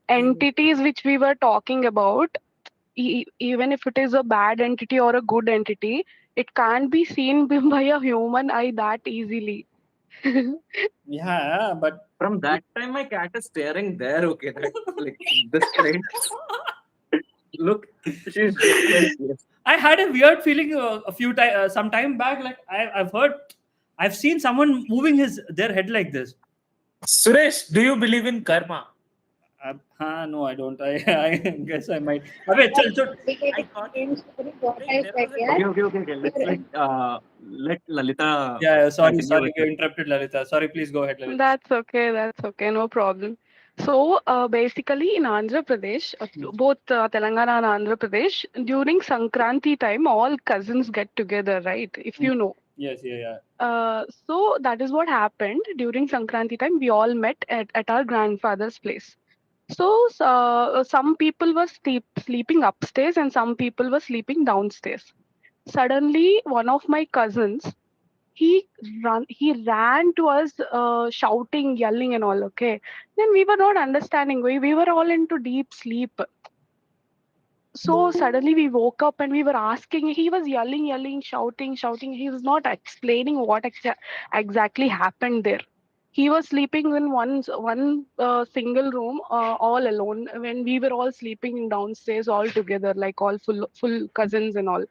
entities which we were talking about, even if it is a bad entity or a good entity, it can't be seen by a human eye that easily. Yeah, but from that time, my cat is staring there. Okay, like this straight. Look, she's just like this. I had a weird feeling a few times, some time back. Like I've seen someone moving their head like this. Suresh, do you believe in karma? No, I don't. I guess I might. Wait, chill. Okay. Let Lalita. Yeah, sorry, continue with we it. interrupted Lalita. Sorry, please go ahead, Lalita. That's okay, no problem. So basically in Andhra Pradesh, both Telangana and Andhra Pradesh, during Sankranti time, all cousins get together, right? If you know. Yes, yeah. So that is what happened during Sankranti time. We all met at our grandfather's place. So some people were sleeping upstairs and some people were sleeping downstairs. Suddenly, one of my cousins, he ran to us, shouting, yelling, and all. Okay, then we were not understanding. We were all into deep sleep. So suddenly we woke up and we were asking. He was yelling, shouting. He was not explaining what exactly happened there. He was sleeping in one single room, all alone. When we were all sleeping downstairs all together, like all full cousins and all.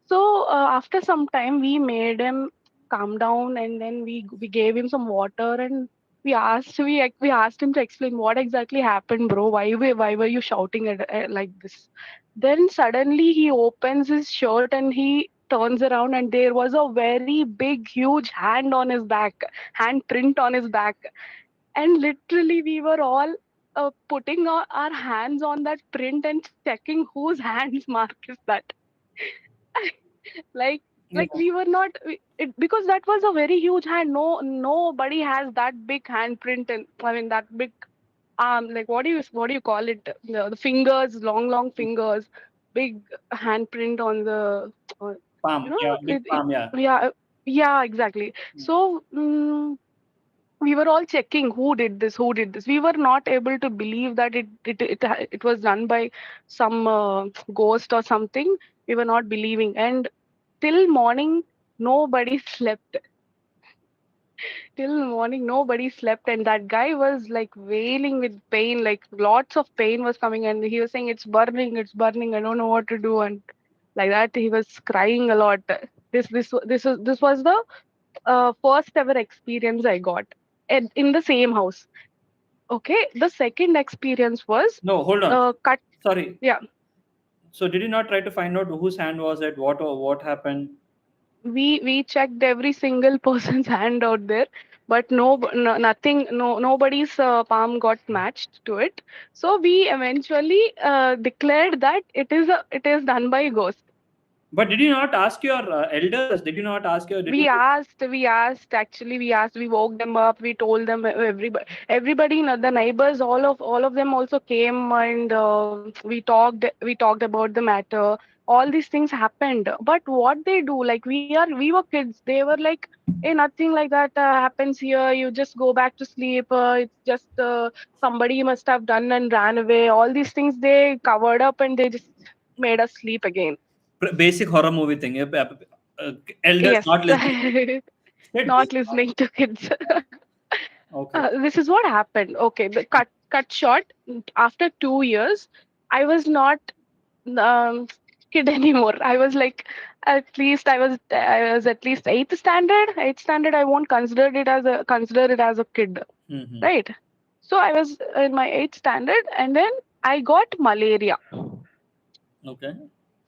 So after some time, we made him calm down, and then we gave him some water, and we asked him to explain what exactly happened, bro. Why were you shouting like this? Then suddenly he opens his shirt and he turns around, and there was a very big, huge hand on his back, hand print on his back, and literally we were all putting our hands on that print and checking whose hand's mark is that. like we were not because that was a very huge hand. Nobody has that big handprint, and I mean that big like what do you call it, the fingers, long fingers, big handprint on the Palm, yeah, big palm, yeah. yeah, exactly. So we were all checking who did this. We were not able to believe that it was done by some ghost or something. We were not believing, and till morning nobody slept. Till morning nobody slept, and that guy was like wailing with pain, like lots of pain was coming, and he was saying it's burning, I don't know what to do. And like that. He was crying a lot. This was the first ever experience I got in the same house. Okay, the second experience was No, hold on. cut. Sorry. Yeah, So did you not try to find out whose hand was it? What happened? we checked every single person's hand out there, but nothing, nobody's palm got matched to it. So we eventually declared that it is done by ghost. But did you not ask your elders? Did you not ask your? Actually we asked, we woke them up, we told them, everybody, the neighbors, all of them also came, and we talked about the matter. All these things happened, but what they do, like we were kids, they were like, hey, nothing like that happens here, you just go back to sleep, it's just somebody must have done and ran away. All these things they covered up, and they just made us sleep again. Basic horror movie thing. Elders Yes. not listening. Not listening to kids. Okay. This is what happened. Okay, the cut short. After 2 years, I was not kid anymore. I was like, I was at least eighth standard. Eighth standard. I won't consider it as a kid, Mhm. right? So I was in my eighth standard, and then I got malaria. Okay.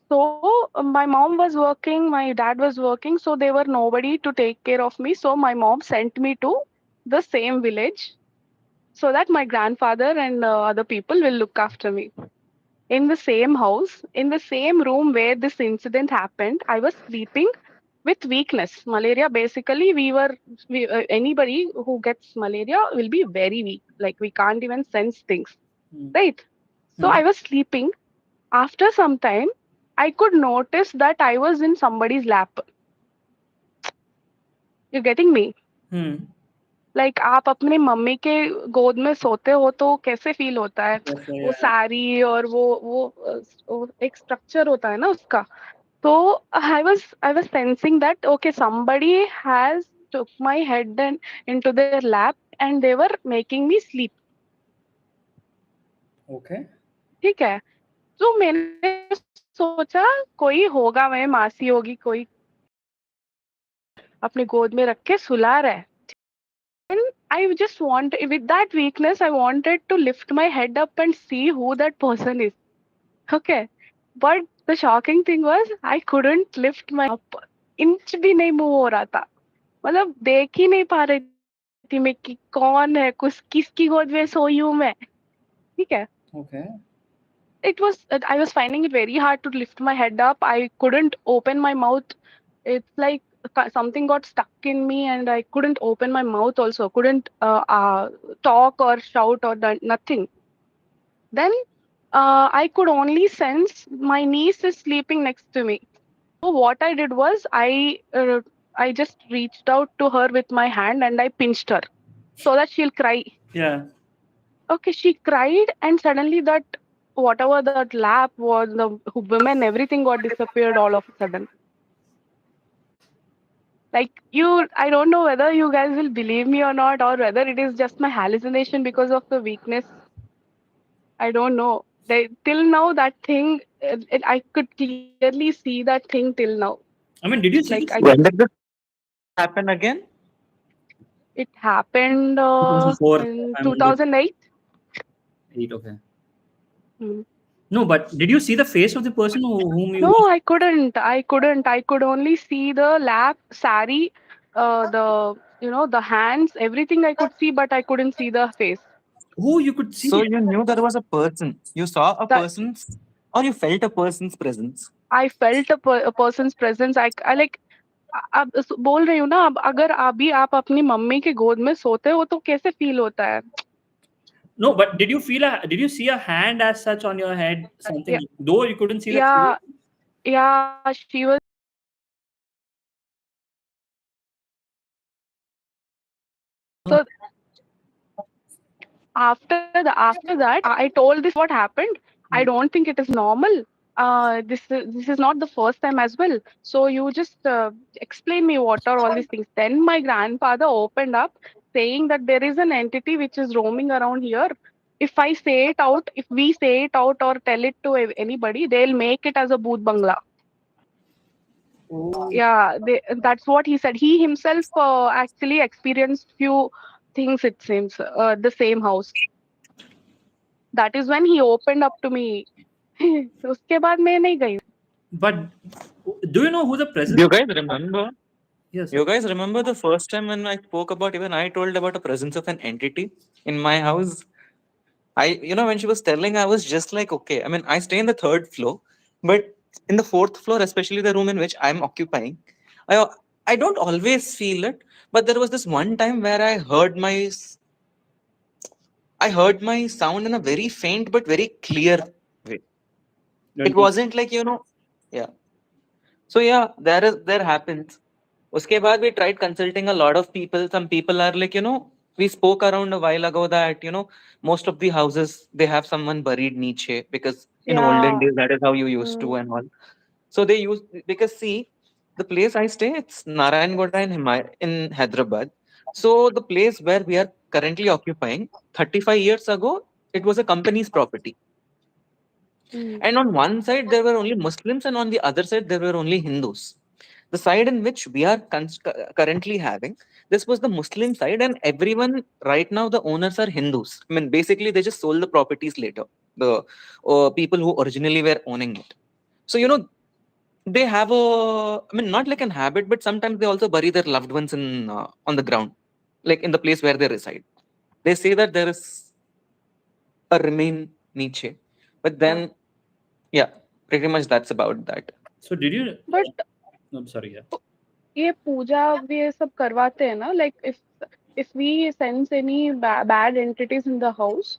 So my mom was working, my dad was working, so there were nobody to take care of me. So my mom sent me to the same village so that my grandfather and other people will look after me. In the same house, in the same room where this incident happened, I was sleeping with weakness. Malaria, basically, anybody who gets malaria will be very weak. Like we can't even sense things, right? So I was sleeping. After some time, I could notice that I was in somebody's lap. You're getting me? Like आप अपने mummy के गोद में सोते हो तो कैसे feel होता है, वो साड़ी और वो एक स्ट्रक्चर होता है ना उसका. So I was sensing that okay, somebody has took my head and into their lap and they were making me sleep. Okay. ठीक है. तो मैंने सोचा कोई होगा, मैं मासी होगी कोई अपने गोद में रख के सुला रहा है. And I just with that weakness, I wanted to lift my head up and see who that person is. Okay. But the shocking thing was, I couldn't lift my up. Inch भी नहीं move हो रहा था. मतलब देख ही नहीं पा रही थी मैं कि कौन है, किसकी गोद में सोई हूँ मैं. ठीक है. Okay. I was finding it very hard to lift my head up. I couldn't open my mouth. It's like something got stuck in me and I couldn't open my mouth also. Couldn't talk or shout or nothing. Then I could only sense my niece is sleeping next to me. So what I did was I just reached out to her with my hand and I pinched her so that she'll cry. Yeah. Okay, she cried and suddenly that whatever that lap was, the women, everything got disappeared all of a sudden. Like I don't know whether you guys will believe me or not, or whether it is just my hallucination because of the weakness. I don't know. Till now, that thing, I could clearly see that thing till now. I mean, did you see Like this? When did this happen again? It happened 2004, in I'm 2008. 8, okay. Hmm. No, but did you see the face of the person whom you? No, I couldn't. I could only see the lap, sari, the hands, everything I could see, but I couldn't see the face. Who you could see? So you knew there was a person. You saw a That- person's, or you felt a person's presence. I felt a person's presence. I like. अब बोल रही हूँ ना, अब अगर अभी आप अपनी मम्मी के गोद में सोते हो तो कैसे फील होता है. No, but did you see a hand as such on your head? Something, Yeah. though you couldn't see the Yeah, face? yeah, she was. So after that, I told this what happened. I don't think it is normal. This is not the first time as well. So you just explain me what are all these things. Then my grandfather opened up, saying that there is an entity which is roaming around here. If we say it out or tell it to anybody, they'll make it as a bhoot bangla. Yeah, that's what he said. He himself actually experienced few things, it seems, the same house. That is when he opened up to me. उसके बाद मैं नहीं गई. But do you know who the Do presence? you guys remember? Yes. You guys remember the first time when I spoke about, even I told about the presence of an entity in my house? When she was telling, I was just like, okay. I mean, I stay in the third floor, but in the fourth floor, especially the room in which I'm occupying, I don't always feel it. But there was this one time where I heard my sound in a very faint but very clear way. It wasn't like, yeah. So yeah, there happens. Uske baad we tried consulting a lot of people. Some people are like, we spoke around a while ago that, most of the houses, they have someone buried niche because in olden days, that is how you used to and all. So they use, because see, the place I stay, it's Narayangoda in Hyderabad. So the place where we are currently occupying, 35 years ago, it was a company's property. And on one side, there were only Muslims, and on the other side, there were only Hindus. The side in which we are currently having, this was the Muslim side, and everyone right now, the owners are Hindus. I mean, basically, they just sold the properties later, the people who originally were owning it. So, they have not like an habit, but sometimes they also bury their loved ones on the ground, like in the place where they reside. They say that there is a remain niche, but then, yeah, pretty much that's about that. So did you? But I'm sorry. Yeah. ये पूजा ये सब करवाते हैं ना, like if we sense any bad entities in the house,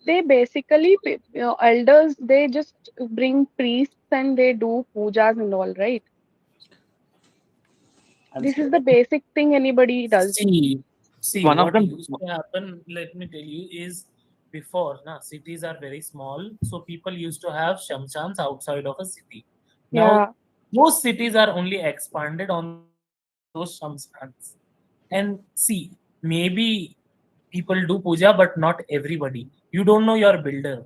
they basically, elders, they just bring priests and they do pujas and all, right? This is the basic thing anybody does. See, One of what them- used to happen, let me tell you, is before, cities are very small, so people used to have shamshans outside of a city. Now, Yeah. most cities are only expanded on those shamshans. And see, maybe people do puja, but not everybody. You don't know your builder.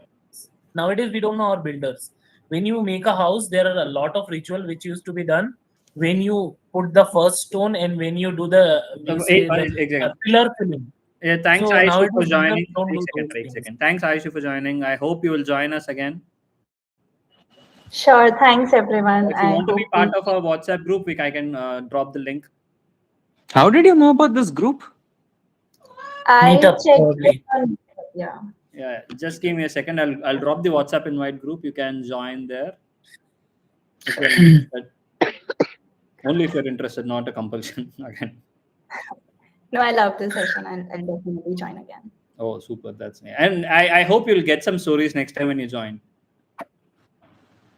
Nowadays, we don't know our builders. When you make a house, there are a lot of ritual which used to be done when you put the first stone and when you do the Exactly. pillar filling. Yeah, thanks, So Aishu, nowadays for joining. don't Wait do a second, those wait a things. second. Thanks, Aishu, for joining. I hope you will join us again. Sure. Thanks, everyone. If you I want to hope be part of our WhatsApp group, I can drop the link. How did you know about this group? I Meetup, checked. probably. Yeah. Yeah, just give me a second. I'll drop the WhatsApp invite group. You can join there. If you're interested. Only if you're interested, not a compulsion again. No, I love this session and I'll definitely join again. Oh, super. That's me. And I hope you'll get some stories next time when you join.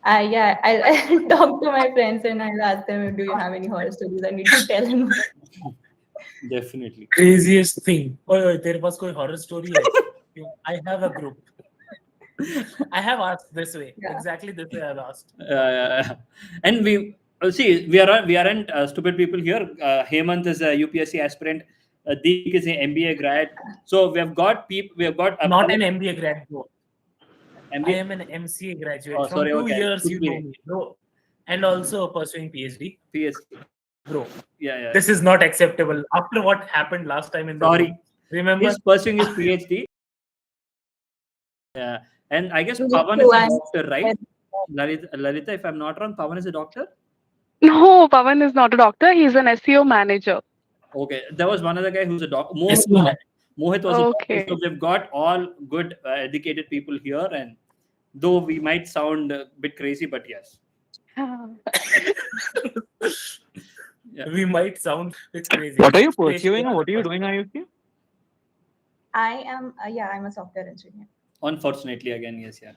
Yeah, I'll talk to my friends and I'll ask them, do you have any horror stories? I need to tell them. Definitely. Craziest thing. Oh, there was कोई horror story है. I have a group. I have asked this way. Yeah. Exactly this way I've asked. And we aren't stupid people here. Hemant is a UPSC aspirant. Deek is an MBA grad. So we have got people. We have got Not an MBA grad, bro. MBA? I am an MCA graduate. Oh, From sorry, 2 okay. years, you know Okay. me, bro. And also pursuing PhD. PhD. Bro, Yeah. this is not acceptable. After what happened last time in the Sorry. room, remember? He's pursuing his PhD. Yeah. And I guess Me Pavan too, is a I'm- doctor, right? Lalita, if I'm not wrong, Pavan is a doctor? No, Pavan is not a doctor. He's an SEO manager. Okay. There was one other guy who's a doctor. SEO. Mohit was a Okay. doctor. So we've got all good, educated people here. And though we might sound a bit crazy, but yes. Yeah. We might sound a bit crazy. What are you pursuing or what are you doing, Ayushi? I am, I'm a software engineer. Unfortunately, again, yes, yeah.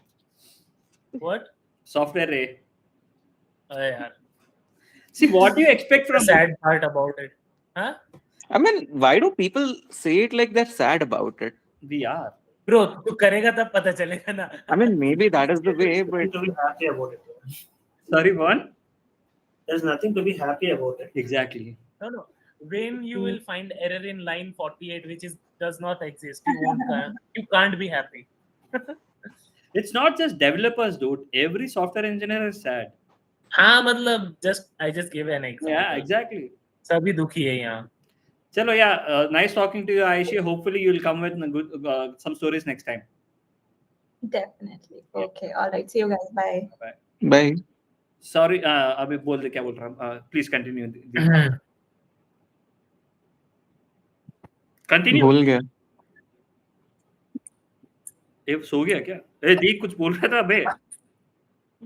What? Software A. Yeah. See, what do you expect The from sad part about it. Huh? I mean, why do people say it like they're sad about it? We are. Bro, तू करेगा तब पता चलेगा ना. I mean, maybe that is the way, but To be happy about it. Sorry, one? There's nothing to be happy about it. Exactly. No. When you will find error in line 48, which does not exist, you can't be happy. It's not just developers, dude. Every software engineer is sad. हाँ मतलब I just give an example. Yeah, exactly. सभी दुखी है यहाँ. Chalo, yeah, nice talking to you, Aishi. Hopefully, you'll come with good, some stories next time. Definitely. Okay. All right. See you guys. Bye. Bye. Bye. Sorry, अभी बोल दे क्या बोल रहा हूँ. Please continue. Continue. भूल गया. ये सो गया क्या? ए दीप कुछ बोल रहा था बे.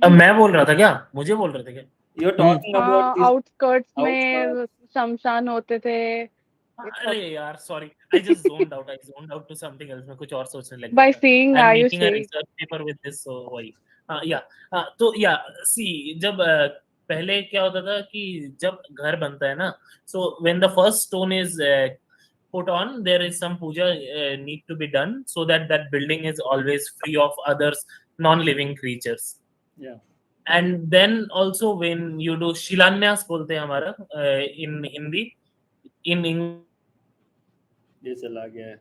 अब मैं बोल रहा था क्या? मुझे बोल रहे थे क्या? You're talking about these outskirts outskirts. में शमशान होते थे. अरे यार sorry, I just zoned out. I zoned out to something else. मैं कुछ और सोचने लग By गया था. seeing I'm Ayush making a saying. research paper with this, so वही. तो see जब पहले क्या होता था कि जब घर बनता है ना, so when the first stone is put on, there is some puja need to be done so that that building is always free of others non-living creatures. Yeah. And then also when you do शिलान्यास बोलते हैं हमारा in Hindi, in English. ये चला गया है.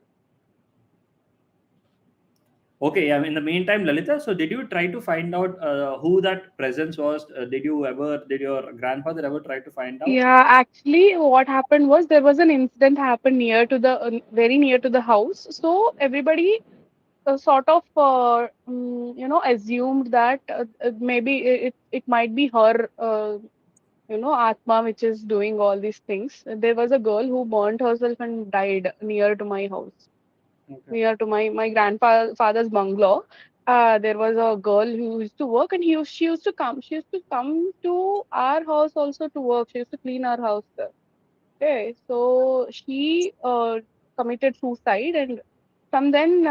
Okay, yeah. In the meantime, Lalita, so did you try to find out who that presence was? Did your grandfather ever try to find out? Yeah, actually, what happened was there was an incident happened near to the very near to the house. So everybody sort of assumed that maybe it might be her Atma which is doing all these things. There was a girl who burnt herself and died near to my house, near to my grandfather's bungalow. There was a girl who used to work, and she used to come. She used to come to our house also to work. She used to clean our house. Okay, so she committed suicide, and from then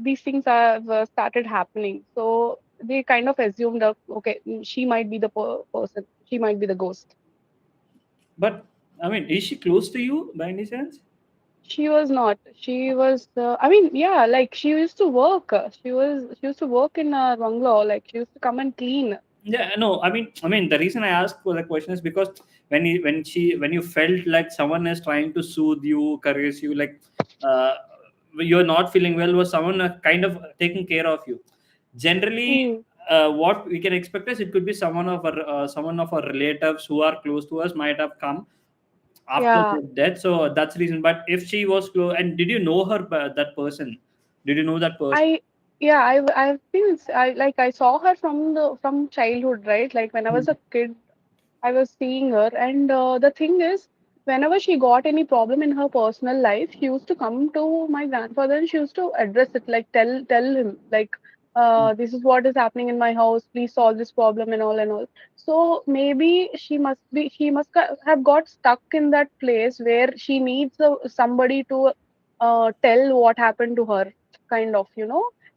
these things have started happening. So they kind of assumed that okay, she might be the person. She might be the ghost. But I mean, is she close to you by any chance? She was not. She was. I mean, yeah, like she used to work. She used to work in a bungalow. Like she used to come and clean. Yeah, no. I mean, the reason I asked for the question is because when you felt like someone is trying to soothe you, caress you, like you're not feeling well, was someone kind of taking care of you. Generally, what we can expect is it could be someone of our relatives who are close to us might have come after Yeah. the death. So that's the reason. But if she was close, and did you know her, that person? Did you know that person? I've been I saw her from childhood, right? Like when I was a kid, I was seeing her, and the thing is, whenever she got any problem in her personal life, she used to come to my grandfather and she used to address it, like tell him like, this is what is happening in my house. Please solve this problem and all and all. So maybe she must have got stuck in that place where she needs somebody to tell what happened to her, kind of,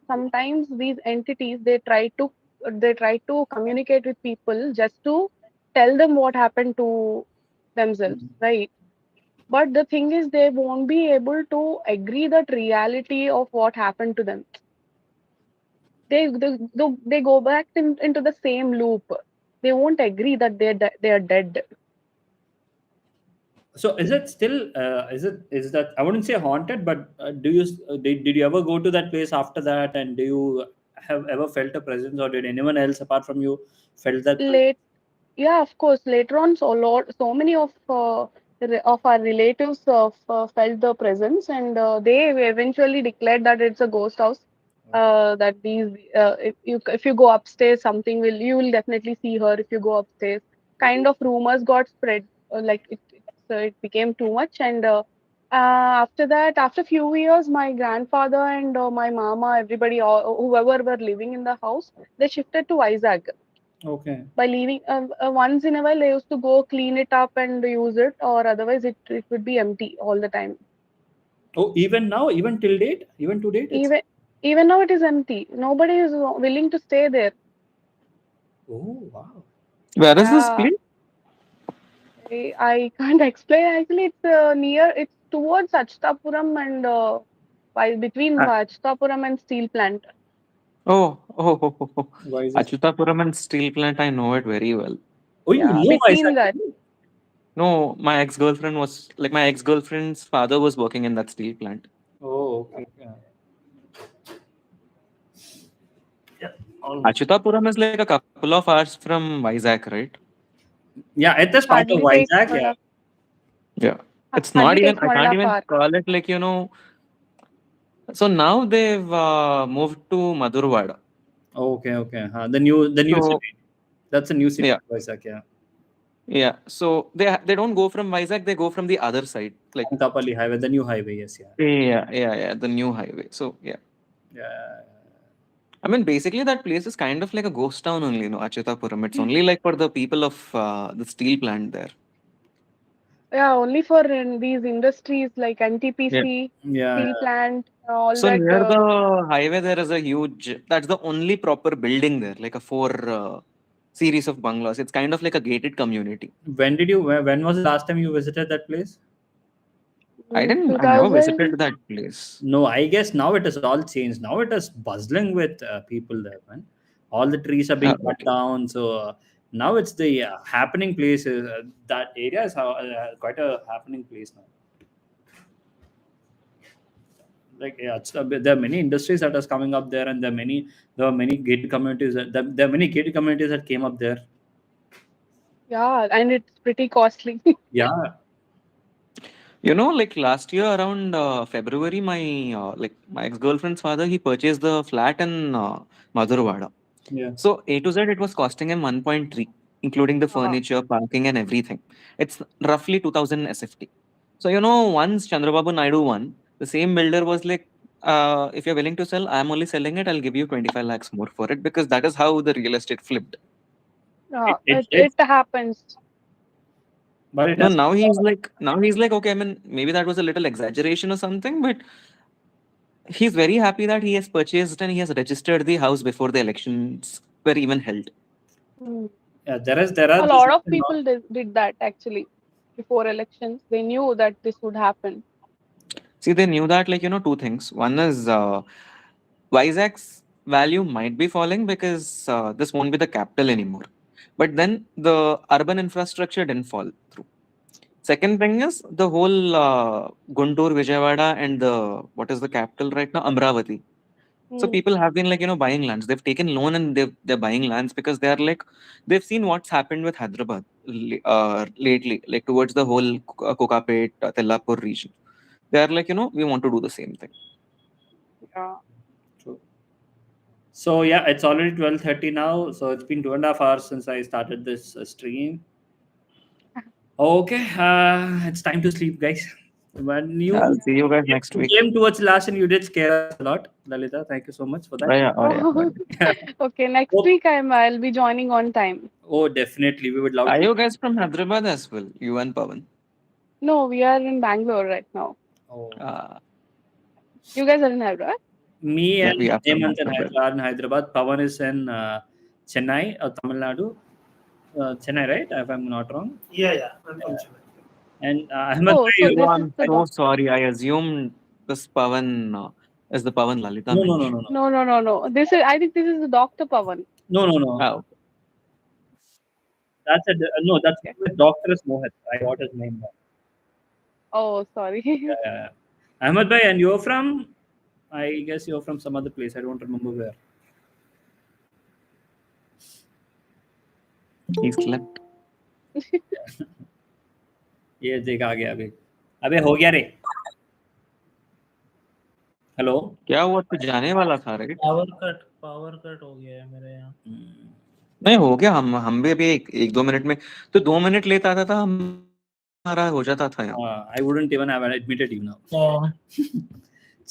sometimes these entities they try to communicate with people just to tell them what happened to themselves, right? But the thing is they won't be able to agree that reality of what happened to them. They go back into the same loop. They won't agree that they are dead. So is it still is that, I wouldn't say haunted, but did you ever go to that place after that, and do you have ever felt a presence, or did anyone else apart from you felt that presence? Yeah, of course. Later on, so many of our relatives felt the presence, and they eventually declared that it's a ghost house. That if you go upstairs, you will definitely see her if you go upstairs. Kind of rumors got spread, like it became too much, and after that, after few years, my grandfather and my mama, everybody, whoever were living in the house, they shifted to Vizag. Okay. By leaving once in a while, they used to go clean it up and use it, or otherwise it would be empty all the time. Oh, even now, even to date, Even now it is empty. Nobody is willing to stay there. Oh wow. Where is this place? I can't explain. Actually, it's towards Achutapuram and between Achutapuram and steel plant. Oh. Why is it? Achutapuram and steel plant, I know it very well. Oh, you know between that. No, my ex-girlfriend's father was working in that steel plant. Oh, okay. Achutapuram is like a couple of hours from Vizag, right? Yeah, it is part of Hardly takes Vizag. 1.5 Yeah. Yeah. It's not hardly even, takes I can't 1.5 even hours. call it like, so now they've moved to Madhurwada. Okay. The new So, city. That's a new city. yeah. Vizag. Yeah. Yeah. So they don't go from Vizag, they go from the other side. Like, Antapalli Highway, the new highway. Yes. Yeah. yeah, the new highway. So, yeah. Yeah. I mean, basically, that place is kind of like a ghost town only, Achutapuram. It's only like for the people of the steel plant there. Yeah, only for these industries like NTPC, Yeah. steel plant, all So that. near the highway, there is a huge. That's the only proper building there, like a four series of bungalows. It's kind of like a gated community. When was the last time you visited that place? I never 2000. visited that place. No, I guess now it has all changed. Now it is bustling with people there, man. All the trees are being cut Okay. down. So now it's the happening place. That area is quite a happening place now. Like there are many industries that is coming up there, and there are many gated communities. There are many gated communities that came up there. Yeah, and it's pretty costly. Yeah. Like last year around February, my ex-girlfriend's father, he purchased the flat in Madhurwada. Yeah. So A to Z, it was costing him 1.3, including the furniture, parking, and everything. It's roughly 2000 SFT. So once Chandrababu Naidu won, the same builder was like, if you're willing to sell, I'm only selling it. I'll give you 25 lakhs more for it, because that is how the real estate flipped. Yeah, It it happens. But it No, has. now he's like, okay, I mean, maybe that was a little exaggeration or something, but he's very happy that he has purchased and he has registered the house before the elections were even held. Yeah, there are A this. lot of people did that actually before elections. They knew that this would happen. See, they knew that, like, two things. One is Vizag's value might be falling because this won't be the capital anymore. But then the urban infrastructure didn't fall through. Second thing is the whole Guntur, Vijayawada, and what is the capital right now? Amravati. So people have been like, buying lands. They've taken loan and they're buying lands because they're like, they've seen what's happened with Hyderabad lately, like towards the whole Kokapet, Tellapur region. They're like, we want to do the same thing. Yeah. True. So yeah, it's already 12:30 now. So it's been 2.5 hours since I started this stream. Okay, it's time to sleep, guys. When I'll see you guys next week. Came towards last and you did scare us a lot, Lalita. Thank you so much for that. Yeah. Okay, next week I'll be joining on time. Oh, definitely. We would love Are to. you guys from Hyderabad as well? You and Pawan? No, we are in Bangalore right now. Oh. You guys are in Hyderabad? Me and we are from Hemant Hyderabad. are in Hyderabad. Pawan is in Chennai, Tamil Nadu. Chennai, right? If I'm not wrong. Yeah, I'm from Chennai. And Ahmed, I'm so sorry. I assumed this Pawan is the Pawan Lalita mentioned. No. I think this is the Dr. Pawan. No. Oh. That's the doctor is Mohit. I got his name wrong. Oh, sorry. Yeah. Ahmed bhai, and you're from? I guess you're from some other place. I don't remember where. He slept. ये देख आ गया अबे हो गया रे hello क्या हुआ तू जाने वाला था रे पावर कट हो गया है मेरे यहाँ नहीं हो गया हम भी अभी एक 2 मिनट में तो 2 मिनट लेता था हमारा हो जाता था यार I wouldn't even have admitted you now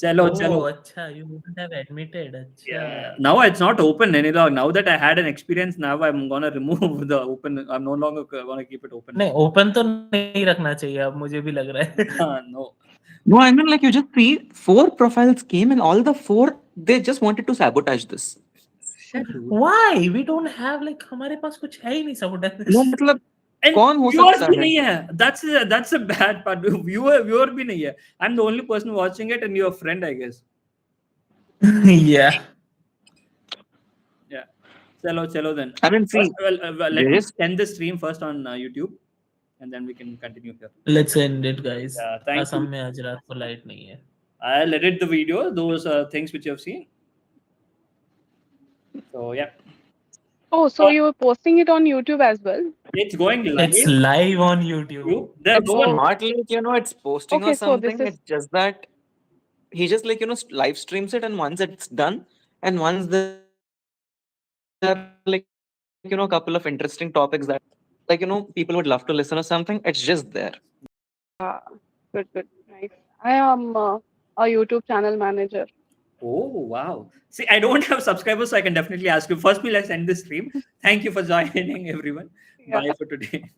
चलो अच्छा you wouldn't have admitted अच्छा now it's not open any longer now that I had an experience now I'm gonna remove the open I'm no longer gonna keep it open नहीं open तो नहीं रखना चाहिए अब मुझे भी लग रहा है No, I mean, like, you just see 4 profiles came and all the 4 they just wanted to sabotage this. Why? We don't have like हमारे पास कुछ है ही नहीं sabotage. No, मतलब कौन हो सकता है? नहीं है. That's a bad part. Viewer भी नहीं है. I'm the only person watching it and your friend, I guess. Yeah. चलो then. I mean, see. Let me end the stream first on YouTube. And then we can continue here. Let's end it, guys. Thank you. Assam में आज रात को light नहीं है. I'll edit the video, those things which you have seen. So yeah. Oh, so you were posting it on YouTube as well? It's going live. It's live on YouTube. There's It's no one. not like, it's posting Okay, or so this something. is It's just that he just like, live streams it, and once it's done, and once there are like, a couple of interesting topics that like, people would love to listen or something, it's just there. good, nice. I am a YouTube channel manager. Oh wow! See, I don't have subscribers, so I can definitely ask you. First, let's end this stream. Thank you for joining, everyone. Yeah. Bye for today.